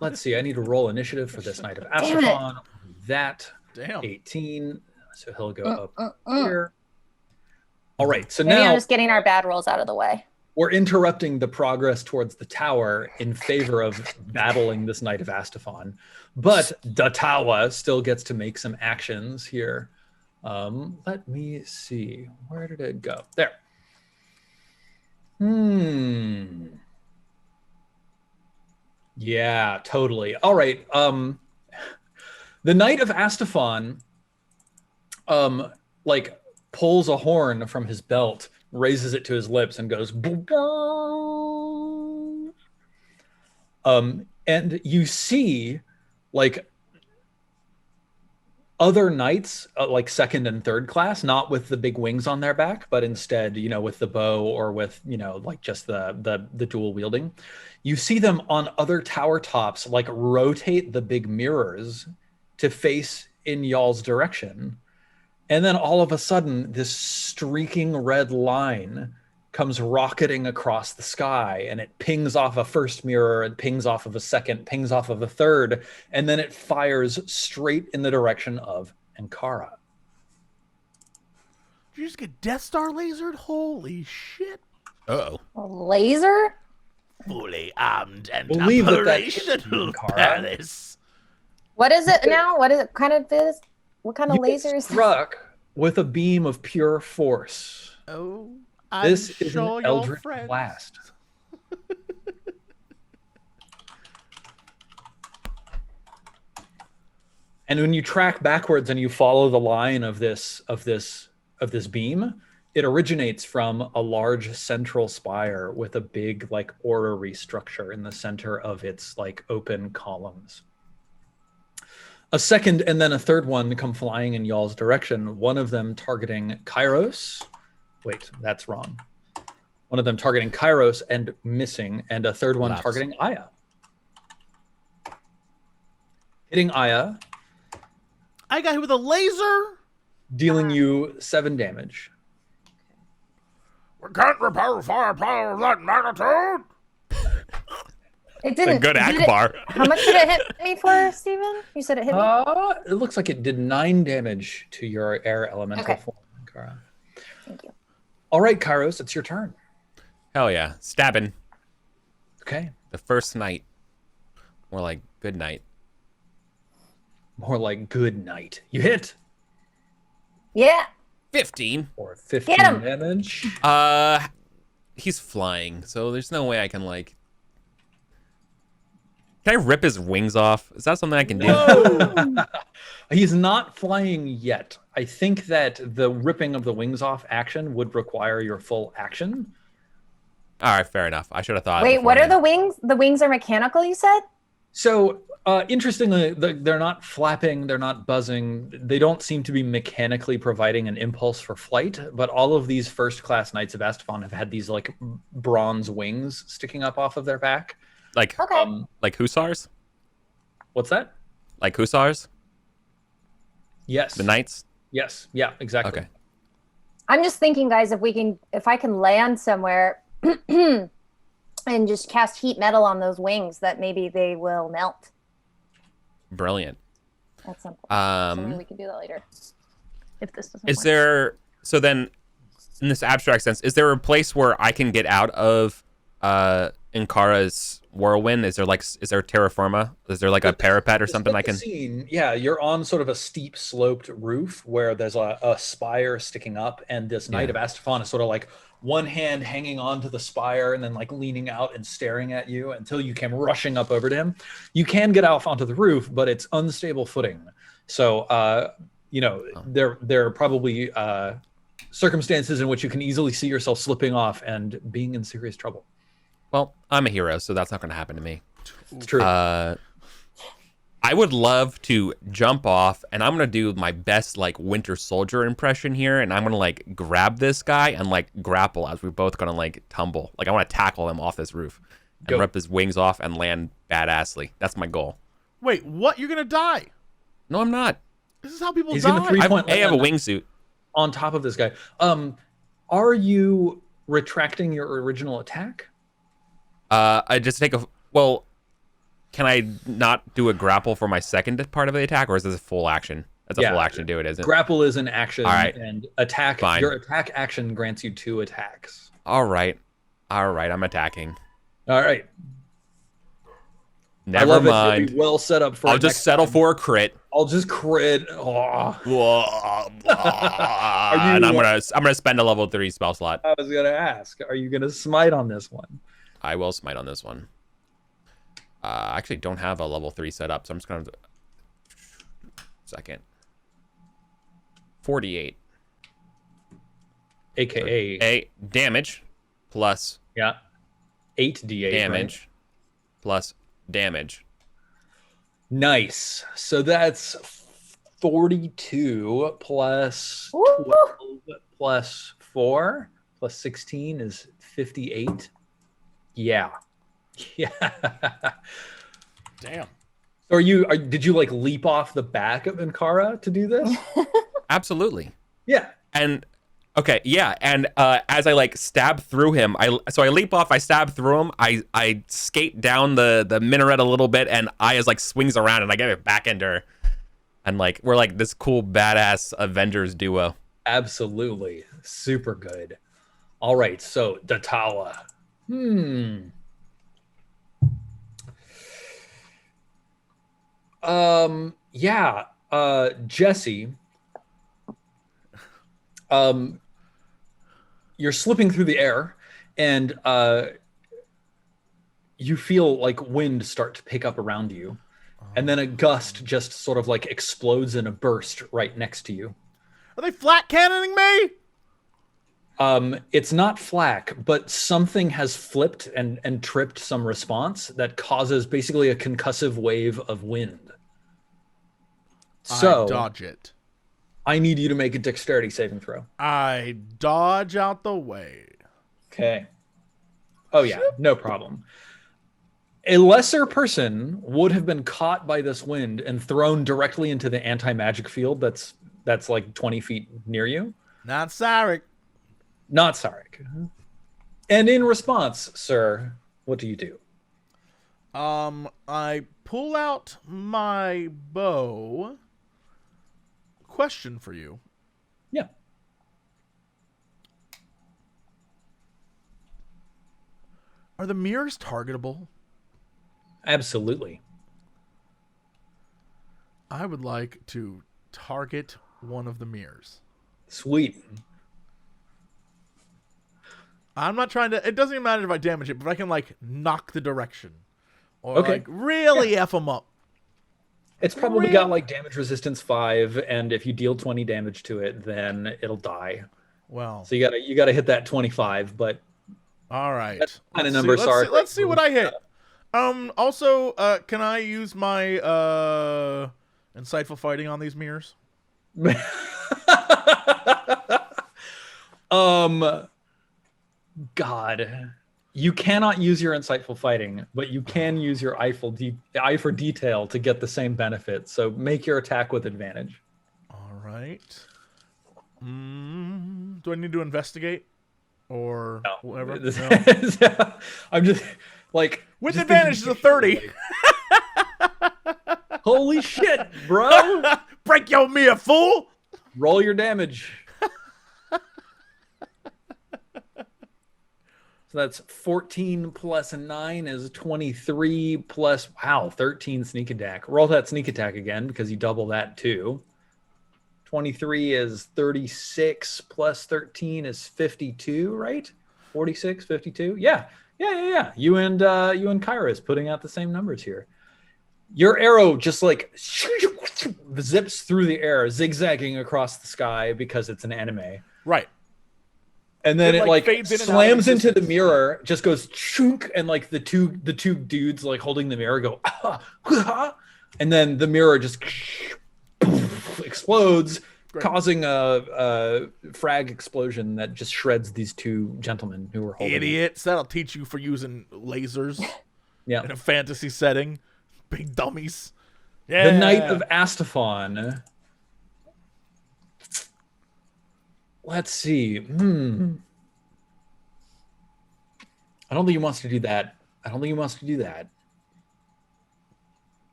[SPEAKER 2] let's see. I need to roll initiative for this Knight of
[SPEAKER 3] Damn it.
[SPEAKER 2] Astophan. That
[SPEAKER 1] Damn.
[SPEAKER 2] 18. So he'll go up here. All right, so
[SPEAKER 3] Maybe
[SPEAKER 2] now
[SPEAKER 3] I'm just getting our bad rolls out of the way.
[SPEAKER 2] we're interrupting the progress towards the tower in favor of battling this Knight of Astophan. But the tower still gets to make some actions here. Let me see. Where did it go? There. Yeah, totally. All right. The Knight of Astophan like pulls a horn from his belt, raises it to his lips, and goes. And you see, like, other knights, like second and third class, not with the big wings on their back, but instead, you know, with the bow or with, you know, like just the dual wielding. You see them on other tower tops, like rotate the big mirrors to face in y'all's direction. And then all of a sudden, this streaking red line comes rocketing across the sky, and it pings off a first mirror, it pings off of a second, pings off of a third, and then it fires straight in the direction of Ankara.
[SPEAKER 1] Did you just get Death Star lasered? Holy shit.
[SPEAKER 4] Uh-oh.
[SPEAKER 3] A laser?
[SPEAKER 1] Fully armed and
[SPEAKER 2] Believe that
[SPEAKER 1] operational
[SPEAKER 2] Ankara.
[SPEAKER 1] palace.
[SPEAKER 3] What is it now? What is it kind of this? What kind of
[SPEAKER 2] You get
[SPEAKER 3] laser is this?
[SPEAKER 2] struck with a beam of pure force.
[SPEAKER 1] Oh,
[SPEAKER 2] This
[SPEAKER 1] I'm
[SPEAKER 2] is
[SPEAKER 1] sure
[SPEAKER 2] an
[SPEAKER 1] your
[SPEAKER 2] Eldritch
[SPEAKER 1] friends.
[SPEAKER 2] Blast. And when you track backwards and you follow the line of this beam, it originates from a large central spire with a big like orrery structure in the center of its like open columns. A second and then a third one come flying in y'all's direction, one of them targeting Kairos. Wait, that's wrong. One of them targeting Kairos and missing, and a third one
[SPEAKER 4] Laughs.
[SPEAKER 2] targeting Aya. Hitting Aya,
[SPEAKER 1] I got hit with a laser.
[SPEAKER 2] dealing you 7 damage.
[SPEAKER 1] We can't repair firepower of that magnitude.
[SPEAKER 3] It didn't.
[SPEAKER 4] Good
[SPEAKER 3] did it-
[SPEAKER 4] Akbar.
[SPEAKER 3] How much did it hit me for, Steven? You said it hit me?
[SPEAKER 2] It looks like it did 9 damage to your air elemental
[SPEAKER 3] Okay.
[SPEAKER 2] form, Kara.
[SPEAKER 3] Thank you.
[SPEAKER 2] All right, Kairos, it's your turn.
[SPEAKER 4] Hell yeah. Stabbing.
[SPEAKER 2] Okay.
[SPEAKER 4] The first night. More like good night.
[SPEAKER 2] More like good night. You hit
[SPEAKER 3] Yeah.
[SPEAKER 4] 15.
[SPEAKER 2] for 15
[SPEAKER 3] Get him.
[SPEAKER 2] damage.
[SPEAKER 4] He's flying, so there's no way I can like. Can I rip his wings off? Is that something I can do?
[SPEAKER 2] No! He's not flying yet. I think that the ripping of the wings off action would require your full action.
[SPEAKER 4] All right, fair enough. I should have thought.
[SPEAKER 3] Wait, what are
[SPEAKER 4] beforehand.
[SPEAKER 3] the wings? The wings are mechanical, you said?
[SPEAKER 2] So, interestingly, they're not flapping, they're not buzzing. They don't seem to be mechanically providing an impulse for flight, but all of these first-class Knights of Astophan have had these, like, bronze wings sticking up off of their back.
[SPEAKER 4] Like
[SPEAKER 3] Okay.
[SPEAKER 4] like hussars?
[SPEAKER 2] What's that?
[SPEAKER 4] Like hussars?
[SPEAKER 2] Yes.
[SPEAKER 4] The knights?
[SPEAKER 2] Yes. Yeah, exactly.
[SPEAKER 4] Okay.
[SPEAKER 3] I'm just thinking, guys, if I can land somewhere and just cast heat metal on those wings, that maybe they will melt
[SPEAKER 4] Brilliant.
[SPEAKER 3] at some point. So maybe we
[SPEAKER 4] Um,
[SPEAKER 3] can do that later. If this doesn't
[SPEAKER 4] is
[SPEAKER 3] work.
[SPEAKER 4] there so then in this abstract sense, is there a place where I can get out of Ankara's whirlwind? Is there terra firma? Is there like a parapet or something I can?
[SPEAKER 2] Scene, yeah, you're on sort of a steep sloped roof where there's a spire sticking up, and this Knight of Astophan is sort of like one hand hanging onto the spire and then like leaning out and staring at you until you came rushing up over to him. You can get off onto the roof, but it's unstable footing. So, you know, they're probably circumstances in which you can easily see yourself slipping off and being in serious trouble.
[SPEAKER 4] Well, I'm a hero, so that's not going to happen to me.
[SPEAKER 2] It's true.
[SPEAKER 4] I would love to jump off, and I'm going to do my best, like, Winter Soldier impression here, and I'm going to, like, grab this guy and, like, grapple as we're both going to, like, tumble. Like, I want to tackle him off this roof and rip his wings off and land badassly. That's my goal.
[SPEAKER 1] Wait, what? You're going to die?
[SPEAKER 4] No, I'm not.
[SPEAKER 1] This is how people
[SPEAKER 2] He's
[SPEAKER 1] die.
[SPEAKER 2] gonna three-point
[SPEAKER 4] I have a
[SPEAKER 2] land
[SPEAKER 4] wingsuit.
[SPEAKER 2] on top of this guy. Are you retracting your original attack?
[SPEAKER 4] I just take a... Well... Can I not do a grapple for my second part of the attack, or is this a full action? That's a full action to do it, isn't it?
[SPEAKER 2] Grapple is an action,
[SPEAKER 4] All right.
[SPEAKER 2] and attack.
[SPEAKER 4] Fine.
[SPEAKER 2] Your attack action grants you 2 attacks.
[SPEAKER 4] All right, I'm attacking.
[SPEAKER 2] All right.
[SPEAKER 4] Never
[SPEAKER 2] I love
[SPEAKER 4] mind.
[SPEAKER 2] It. You'll be well set up for.
[SPEAKER 4] I'll
[SPEAKER 2] it
[SPEAKER 4] just
[SPEAKER 2] next
[SPEAKER 4] settle
[SPEAKER 2] time.
[SPEAKER 4] for a crit.
[SPEAKER 2] I'll just crit. Oh.
[SPEAKER 4] And I'm gonna spend a level 3 spell slot.
[SPEAKER 2] I was gonna ask, are you gonna smite on this one?
[SPEAKER 4] I will smite on this one. I actually don't have a level 3 set up, so I'm just gonna... Second. 48.
[SPEAKER 2] AKA
[SPEAKER 4] damage plus
[SPEAKER 2] 8d8
[SPEAKER 4] damage
[SPEAKER 2] right?
[SPEAKER 4] plus damage.
[SPEAKER 2] Nice. So that's 42 plus 12 plus 4 plus 16 is 58. Yeah.
[SPEAKER 1] Damn.
[SPEAKER 2] So did you like leap off the back of Ankara to do this?
[SPEAKER 4] Absolutely.
[SPEAKER 2] Yeah.
[SPEAKER 4] And okay, yeah, and as I like stab through him, I leap off, I stab through him, I skate down the minaret a little bit, and Aya's like swings around, and I get it back into her, and like we're like this cool badass Avengers duo.
[SPEAKER 2] Absolutely, super good. All right, so Datawa. Jesse. You're slipping through the air, and you feel like wind start to pick up around you, and then a gust just sort of like explodes in a burst right next to you.
[SPEAKER 1] Are they flat cannoning me?
[SPEAKER 2] It's not flak, but something has flipped and tripped some response that causes basically a concussive wave of wind. So
[SPEAKER 1] I dodge it.
[SPEAKER 2] I need you to make a dexterity saving throw.
[SPEAKER 1] I dodge out the way.
[SPEAKER 2] Okay. Oh yeah, no problem. A lesser person would have been caught by this wind and thrown directly into the anti-magic field that's like 20 feet near you.
[SPEAKER 1] Not Sarek.
[SPEAKER 2] Not Sarek. And in response, sir, what do you do?
[SPEAKER 1] I pull out my bow. Question for you.
[SPEAKER 2] Yeah.
[SPEAKER 1] Are the mirrors targetable?
[SPEAKER 2] Absolutely.
[SPEAKER 1] I would like to target one of the mirrors.
[SPEAKER 2] Sweet.
[SPEAKER 1] I'm not trying to... It doesn't even matter if I damage it, but if I can, like, knock the direction. Or,
[SPEAKER 2] Okay.
[SPEAKER 1] like, really F them up.
[SPEAKER 2] It's probably got like damage resistance 5, and if you deal 20 damage to it, then it'll die.
[SPEAKER 1] Well...
[SPEAKER 2] So you gotta hit that 25, but...
[SPEAKER 1] All right.
[SPEAKER 2] That's the kind of number, sorry.
[SPEAKER 1] Let's see what I hit. Also, can I use my insightful fighting on these mirrors?
[SPEAKER 2] God, you cannot use your insightful fighting, but you can use your eye for detail to get the same benefit. So make your attack with advantage.
[SPEAKER 1] All right. Do I need to investigate or whatever?
[SPEAKER 2] No. I'm just like
[SPEAKER 1] with advantage is a 30.
[SPEAKER 2] Holy shit, bro!
[SPEAKER 1] Break your mirror, fool!
[SPEAKER 2] Roll your damage. So that's 14 plus 9 is 23 plus, 13 sneak attack. Roll that sneak attack again because you double that too. 23 is 36 plus 13 is 52, right? 46, 52? Yeah. You and Kyra is putting out the same numbers here. Your arrow just like zips through the air, zigzagging across the sky because it's an anime.
[SPEAKER 1] Right.
[SPEAKER 2] And then it like
[SPEAKER 1] fades in and out of
[SPEAKER 2] slams into the
[SPEAKER 1] existence.
[SPEAKER 2] mirror, just goes chunk, and like the two dudes like holding the mirror go, and then the mirror just explodes, causing a frag explosion that just shreds these two gentlemen who were holding
[SPEAKER 1] Idiots. That'll teach you for using lasers
[SPEAKER 2] Yeah.
[SPEAKER 1] in a fantasy setting. Big dummies. Yeah.
[SPEAKER 2] The Knight of Astaphon. Let's see. I don't think he wants to do that.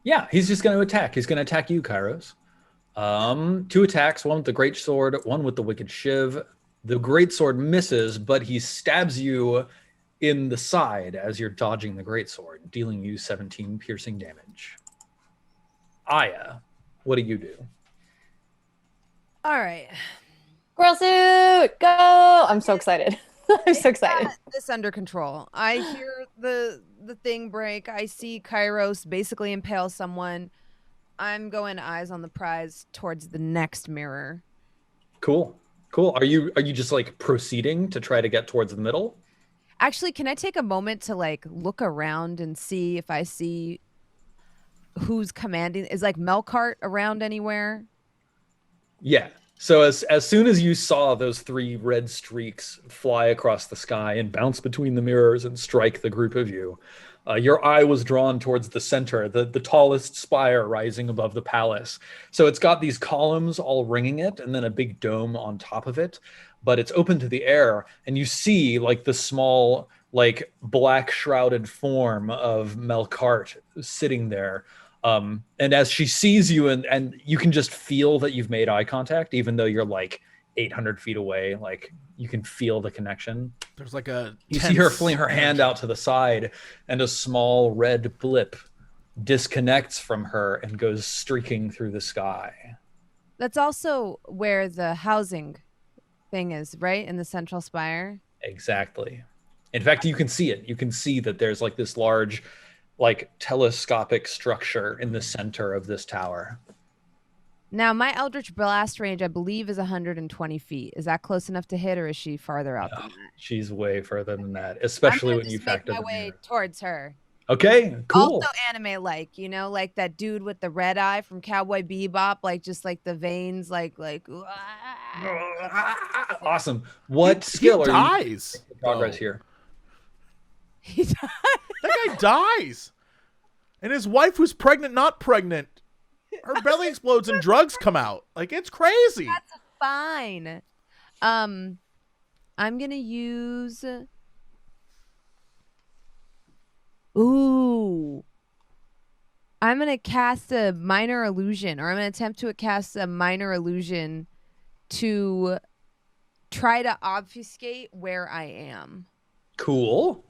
[SPEAKER 2] Yeah, he's just going to attack. He's going to attack you, Kairos. 2 attacks, one with the great sword, one with the wicked shiv. The great sword misses, but he stabs you in the side as you're dodging the great sword, dealing you 17 piercing damage. Aya, what do you do?
[SPEAKER 5] All right.
[SPEAKER 3] Girl suit, go! I'm so excited. I'm so excited.
[SPEAKER 5] This under control. I hear the thing break. I see Kairos basically impale someone. I'm going eyes on the prize towards the next mirror.
[SPEAKER 2] Cool. Are you just like proceeding to try to get towards the middle?
[SPEAKER 5] Actually, can I take a moment to like look around and see if I see who's commanding? Is like Melkart around anywhere?
[SPEAKER 2] Yeah. So as soon as you saw those 3 red streaks fly across the sky and bounce between the mirrors and strike the group of you, your eye was drawn towards the center, the tallest spire rising above the palace. So it's got these columns all ringing it and then a big dome on top of it, but it's open to the air, and you see like the small, like black shrouded form of Melkart sitting there. And as she sees you and you can just feel that you've made eye contact, even though you're like 800 feet away, like you can feel the connection.
[SPEAKER 1] There's like a
[SPEAKER 2] You see her fling her hand out to the side, and a small red blip disconnects from her and goes streaking through the sky.
[SPEAKER 5] That's also where the housing thing is, right? In the central spire.
[SPEAKER 2] Exactly. In fact, you can see it. You can see that there's like this large, like telescopic structure in the center of this tower.
[SPEAKER 5] Now, my Eldritch Blast range, I believe, is 120 feet. Is that close enough to hit, or is she farther out than that?
[SPEAKER 2] She's way further than that, especially when you factor
[SPEAKER 5] my way towards her.
[SPEAKER 2] Okay, cool.
[SPEAKER 5] Also anime-like, you know, like that dude with the red eye from Cowboy Bebop, like just like the veins, like.
[SPEAKER 2] Awesome. What skill
[SPEAKER 1] he
[SPEAKER 2] are you
[SPEAKER 1] dies,
[SPEAKER 2] making progress here?
[SPEAKER 5] He died.
[SPEAKER 1] That guy dies. And his wife, who's pregnant, not pregnant, her belly explodes and drugs come out. Like, it's crazy.
[SPEAKER 5] That's fine. I'm gonna use. Ooh. I'm gonna cast a minor illusion, or I'm gonna attempt to cast a minor illusion to try to obfuscate where I am.
[SPEAKER 2] Cool.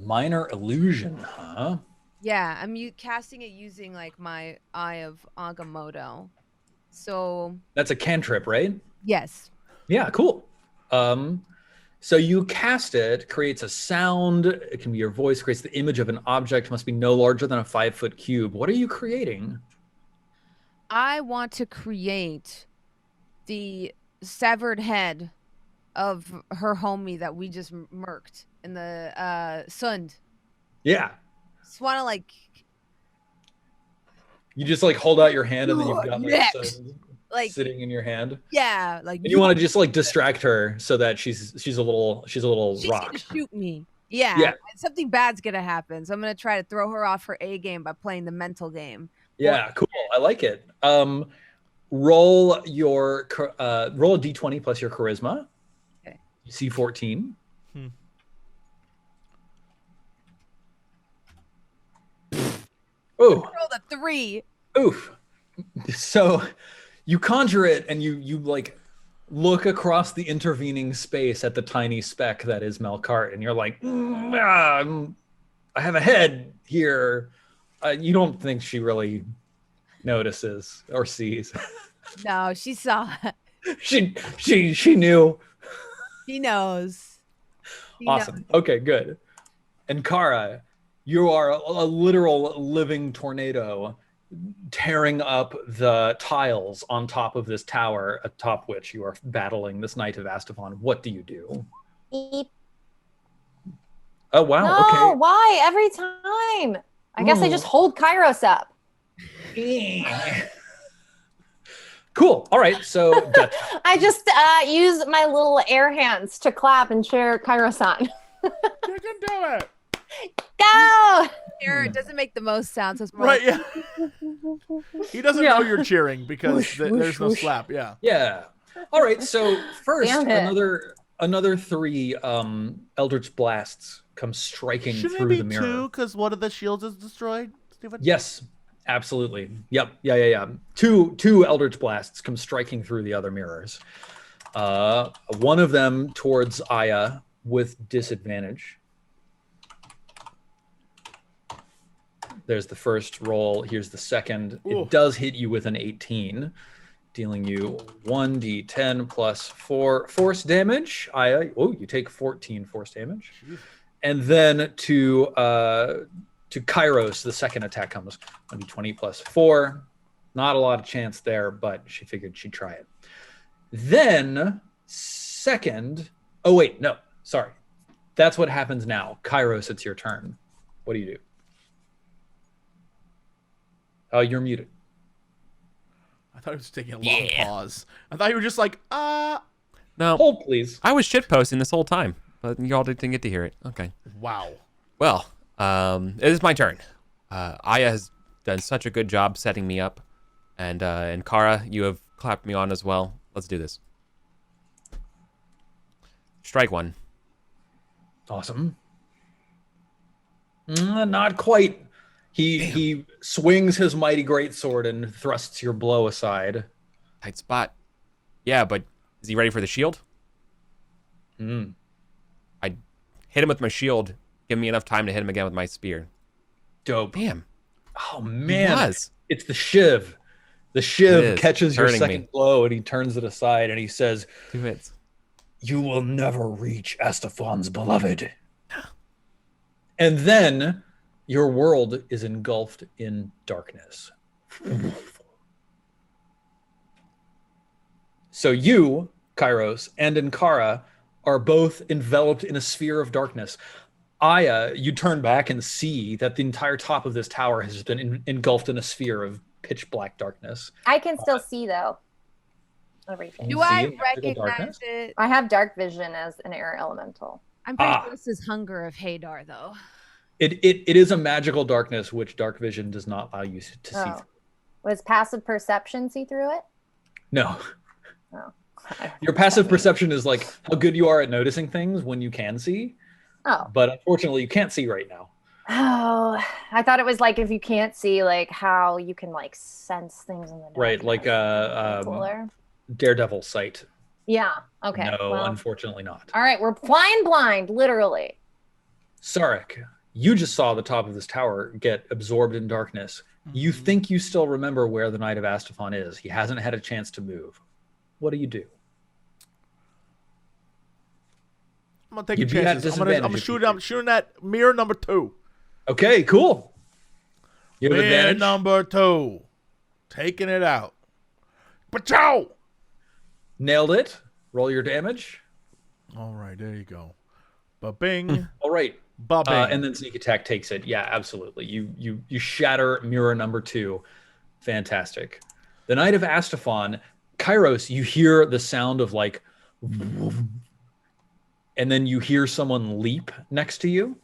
[SPEAKER 2] Minor illusion, huh?
[SPEAKER 5] Yeah, I'm casting it using like my Eye of Agamotto. So
[SPEAKER 2] That's a cantrip, right?
[SPEAKER 5] yes.
[SPEAKER 2] Yeah, cool. So you cast it, creates a sound. It can be your voice, creates the image of an object, must be no larger than a 5-foot cube. What are you creating?
[SPEAKER 5] I want to create the severed head of her homie that we just murked in the Sund.
[SPEAKER 2] Yeah.
[SPEAKER 5] Just want to like
[SPEAKER 2] You just like hold out your hand and then you've got
[SPEAKER 5] Next.
[SPEAKER 2] sun
[SPEAKER 5] like
[SPEAKER 2] sitting in your hand.
[SPEAKER 5] yeah, like
[SPEAKER 2] And you want to just like distract her so that she's a little
[SPEAKER 5] she's
[SPEAKER 2] rocked.
[SPEAKER 5] gonna shoot me. Yeah,
[SPEAKER 2] Yeah.
[SPEAKER 5] something bad's gonna happen. So I'm gonna try to throw her off her A game by playing the mental game.
[SPEAKER 2] Yeah, cool. I like it. Roll your roll a d20 plus your charisma.
[SPEAKER 5] Okay.
[SPEAKER 2] C14. Oh,
[SPEAKER 5] Rolled a 3.
[SPEAKER 2] oof. So you conjure it and you like look across the intervening space at the tiny speck that is Melkart, and you're like, I have a head here. You don't think she really notices or sees.
[SPEAKER 5] No, she saw it.
[SPEAKER 2] She knew.
[SPEAKER 5] He knows. He
[SPEAKER 2] Awesome.
[SPEAKER 5] knows.
[SPEAKER 2] Okay, good. And Kara, you are a literal living tornado tearing up the tiles on top of this tower, atop which you are battling this Knight of Astophan. What do you do?
[SPEAKER 3] Eep.
[SPEAKER 2] Oh, wow.
[SPEAKER 3] No,
[SPEAKER 2] Okay.
[SPEAKER 3] why? Every time. I guess I just hold Kairos up.
[SPEAKER 2] Cool. All right. So
[SPEAKER 3] I just use my little air hands to clap and cheer Kairos on.
[SPEAKER 1] You can do it.
[SPEAKER 3] Go!
[SPEAKER 5] It doesn't make the most sound, so it's more
[SPEAKER 1] Right,
[SPEAKER 5] like,
[SPEAKER 1] yeah. He doesn't know you're cheering because
[SPEAKER 3] Whoosh,
[SPEAKER 1] there's no
[SPEAKER 3] whoosh.
[SPEAKER 1] slap. Yeah.
[SPEAKER 2] Yeah. All right. So first,
[SPEAKER 3] Damn it.
[SPEAKER 2] another 3 Eldritch Blasts come striking
[SPEAKER 1] Shouldn't
[SPEAKER 2] through
[SPEAKER 1] it be
[SPEAKER 2] the mirror.
[SPEAKER 1] 2 because one of the shields is destroyed, Stephen?
[SPEAKER 2] Yes, absolutely. Yep. Yeah. Two Eldritch Blasts come striking through the other mirrors. One of them towards Aya with disadvantage. There's the first roll. Here's the second.
[SPEAKER 1] Ooh.
[SPEAKER 2] It does hit you with an 18, dealing you 1d10 plus 4 force damage. You take 14 force damage.
[SPEAKER 1] Jeez.
[SPEAKER 2] And then to Kairos, the second attack comes. 1d20 plus 4. Not a lot of chance there, but she figured she'd try it. Then second. Oh wait, no, sorry. That's what happens now. Kairos, it's your turn. What do you do? Oh, you're muted.
[SPEAKER 1] I thought he was taking a long pause. I thought you were just like,
[SPEAKER 4] No,
[SPEAKER 2] Hold, please.
[SPEAKER 4] I was shitposting this whole time, but y'all didn't get to hear it. Okay.
[SPEAKER 1] wow.
[SPEAKER 4] Well, it is my turn. Aya has done such a good job setting me up, and Kara, you have clapped me on as well. Let's do this. Strike 1.
[SPEAKER 2] Awesome. Not quite. He swings his mighty greatsword and thrusts your blow aside.
[SPEAKER 4] Tight spot. Yeah, but is he ready for the shield? I hit him with my shield. Give me enough time to hit him again with my spear.
[SPEAKER 2] Dope.
[SPEAKER 4] Damn.
[SPEAKER 2] Oh man,
[SPEAKER 4] He was.
[SPEAKER 2] it's the shiv. The
[SPEAKER 4] It
[SPEAKER 2] shiv
[SPEAKER 4] is.
[SPEAKER 2] catches your
[SPEAKER 4] Hurting
[SPEAKER 2] second
[SPEAKER 4] me.
[SPEAKER 2] blow and he turns it aside and he says,
[SPEAKER 4] 2 hits.
[SPEAKER 2] "You will never reach Astaphan's beloved." And then your world is engulfed in darkness. So you, Kairos, and Ankara are both enveloped in a sphere of darkness. Aya, you turn back and see that the entire top of this tower has been engulfed in a sphere of pitch black darkness.
[SPEAKER 3] I can still see, though, everything.
[SPEAKER 5] do
[SPEAKER 2] see
[SPEAKER 5] I
[SPEAKER 2] it, magical
[SPEAKER 5] recognize
[SPEAKER 2] darkness?
[SPEAKER 5] it?
[SPEAKER 3] I have dark vision as an air elemental.
[SPEAKER 5] I'm pretty sure this is Hunger of Hadar, though.
[SPEAKER 2] It is a magical darkness which dark vision does not allow you to see
[SPEAKER 3] Oh.
[SPEAKER 2] through.
[SPEAKER 3] Was passive perception see through it?
[SPEAKER 2] No.
[SPEAKER 3] Oh.
[SPEAKER 2] Your passive perception is like how good you are at noticing things when you can see,
[SPEAKER 3] Oh.
[SPEAKER 2] but unfortunately you can't see right now.
[SPEAKER 3] Oh, I thought it was like if you can't see, like how you can like sense things in the dark.
[SPEAKER 2] Right, like
[SPEAKER 3] cooler.
[SPEAKER 2] Daredevil sight.
[SPEAKER 3] Yeah. Okay.
[SPEAKER 2] No,
[SPEAKER 3] well,
[SPEAKER 2] unfortunately not.
[SPEAKER 3] all right, we're flying blind, literally.
[SPEAKER 2] Sarek, you just saw the top of this tower get absorbed in darkness. You think you still remember where the Knight of Astophan is. He hasn't had a chance to move. What do you do?
[SPEAKER 1] I'm gonna take
[SPEAKER 2] You'd
[SPEAKER 1] a
[SPEAKER 2] be at
[SPEAKER 1] chance. I'm gonna
[SPEAKER 2] disadvantage if
[SPEAKER 1] shoot.
[SPEAKER 2] you
[SPEAKER 1] I'm shooting at mirror number 2.
[SPEAKER 2] Okay, cool. You have
[SPEAKER 1] Mirror
[SPEAKER 2] advantage.
[SPEAKER 1] number 2. Taking it out. Pachow!
[SPEAKER 2] Nailed it. Roll your damage.
[SPEAKER 1] All right, there you go. Ba-bing.
[SPEAKER 2] All right.
[SPEAKER 1] Ba-bing.
[SPEAKER 2] And then sneak attack takes it. Yeah, absolutely. You shatter mirror number 2. Fantastic. The Knight of Astophan, Kairos, you hear the sound of like, and then you hear someone leap next to you,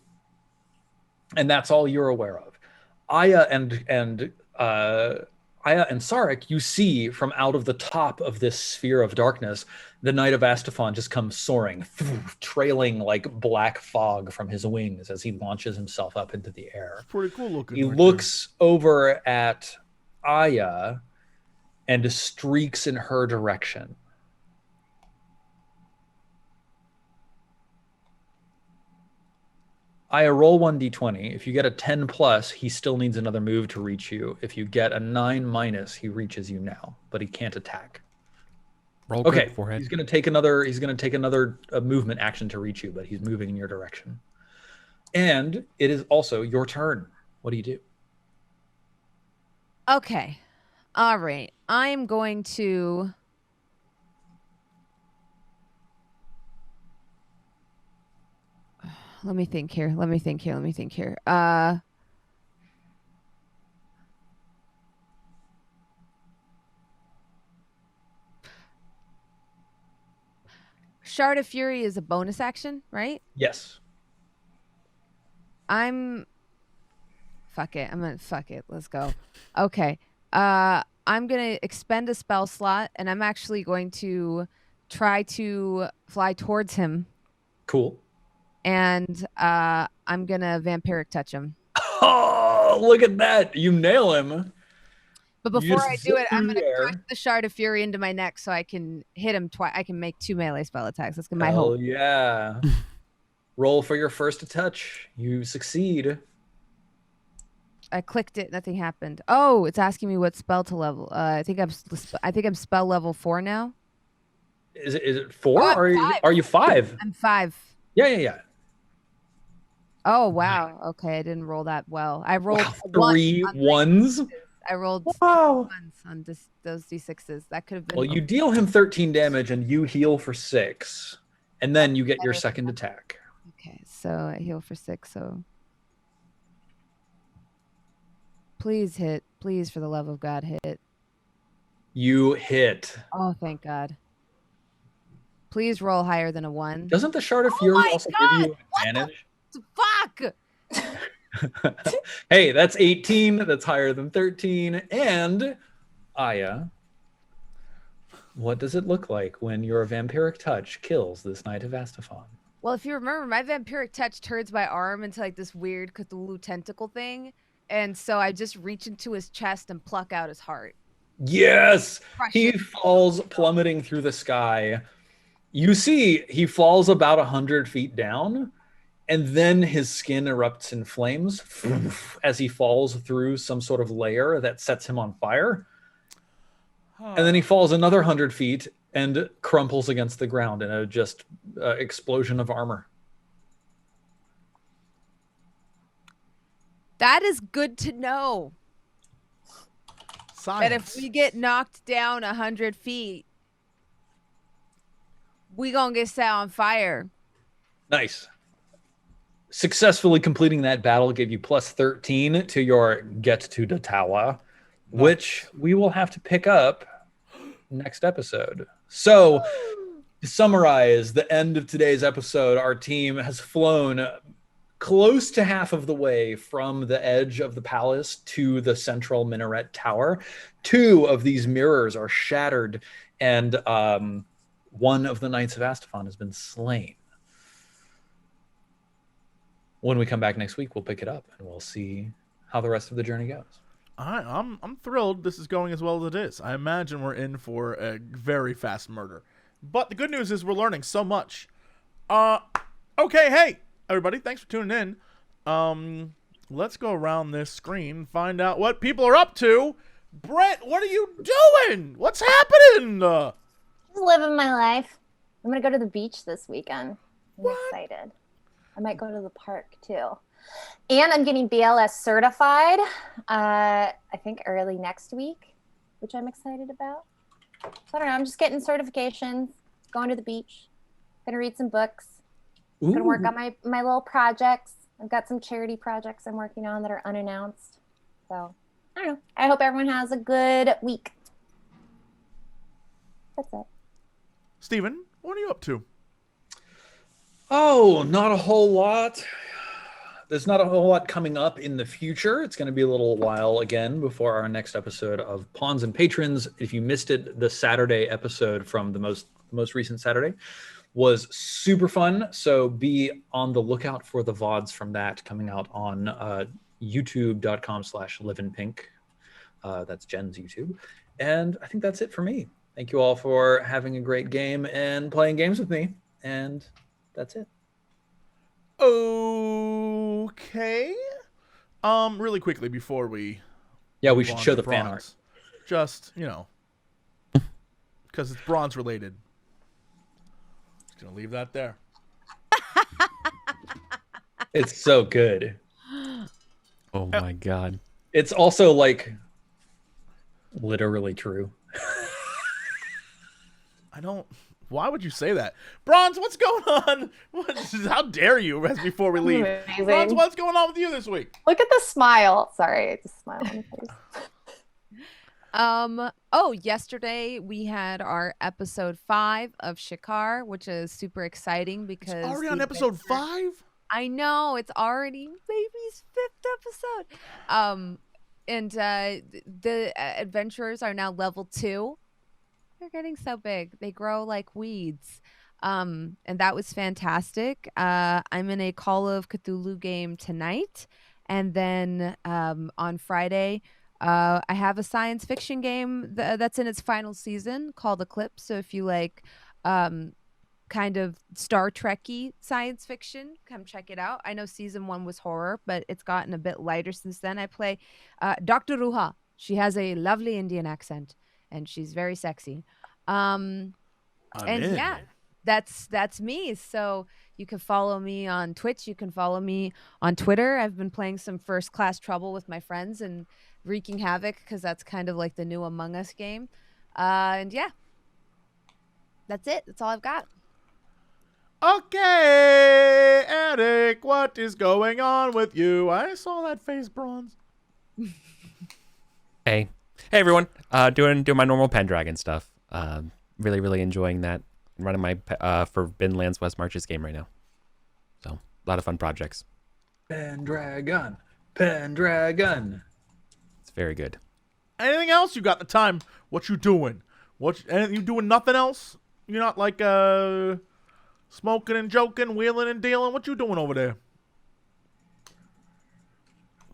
[SPEAKER 2] and that's all you're aware of. Aya and Sarek, you see from out of the top of this sphere of darkness, the Knight of Astophan just comes soaring, trailing like black fog from his wings as he launches himself up into the air.
[SPEAKER 1] Pretty cool looking.
[SPEAKER 2] He
[SPEAKER 1] right
[SPEAKER 2] looks over at Aya and streaks in her direction. Aya, roll 1d20. If you get a 10 plus, he still needs another move to reach you. If you get a 9 minus, he reaches you now, but he can't attack.
[SPEAKER 4] Roll
[SPEAKER 2] Okay,
[SPEAKER 4] quick forehead.
[SPEAKER 2] he's gonna take another movement action to reach you, but he's moving in your direction. And it is also your turn. What do you do?
[SPEAKER 5] Okay. All right. I'm going to... Let me think here. Shard of Fury is a bonus action, right?
[SPEAKER 2] Yes.
[SPEAKER 5] Fuck it. Let's go. Okay. I'm going to expend a spell slot, and I'm actually going to try to fly towards him.
[SPEAKER 2] Cool.
[SPEAKER 5] And I'm going to vampiric touch him.
[SPEAKER 2] Oh, look at that. You nail him.
[SPEAKER 5] But before I do it, I'm going to crush the Shard of Fury into my neck so I can hit him twice. I can make 2 melee spell attacks. That's my hope.
[SPEAKER 2] Oh, yeah. Roll for your first touch. You succeed.
[SPEAKER 5] I clicked it. Nothing happened. Oh, it's asking me what spell to level. I think I'm spell level 4 now.
[SPEAKER 2] Is it 4?
[SPEAKER 5] Oh,
[SPEAKER 2] are you 5?
[SPEAKER 5] I'm 5.
[SPEAKER 2] Yeah.
[SPEAKER 5] Oh wow. Okay, I didn't roll that well. I rolled
[SPEAKER 2] 3 ones.
[SPEAKER 5] I rolled
[SPEAKER 2] Wow.
[SPEAKER 5] ones on those d6s. That could have been.
[SPEAKER 2] Well, you deal him 13 damage and you heal for 6, and then you get your second attack.
[SPEAKER 5] Okay, so I heal for 6. So please hit. Please, for the love of God, hit.
[SPEAKER 2] You hit.
[SPEAKER 5] Oh, thank God. Please roll higher than a 1.
[SPEAKER 2] Doesn't the Shard of Fury also give you advantage?
[SPEAKER 5] Fuck!
[SPEAKER 2] Hey, that's 18. That's higher than 13. And Aya, what does it look like when your vampiric touch kills this Knight of Astophan?
[SPEAKER 5] Well, if you remember, my vampiric touch turns my arm into like this weird Cthulhu tentacle thing. And so I just reach into his chest and pluck out his heart.
[SPEAKER 2] Yes!
[SPEAKER 5] Crush
[SPEAKER 2] He
[SPEAKER 5] it.
[SPEAKER 2] falls plummeting through the sky. You see, he falls about 100 feet down, and then his skin erupts in flames as he falls through some sort of layer that sets him on fire. And then he falls another 100 feet and crumples against the ground in a just explosion of armor.
[SPEAKER 5] That is good to know.
[SPEAKER 1] Science.
[SPEAKER 5] That if we get knocked down 100 feet, we gonna get set on fire.
[SPEAKER 2] Nice. Successfully completing that battle gave you plus 13 to your get to the tower, which we will have to pick up next episode. So, to summarize the end of today's episode, our team has flown close to half of the way from the edge of the palace to the central minaret tower. 2 of these mirrors are shattered, and one of the Knights of Astophan has been slain. When we come back next week, we'll pick it up and we'll see how the rest of the journey goes.
[SPEAKER 1] I'm thrilled this is going as well as it is. I imagine we're in for a very fast murder. But the good news is we're learning so much. Okay, hey, everybody, thanks for tuning in. Let's go around this screen and find out what people are up to. Brett, what are you doing? What's happening?
[SPEAKER 3] Just living my life. I'm going to go to the beach this weekend. I'm excited. I might go to the park too. And I'm getting BLS certified, I think early next week, which I'm excited about. So I don't know. I'm just getting certifications, going to the beach, going to read some books, going to work on my little projects. I've got some charity projects I'm working on that are unannounced. So I don't know. I hope everyone has a good week. That's it.
[SPEAKER 1] Steven, what are you up to?
[SPEAKER 2] Oh, not a whole lot. There's not a whole lot coming up in the future. It's going to be a little while again before our next episode of Pawns and Patrons. If you missed it, the Saturday episode from the most recent Saturday was super fun. So be on the lookout for the VODs from that coming out on youtube.com/liveinpink. That's Jen's YouTube. And I think that's it for me. Thank you all for having a great game and playing games with me. And that's it.
[SPEAKER 1] Okay. Really quickly before we
[SPEAKER 2] we should show the fan art.
[SPEAKER 1] Just, because it's bronze related. Just gonna leave that there.
[SPEAKER 2] It's so good.
[SPEAKER 4] Oh my God.
[SPEAKER 2] It's also like Literally true.
[SPEAKER 1] I don't. Why would you say that? Bronze, what's going on? How dare you, as before we leave.
[SPEAKER 3] Amazing.
[SPEAKER 1] Bronze, what's going on with you this week?
[SPEAKER 3] Look at the smile. Sorry, I just smiled on my face.
[SPEAKER 5] Yesterday we had our episode 5 of Shikar, which is super exciting because
[SPEAKER 1] It's already on episode 5?
[SPEAKER 5] I know, it's already baby's 5th episode. And the adventurers are now level 2. They're getting so big. They grow like weeds. And that was fantastic. I'm in a Call of Cthulhu game tonight. And then on Friday, I have a science fiction game that's in its final season called Eclipse. So if you like kind of Star Trek-y science fiction, come check it out. I know season 1 was horror, but it's gotten a bit lighter since then. I play Dr. Ruha. She has a lovely Indian accent, and she's very sexy. Yeah, that's me. So you can follow me on Twitch. You can follow me on Twitter. I've been playing some First Class Trouble with my friends and wreaking havoc because that's kind of like the new Among Us game. And yeah, that's it. That's all I've got.
[SPEAKER 1] Okay, Eric, what is going on with you? I saw that face, Bronze.
[SPEAKER 4] Hey everyone. Doing my normal Pendragon stuff. Really enjoying that. I'm running my Forbidden Lands West Marches game right now. So a lot of fun projects.
[SPEAKER 2] Pendragon.
[SPEAKER 4] It's very good.
[SPEAKER 1] Anything else? You got the time. What you doing? You doing nothing else? You're not like smoking and joking, wheeling and dealing? What you doing over there?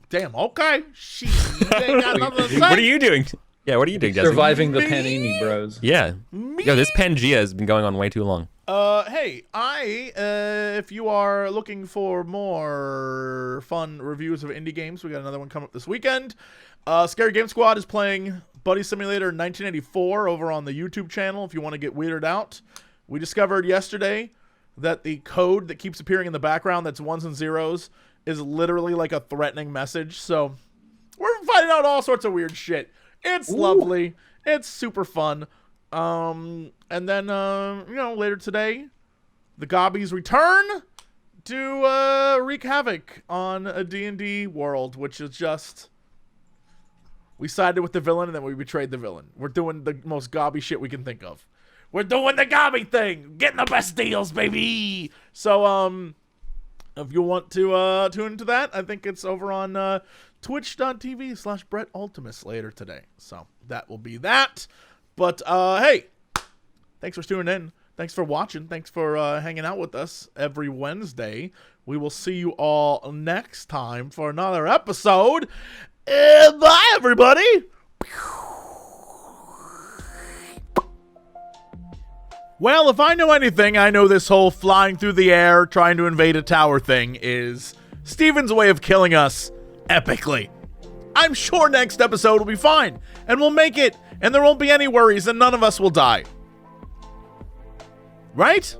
[SPEAKER 1] Damn, okay. She ain't got nothing to say.
[SPEAKER 4] What are you doing? Yeah, what are you doing, Jesse?
[SPEAKER 2] Surviving the Panini Bros.
[SPEAKER 4] Yeah. Yo, this Pangea has been going on way too long.
[SPEAKER 1] Hey, if you are looking for more fun reviews of indie games, we got another one coming up this weekend. Scary Game Squad is playing Buddy Simulator 1984 over on the YouTube channel if you want to get weirded out. We discovered yesterday that the code that keeps appearing in the background that's 1s and 0s is literally like a threatening message. So we're finding out all sorts of weird shit. It's lovely. It's super fun. And then, later today, the Gobbies return to wreak havoc on a D&D world, which is just... We sided with the villain, and then we betrayed the villain. We're doing the most Gobby shit we can think of. We're doing the Gobby thing! Getting the best deals, baby! So, if you want to tune into that, I think it's over on twitch.tv/BrettUltimus later today. So that will be that. But hey, thanks for tuning in. Thanks for watching. Thanks for hanging out with us every Wednesday. We will see you all next time for another episode. Bye, everybody. Well, if I know anything, I know this whole flying through the air, trying to invade a tower thing is Steven's way of killing us epically. I'm sure next episode will be fine, and we'll make it, and there won't be any worries, and none of us will die. Right?